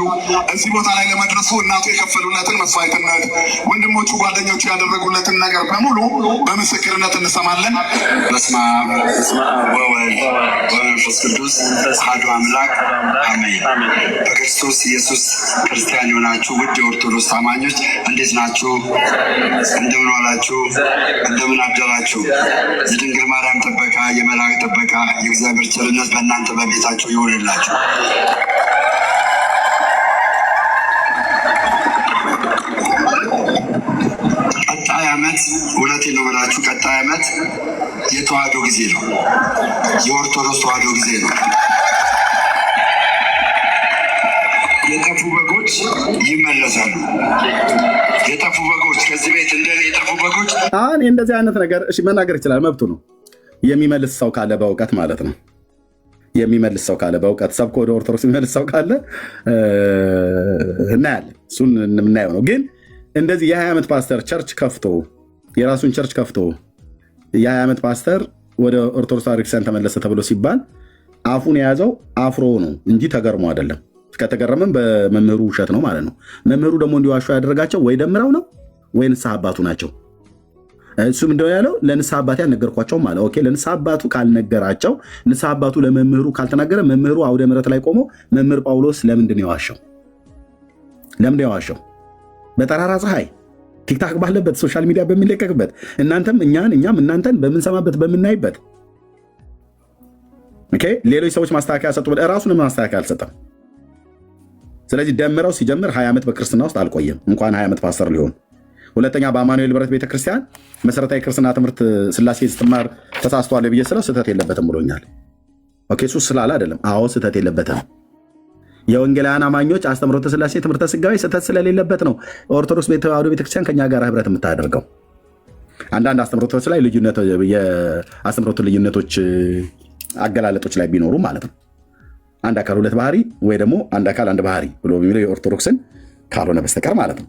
እዚህ ቦታ ላይ ለመድረሱ እናቱ የከፈሉለትን መስዋዕትነት፣ ወንድሞቹ ጓደኞቹ ያደረጉለትን ነገር በሙሉ በምስክርነት እንሰማለን። በስመ አብ ወወልድ ወመንፈስ ቅዱስ አሐዱ አምላክ አሜን። በክርስቶስ ኢየሱስ ክርስቲያን የሆናችሁ ውድ የኦርቶዶክስ ታማኞች እንዴት ናችሁ? እንደምን ዋላችሁ? እንደምን አደራችሁ? የድንግል ማርያም ጥበቃ፣ የመላእክት ጥበቃ፣ የእግዚአብሔር ቸርነት በእናንተ በቤታቸው ይሆንላችሁ። ቀጣይ ዓመት እውነቴን ነው ብላችሁ፣ ቀጣይ ዓመት የተዋህዶ ጊዜ ነው። የኦርቶዶክስ ተዋህዶ ጊዜ ነው። የጠፉ በጎች ይመለሳሉ። የጠፉ በጎች ከዚህ ቤት እንደኔ የጠፉ በጎች አሁን እንደዚህ አይነት ነገር እሺ መናገር ይችላል፣ መብቱ ነው። የሚመልስ ሰው ካለ በእውቀት ማለት ነው። የሚመልስ ሰው ካለ በእውቀት ሰብኮ ወደ ኦርቶዶክስ የሚመልስ ሰው ካለ እናያለን። እሱን የምናየው ነው። ግን እንደዚህ የ20 ዓመት ፓስተር ቸርች ከፍቶ የራሱን ቸርች ከፍቶ የ20 ዓመት ፓስተር ወደ ኦርቶዶክስ ቤተክርስቲያን ተመለሰ ተብሎ ሲባል አፉን የያዘው አፍሮ ነው እንጂ ተገርሞ አይደለም። ከተገረመም በመምህሩ ውሸት ነው ማለት ነው። መምህሩ ደግሞ እንዲዋሹ ያደረጋቸው ወይ ደምረው ነው ወይ ንስሐ አባቱ ናቸው። እሱም እንደው ያለው ለንስሐ አባቴ አልነገርኳቸውም አለ። ኦኬ፣ ለንስሐ አባቱ ካልነገራቸው፣ ንስሐ አባቱ ለመምህሩ ካልተናገረ፣ መምህሩ አውደ ምሕረት ላይ ቆሞ መምህር ጳውሎስ ለምንድን ነው የዋሸው? ለምንድን ነው የዋሸው? በጠራራ ፀሐይ ቲክታክ ባለበት ሶሻል ሚዲያ በሚለቀቅበት እናንተም እኛም እናንተን በምንሰማበት በምናይበት፣ ኦኬ፣ ሌሎች ሰዎች ማስተካከያ ሰጡ፣ ራሱን ማስተካከያ አልሰጠም። ስለዚህ ደምረው ሲጀምር 20 ዓመት በክርስትና ውስጥ አልቆየም፣ እንኳን 20 ዓመት ፓስተር ሊሆን። ሁለተኛ በአማኑኤል ብረት ቤተክርስቲያን መሰረታዊ ክርስትና ትምህርት ስላሴ ስትማር ተሳስቷል ብዬ ስለው ስህተት የለበትም ብሎኛል። ኦኬ፣ እሱ ስላለ አይደለም። አዎ ስህተት የለበትም። የወንጌላውያን አማኞች አስተምሮተ ስላሴ ትምህርተ ስጋዊ ስህተት ስለሌለበት ነው ኦርቶዶክስ ተዋሕዶ ቤተክርስቲያን ከኛ ጋር ህብረት የምታደርገው። አንዳንድ አስተምሮቶች ላይ የአስተምሮት ልዩነቶች አገላለጦች ላይ ቢኖሩ ማለት ነው። አንድ አካል ሁለት ባህሪ ወይ ደግሞ አንድ አካል አንድ ባህሪ ብሎ የሚለው የኦርቶዶክስን ካልሆነ በስተቀር ማለት ነው።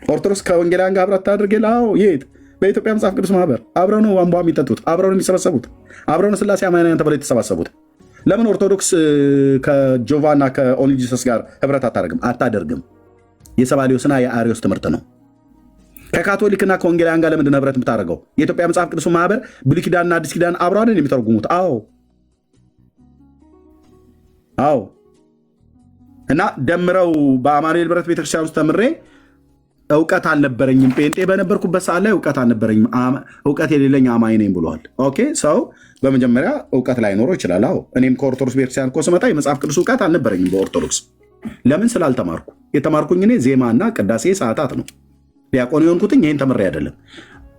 ኦርቶዶክስ ከወንጌላውያን ጋር ህብረት ታደርግ የለው የት? በኢትዮጵያ መጽሐፍ ቅዱስ ማህበር አብረው ነው አንቧ የሚጠጡት፣ አብረው ነው የሚሰበሰቡት፣ አብረው ነው ስላሴ አማንያን ተብለው የተሰባሰቡት። ለምን ኦርቶዶክስ ከጆቫ እና ከኦንሊ ጂሰስ ጋር ህብረት አታደርግም? የሰባሊዮስና የአሪዮስ ትምህርት ነው። ከካቶሊክና ከወንጌላውያን ጋር ለምንድን ነው ህብረት የምታደርገው? የኢትዮጵያ መጽሐፍ ቅዱስ ማህበር ብሉይ ኪዳንና አዲስ ኪዳን አብረው አይደል የሚተረጉሙት? አዎ። እና ደምረው በአማኑኤል ብረት ቤተክርስቲያን ውስጥ ተምሬ እውቀት አልነበረኝም። ጴንጤ በነበርኩበት ሰዓት ላይ እውቀት አልነበረኝም። እውቀት የሌለኝ አማኝ ነኝ ብለዋል። ኦኬ፣ ሰው በመጀመሪያ እውቀት ላይኖረው ይችላል። አዎ፣ እኔም ከኦርቶዶክስ ቤተክርስቲያን እኮ ስመጣ የመጽሐፍ ቅዱስ እውቀት አልነበረኝም በኦርቶዶክስ። ለምን? ስላልተማርኩ። የተማርኩኝ እኔ ዜማና ቅዳሴ ሰዓታት ነው። ዲያቆን የሆንኩትኝ ይህን ተምሬ አይደለም።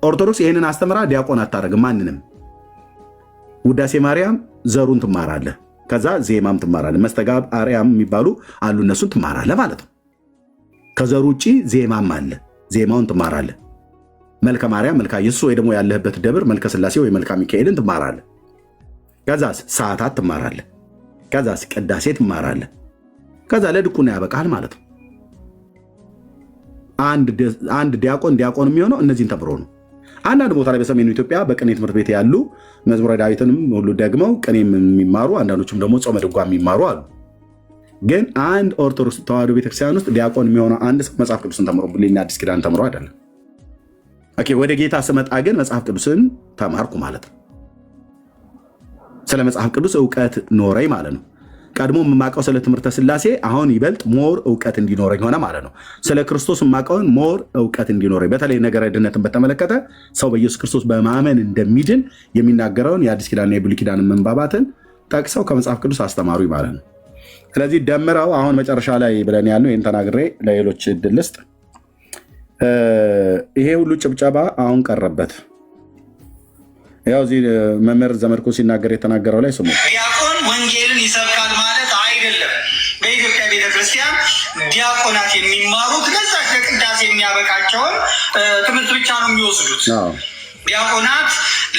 ኦርቶዶክስ ይህንን አስተምራ ዲያቆን አታደርግም ማንንም። ውዳሴ ማርያም ዘሩን ትማራለህ፣ ከዛ ዜማም ትማራለህ። መስተጋብ አርያም የሚባሉ አሉ፣ እነሱን ትማራለህ ማለት ነው። ከዘሩ ውጭ ዜማም አለ፣ ዜማውን ትማራለህ። መልከ ማርያም፣ መልካ ኢየሱስ ወይ ደግሞ ያለህበት ደብር መልከ ስላሴ ወይ መልካ ሚካኤልን ትማራለህ። ከዛስ ሰዓታት ትማራለህ። ከዛስ ቅዳሴ ትማራለህ። ከዛ ለድቁና ያበቃል ማለት ነው። አንድ ዲያቆን የሚሆነው እነዚህን ተምሮ ነው። አንዳንድ ቦታ ላይ በሰሜኑ ኢትዮጵያ በቅኔ ትምህርት ቤት ያሉ መዝሙረ ዳዊትንም ሁሉ ደግመው ቅኔም የሚማሩ አንዳንዶችም ደግሞ ጾመ ድጓ የሚማሩ አሉ። ግን አንድ ኦርቶዶክስ ተዋሕዶ ቤተክርስቲያን ውስጥ ዲያቆን የሚሆነው አንድ ሰው መጽሐፍ ቅዱስን ተምሮ ብሉይና አዲስ ኪዳን ተምሮ አይደለም። ኦኬ፣ ወደ ጌታ ስመጣ ግን መጽሐፍ ቅዱስን ተማርኩ ማለት ነው። ስለ መጽሐፍ ቅዱስ እውቀት ኖረኝ ማለት ነው። ቀድሞ የማውቀው ስለ ትምህርተ ስላሴ አሁን ይበልጥ ሞር እውቀት እንዲኖረኝ ሆነ ማለት ነው። ስለ ክርስቶስ የማውቀውን ሞር እውቀት እንዲኖረኝ፣ በተለይ ነገረ ድነትን በተመለከተ ሰው በኢየሱስ ክርስቶስ በማመን እንደሚድን የሚናገረውን የአዲስ ኪዳንና የብሉይ ኪዳን መንባባትን ጠቅሰው ከመጽሐፍ ቅዱስ አስተማሩኝ ማለት ነው። ስለዚህ ደምረው አሁን መጨረሻ ላይ ብለን ያልነው ይህን ተናግሬ ለሌሎች እድል ልስጥ። ይሄ ሁሉ ጭብጨባ አሁን ቀረበት። ያው እዚህ መምህር ዘመድኩን ሲናገር የተናገረው ላይ ስሙ። ዲያቆን ወንጌልን ይሰብካል ማለት አይደለም። በኢትዮጵያ ቤተክርስቲያን ዲያቆናት የሚማሩት ለዛ ለቅዳሴ የሚያበቃቸውን ትምህርት ብቻ ነው የሚወስዱት። ዲያቆናት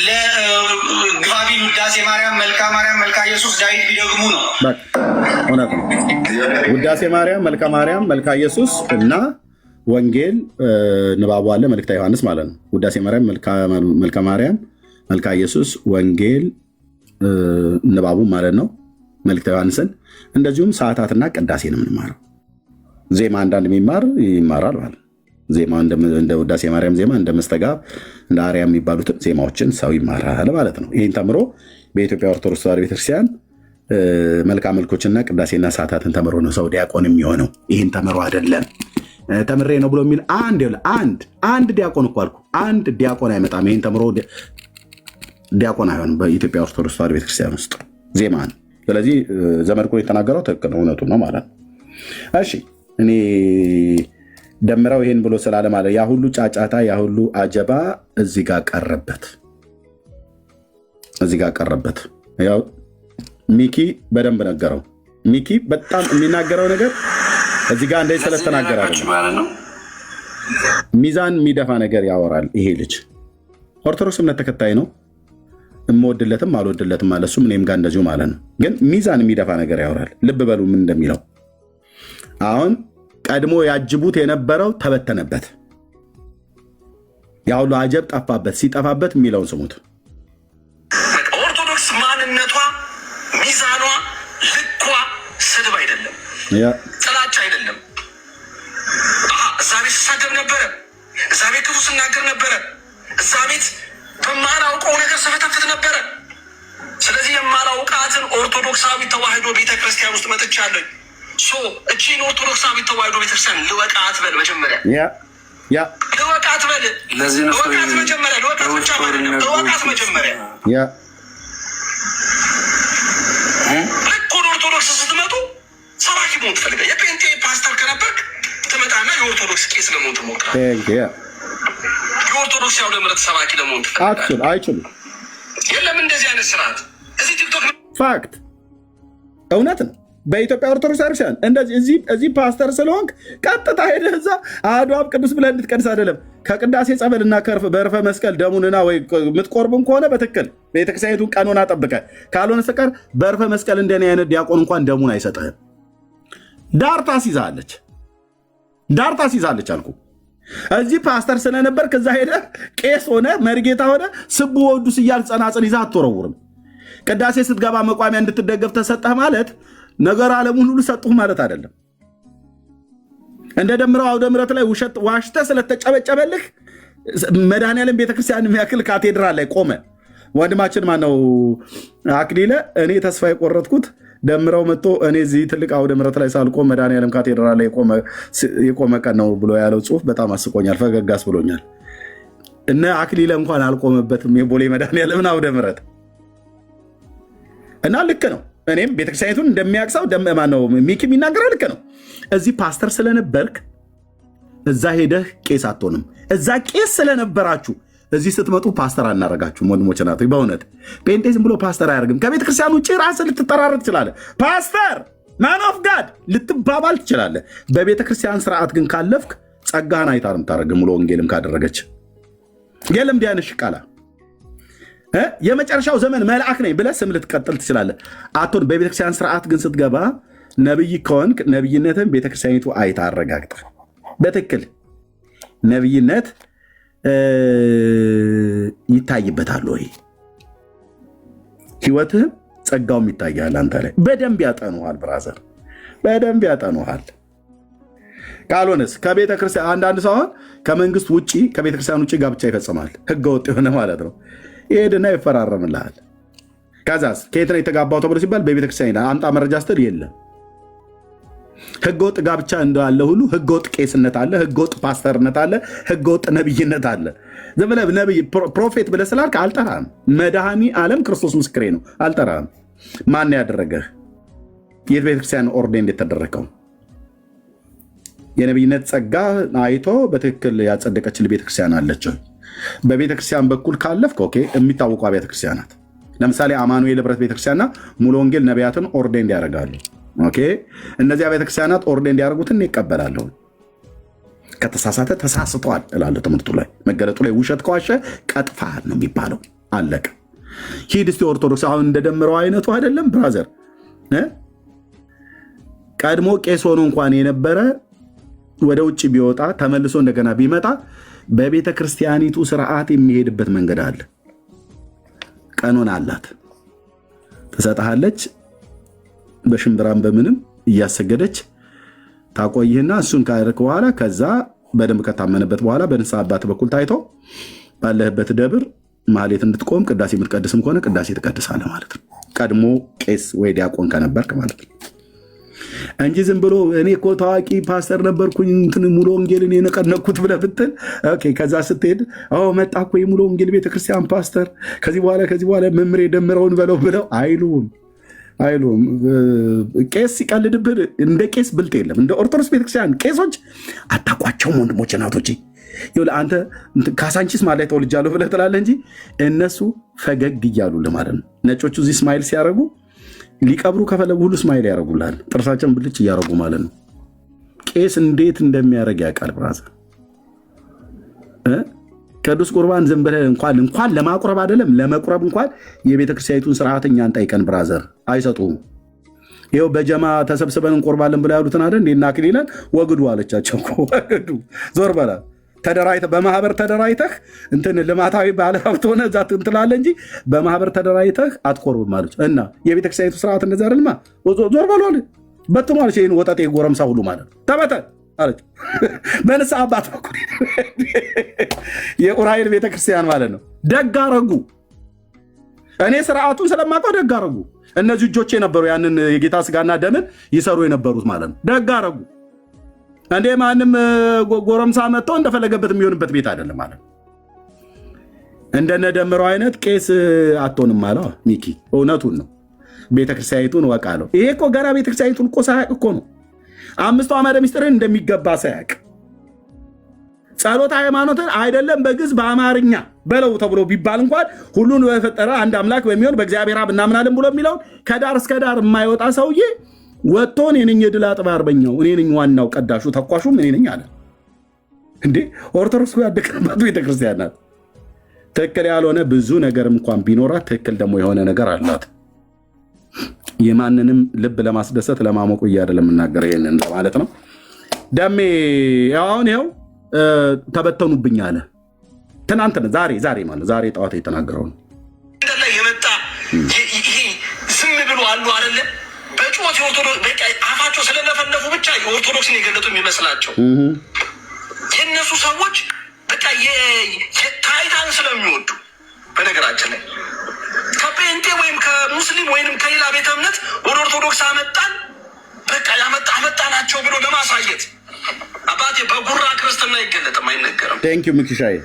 ለግባቢል ውዳሴ ማርያም፣ መልካ ማርያም፣ መልካ ኢየሱስ፣ ዳዊት ቢደግሙ ነው። እውነት ነው። ውዳሴ ማርያም፣ መልካ ማርያም፣ መልካ ኢየሱስ እና ወንጌል ንባቡ አለ፣ መልክታ ዮሐንስ ማለት ነው። ውዳሴ ማርያም፣ መልካ ማርያም፣ መልካ ኢየሱስ፣ ወንጌል ንባቡ ማለት ነው፣ መልክታ ዮሐንስን፣ እንደዚሁም ሰዓታትና ቅዳሴ ነው የምንማረው። ዜማ አንዳንድ የሚማር ይማራል ማለት ነው። ዜማ እንደ ውዳሴ ማርያም ዜማ፣ እንደ መስተጋብ፣ እንደ አርያም የሚባሉትን ዜማዎችን ሰው ይማራል ማለት ነው። ይህን ተምሮ በኢትዮጵያ ኦርቶዶክስ ተዋሕዶ ቤተክርስቲያን መልካ መልኮችና ቅዳሴና ሰዓታትን ተምሮ ነው ሰው ዲያቆን የሚሆነው። ይህን ተምሮ አይደለም ተምሬ ነው ብሎ የሚል አንድ ዲያቆን እኮ አልኩ፣ አንድ ዲያቆን አይመጣም። ይህን ተምሮ ዲያቆን አይሆንም በኢትዮጵያ ኦርቶዶክስ ተዋሕዶ ቤተክርስቲያን ውስጥ ዜማ ነው። ስለዚህ ዘመድኩን የተናገረው ትክክል ነው፣ እውነቱን ነው ማለት ነው። እሺ እኔ ደምረው ይሄን ብሎ ስላለ ማለት ያ ሁሉ ጫጫታ ያ ሁሉ አጀባ እዚህ ጋር ቀረበት። ያው ሚኪ በደንብ ነገረው። ሚኪ በጣም የሚናገረው ነገር እዚህ ጋር እንደዚህ ስለተናገረ አይደለም፣ ሚዛን የሚደፋ ነገር ያወራል። ይሄ ልጅ ኦርቶዶክስ እምነት ተከታይ ነው። እምወድለትም አልወድለትም ማለት እሱም እኔም ጋር እንደዚሁ ማለት ነው። ግን ሚዛን የሚደፋ ነገር ያወራል። ልብ በሉ ምን እንደሚለው። አሁን ቀድሞ ያጅቡት የነበረው ተበተነበት፣ ያ ሁሉ አጀብ ጠፋበት። ሲጠፋበት የሚለውን ስሙት። ኦርቶዶክስ ማንነቷ፣ ሚዛኗ፣ ልኳ ስድብ አይደለም፣ ጥላቻ አይደለም። እዛ ቤት ስሳደብ ነበረ፣ እዛ ቤት ክፉ ስናገር ነበረ፣ እዛ ቤት በማላውቀው ነገር ስፈተፍት ነበረ። ስለዚህ የማላውቃትን ኦርቶዶክሳዊ ተዋሕዶ ቤተክርስቲያን ውስጥ መጥቻለሁ። እቺን ኦርቶዶክሳዊ ተዋሕዶ ቤተክርስቲያን ልወቃት በል መጀመሪያ፣ ልወቃት በል፣ ልወቃት መጀመሪያ፣ ልወቃት ብቻ ማለት ነው። ልወቃት መጀመሪያ። ልክ ወደ ኦርቶዶክስ ስትመጡ ሰባኪ መሆን ትፈልጋለህ። የጴንጤ ፓስተር ከነበርክ ትመጣና የኦርቶዶክስ ቄስ ለመሆን ትሞክራለህ። የኦርቶዶክስ ያው ለምረት ሰባኪ ለመሆን ትፈልጋለህ። አይችሉም። የለም እንደዚህ አይነት ስርዓት እዚህ ቲክቶክ ፋክት እውነት ነው። በኢትዮጵያ ኦርቶዶክስ ክርስቲያን እንደዚህ እዚህ ፓስተር ስለሆንክ ቀጥታ ሄደህ እዛ አሐዱ አብ ቅዱስ ብለህ እንድትቀድስ አይደለም። ከቅዳሴ ጸበልና በዕርፈ መስቀል ደሙንና ወይ የምትቆርብም ከሆነ በትክክል ቤተክርስቲያኒቱን ቀኖና ጠብቀህ ካልሆነ በስተቀር በዕርፈ መስቀል እንደኔ አይነት ዲያቆን እንኳን ደሙን አይሰጥህም። ዳር ታስይዛለች አልኩ። እዚህ ፓስተር ስለነበር ከዛ ሄደህ ቄስ ሆነ መርጌታ ሆነ ስቡ ወዱስ እያልክ ጸናጽል ይዘህ አትወረውርም። ቅዳሴ ስትገባ መቋሚያ እንድትደገፍ ተሰጠህ ማለት ነገር ዓለሙን ሁሉ ሰጡህ ማለት አይደለም። እንደ ደምረው አውደ ምሕረት ላይ ውሸት ዋሽተህ ስለተጨበጨበልህ መድኃኔዓለም ቤተክርስቲያን የሚያክል ካቴድራል ላይ ቆመ። ወንድማችን ማነው አክሊለ እኔ ተስፋ የቆረጥኩት ደምረው መጥቶ እኔ እዚህ ትልቅ አውደ ምሕረት ላይ ሳልቆም መድኃኔዓለም ካቴድራል ላይ የቆመ ቀን ነው ብሎ ያለው ጽሁፍ በጣም አስቆኛል፣ ፈገጋስ ብሎኛል። እነ አክሊለ እንኳን አልቆመበትም የቦሌ መድኃኔዓለምን አውደ ምሕረት እና ልክ ነው። እኔም ቤተክርስቲያኒቱን እንደሚያቅሰው ማነው ሚኪ የሚናገረው ልክ ነው። እዚህ ፓስተር ስለነበርክ እዛ ሄደህ ቄስ አትሆንም። እዛ ቄስ ስለነበራችሁ እዚህ ስትመጡ ፓስተር አናረጋችሁም። ወንድሞች ናት። በእውነት ጴንጤ ዝም ብሎ ፓስተር አያደርግም። ከቤተክርስቲያን ውጭ ራስህ ልትጠራረጥ ትችላለህ። ፓስተር ማን ኦፍ ጋድ ልትባባል ትችላለህ። በቤተክርስቲያን ስርዓት ግን ካለፍክ ጸጋህን አይታ ነው የምታደርግ። ሙሉ ወንጌልም ካደረገች የለም ዲያነሽ ቃላ የመጨረሻው ዘመን መልአክ ነኝ ብለህ ስም ልትቀጥል ትችላለህ። አቶን በቤተክርስቲያን ስርዓት ግን ስትገባ ነብይ ከሆንክ ነብይነትን ቤተክርስቲያኒቱ አይታ አረጋግጥ። በትክክል ነብይነት ይታይበታል ወይ? ህይወትህም ጸጋውም ይታያል አንተ ላይ። በደንብ ያጠኑሃል ብራዘር፣ በደንብ ያጠኑሃል። ካልሆነስ ከቤተክርስቲያን አንዳንድ ሰው አሁን ከመንግስት ውጭ ከቤተክርስቲያን ውጭ ጋብቻ ይፈጽማል። ህገወጥ የሆነ ማለት ነው። ይሄድና ይፈራረምልሃል። ከዛስ ከየት ነው የተጋባው ተብሎ ሲባል በቤተክርስቲያን አምጣ መረጃ ስትል የለም። ህገወጥ ጋብቻ እንዳለ ሁሉ ህገወጥ ቄስነት አለ፣ ህገወጥ ፓስተርነት አለ፣ ህገወጥ ነብይነት አለ። ዝም ብለህ ነብይ ፕሮፌት ብለህ ስላልክ አልጠራህም። መድኃኔዓለም ክርስቶስ ምስክሬ ነው፣ አልጠራህም። ማን ያደረገህ? የት ቤተክርስቲያን ኦርዴን እንደተደረገው የነብይነት ጸጋ አይቶ በትክክል ያጸደቀችል ቤተክርስቲያን አለች። በቤተክርስቲያን በኩል ካለፍክ ኦኬ፣ የሚታወቁ ቤተክርስቲያናት ለምሳሌ አማኑኤል ህብረት ቤተክርስቲያንና ሙሉ ወንጌል ነቢያትን ኦርዴን ያደርጋሉ። ኦኬ፣ እነዚያ ቤተክርስቲያናት ኦርዴን እንዲያደርጉትን ይቀበላለሁ። ከተሳሳተ ተሳስተዋል እላለሁ። ትምህርቱ ላይ መገለጡ ላይ ውሸት ከዋሸ ቀጥፋል ነው የሚባለው። አለቀ። ሂድ እስቲ ኦርቶዶክስ አሁን እንደደምረው አይነቱ አይደለም ብራዘር። ቀድሞ ቄስ ሆኖ እንኳን የነበረ ወደ ውጭ ቢወጣ ተመልሶ እንደገና ቢመጣ በቤተ ክርስቲያኒቱ ስርዓት የሚሄድበት መንገድ አለ። ቀኖና አላት። ትሰጥሃለች። በሽምብራም በምንም እያሰገደች ታቆይህና እሱን ካደረክ በኋላ ከዛ በደንብ ከታመነበት በኋላ በንስሐ አባት በኩል ታይቶ ባለህበት ደብር ማህሌት እንድትቆም ቅዳሴ የምትቀድስም ከሆነ ቅዳሴ ትቀድሳለህ ማለት ነው። ቀድሞ ቄስ ወይ ዲያቆን ከነበርክ ማለት ነው እንጂ ዝም ብሎ እኔ እኮ ታዋቂ ፓስተር ነበርኩኝ እንትን ሙሉ ወንጌልን የነቀነኩት ብለህ ብትል ኦኬ፣ ከዛ ስትሄድ መጣ እኮ የሙሉ ወንጌል ቤተክርስቲያን ፓስተር ከዚህ በኋላ መምሬ ደምረውን በለው ብለው አይሉም። ቄስ ሲቀልድብህ እንደ ቄስ ብልጥ የለም። እንደ ኦርቶዶክስ ቤተክርስቲያን ቄሶች አታቋቸውም። ወንድሞች እናቶቼ፣ አንተ ካሳንቺስ ማለት ተወልጃለሁ ብለህ ትላለህ እንጂ እነሱ ፈገግ እያሉልህ ማለት ነው። ነጮቹ እዚህ ስማይል ሲያደርጉ ሊቀብሩ ከፈለጉ ሁሉ ስማይል ያደርጉልሃል። ጥርሳቸውን ብልጭ እያደረጉ ማለት ነው። ቄስ እንዴት እንደሚያደርግ ያውቃል ብራዘር። ቅዱስ ቁርባን ዝም ብለህ እንኳን ለማቁረብ አይደለም ለመቁረብ እንኳን የቤተክርስቲያኒቱን ስርዓት እኛን ጠይቀን ብራዘር አይሰጡም። ይኸው በጀማ ተሰብስበን እንቆርባለን ብለው ያሉትን አይደል እንዴና አክሊለን ወግዱ አለቻቸው። ወግዱ ዞር በላ ተደራይተህ በማህበር ተደራይተህ እንትን ልማታዊ ባለሀብት ሆነ እዛ ትላለህ እንጂ በማህበር ተደራይተህ አትቆርብም ማለት እና የቤተክርስቲያኒቱ ስርዓት እንደዛ አይደልማ። ዞር በሉ አለ በትኑ አለች። ይህን ወጠጤ ጎረምሳ ሁሉ ማለት ነው ተበተን አለች። በንስሐ አባት በኩል የኡራኤል ቤተክርስቲያን ማለት ነው። ደግ አረጉ። እኔ ስርዓቱን ስለማውቀው ደግ አረጉ። እነዚህ እጆቼ ነበሩ ያንን የጌታ ስጋና ደምን ይሰሩ የነበሩት ማለት ነው። ደግ አረጉ። እንዴ ማንም ጎረምሳ መጥቶ እንደፈለገበት የሚሆንበት ቤት አይደለም ማለት ነው። እንደነደምረው አይነት ቄስ አትሆንም ማለት ሚኪ እውነቱን ነው። ቤተክርስቲያኒቱን ወቃለው። ይሄ እኮ ገና ቤተክርስቲያኒቱን እኮ ሳያውቅ እኮ ነው። አምስቱ አዕማደ ምስጢርን እንደሚገባ ሳያውቅ ጸሎት ሃይማኖትን አይደለም በግዕዝ በአማርኛ በለው ተብሎ ቢባል እንኳን ሁሉን በፈጠረ አንድ አምላክ በሚሆን በእግዚአብሔር አብ እናምናለን ብሎ የሚለውን ከዳር እስከ ዳር የማይወጣ ሰውዬ ወጥቶ እኔ ነኝ የድል አጥባ አርበኛው፣ እኔ ነኝ ዋናው ቀዳሹ ተኳሹም እኔ ነኝ አለ። እንዴ ኦርቶዶክስ ያደገባት ቤተክርስቲያን ናት። ትክክል ያልሆነ ብዙ ነገር እንኳን ቢኖራት ትክክል ደግሞ የሆነ ነገር አላት። የማንንም ልብ ለማስደሰት ለማሞቁ አይደለም የምናገረው፣ ይሄንን ለማለት ነው። ደሜ አሁን ይኸው ተበተኑብኝ አለ። ትናንት ዛሬ ማለት ዛሬ ጠዋት የተናገረው ነው። ላይ የመጣ ይሄ ዝም ብሎ አሉ አይደለ በጩኸት የኦርቶዶክስ በቃ አፋቸው ስለነፈነፉ ብቻ የኦርቶዶክስን የገለጡ የሚመስላቸው የእነሱ ሰዎች በቃ የታይታን ስለሚወዱ በነገራችን ላይ ከጴንጤ ወይም ከሙስሊም ወይም ከሌላ ቤተ እምነት ወደ ኦርቶዶክስ አመጣን በቃ አመጣናቸው ብሎ ለማሳየት አባቴ በጉራ ክርስትና አይገለጥም አይነገርም። ቴንክ ዩ ምክሻዬ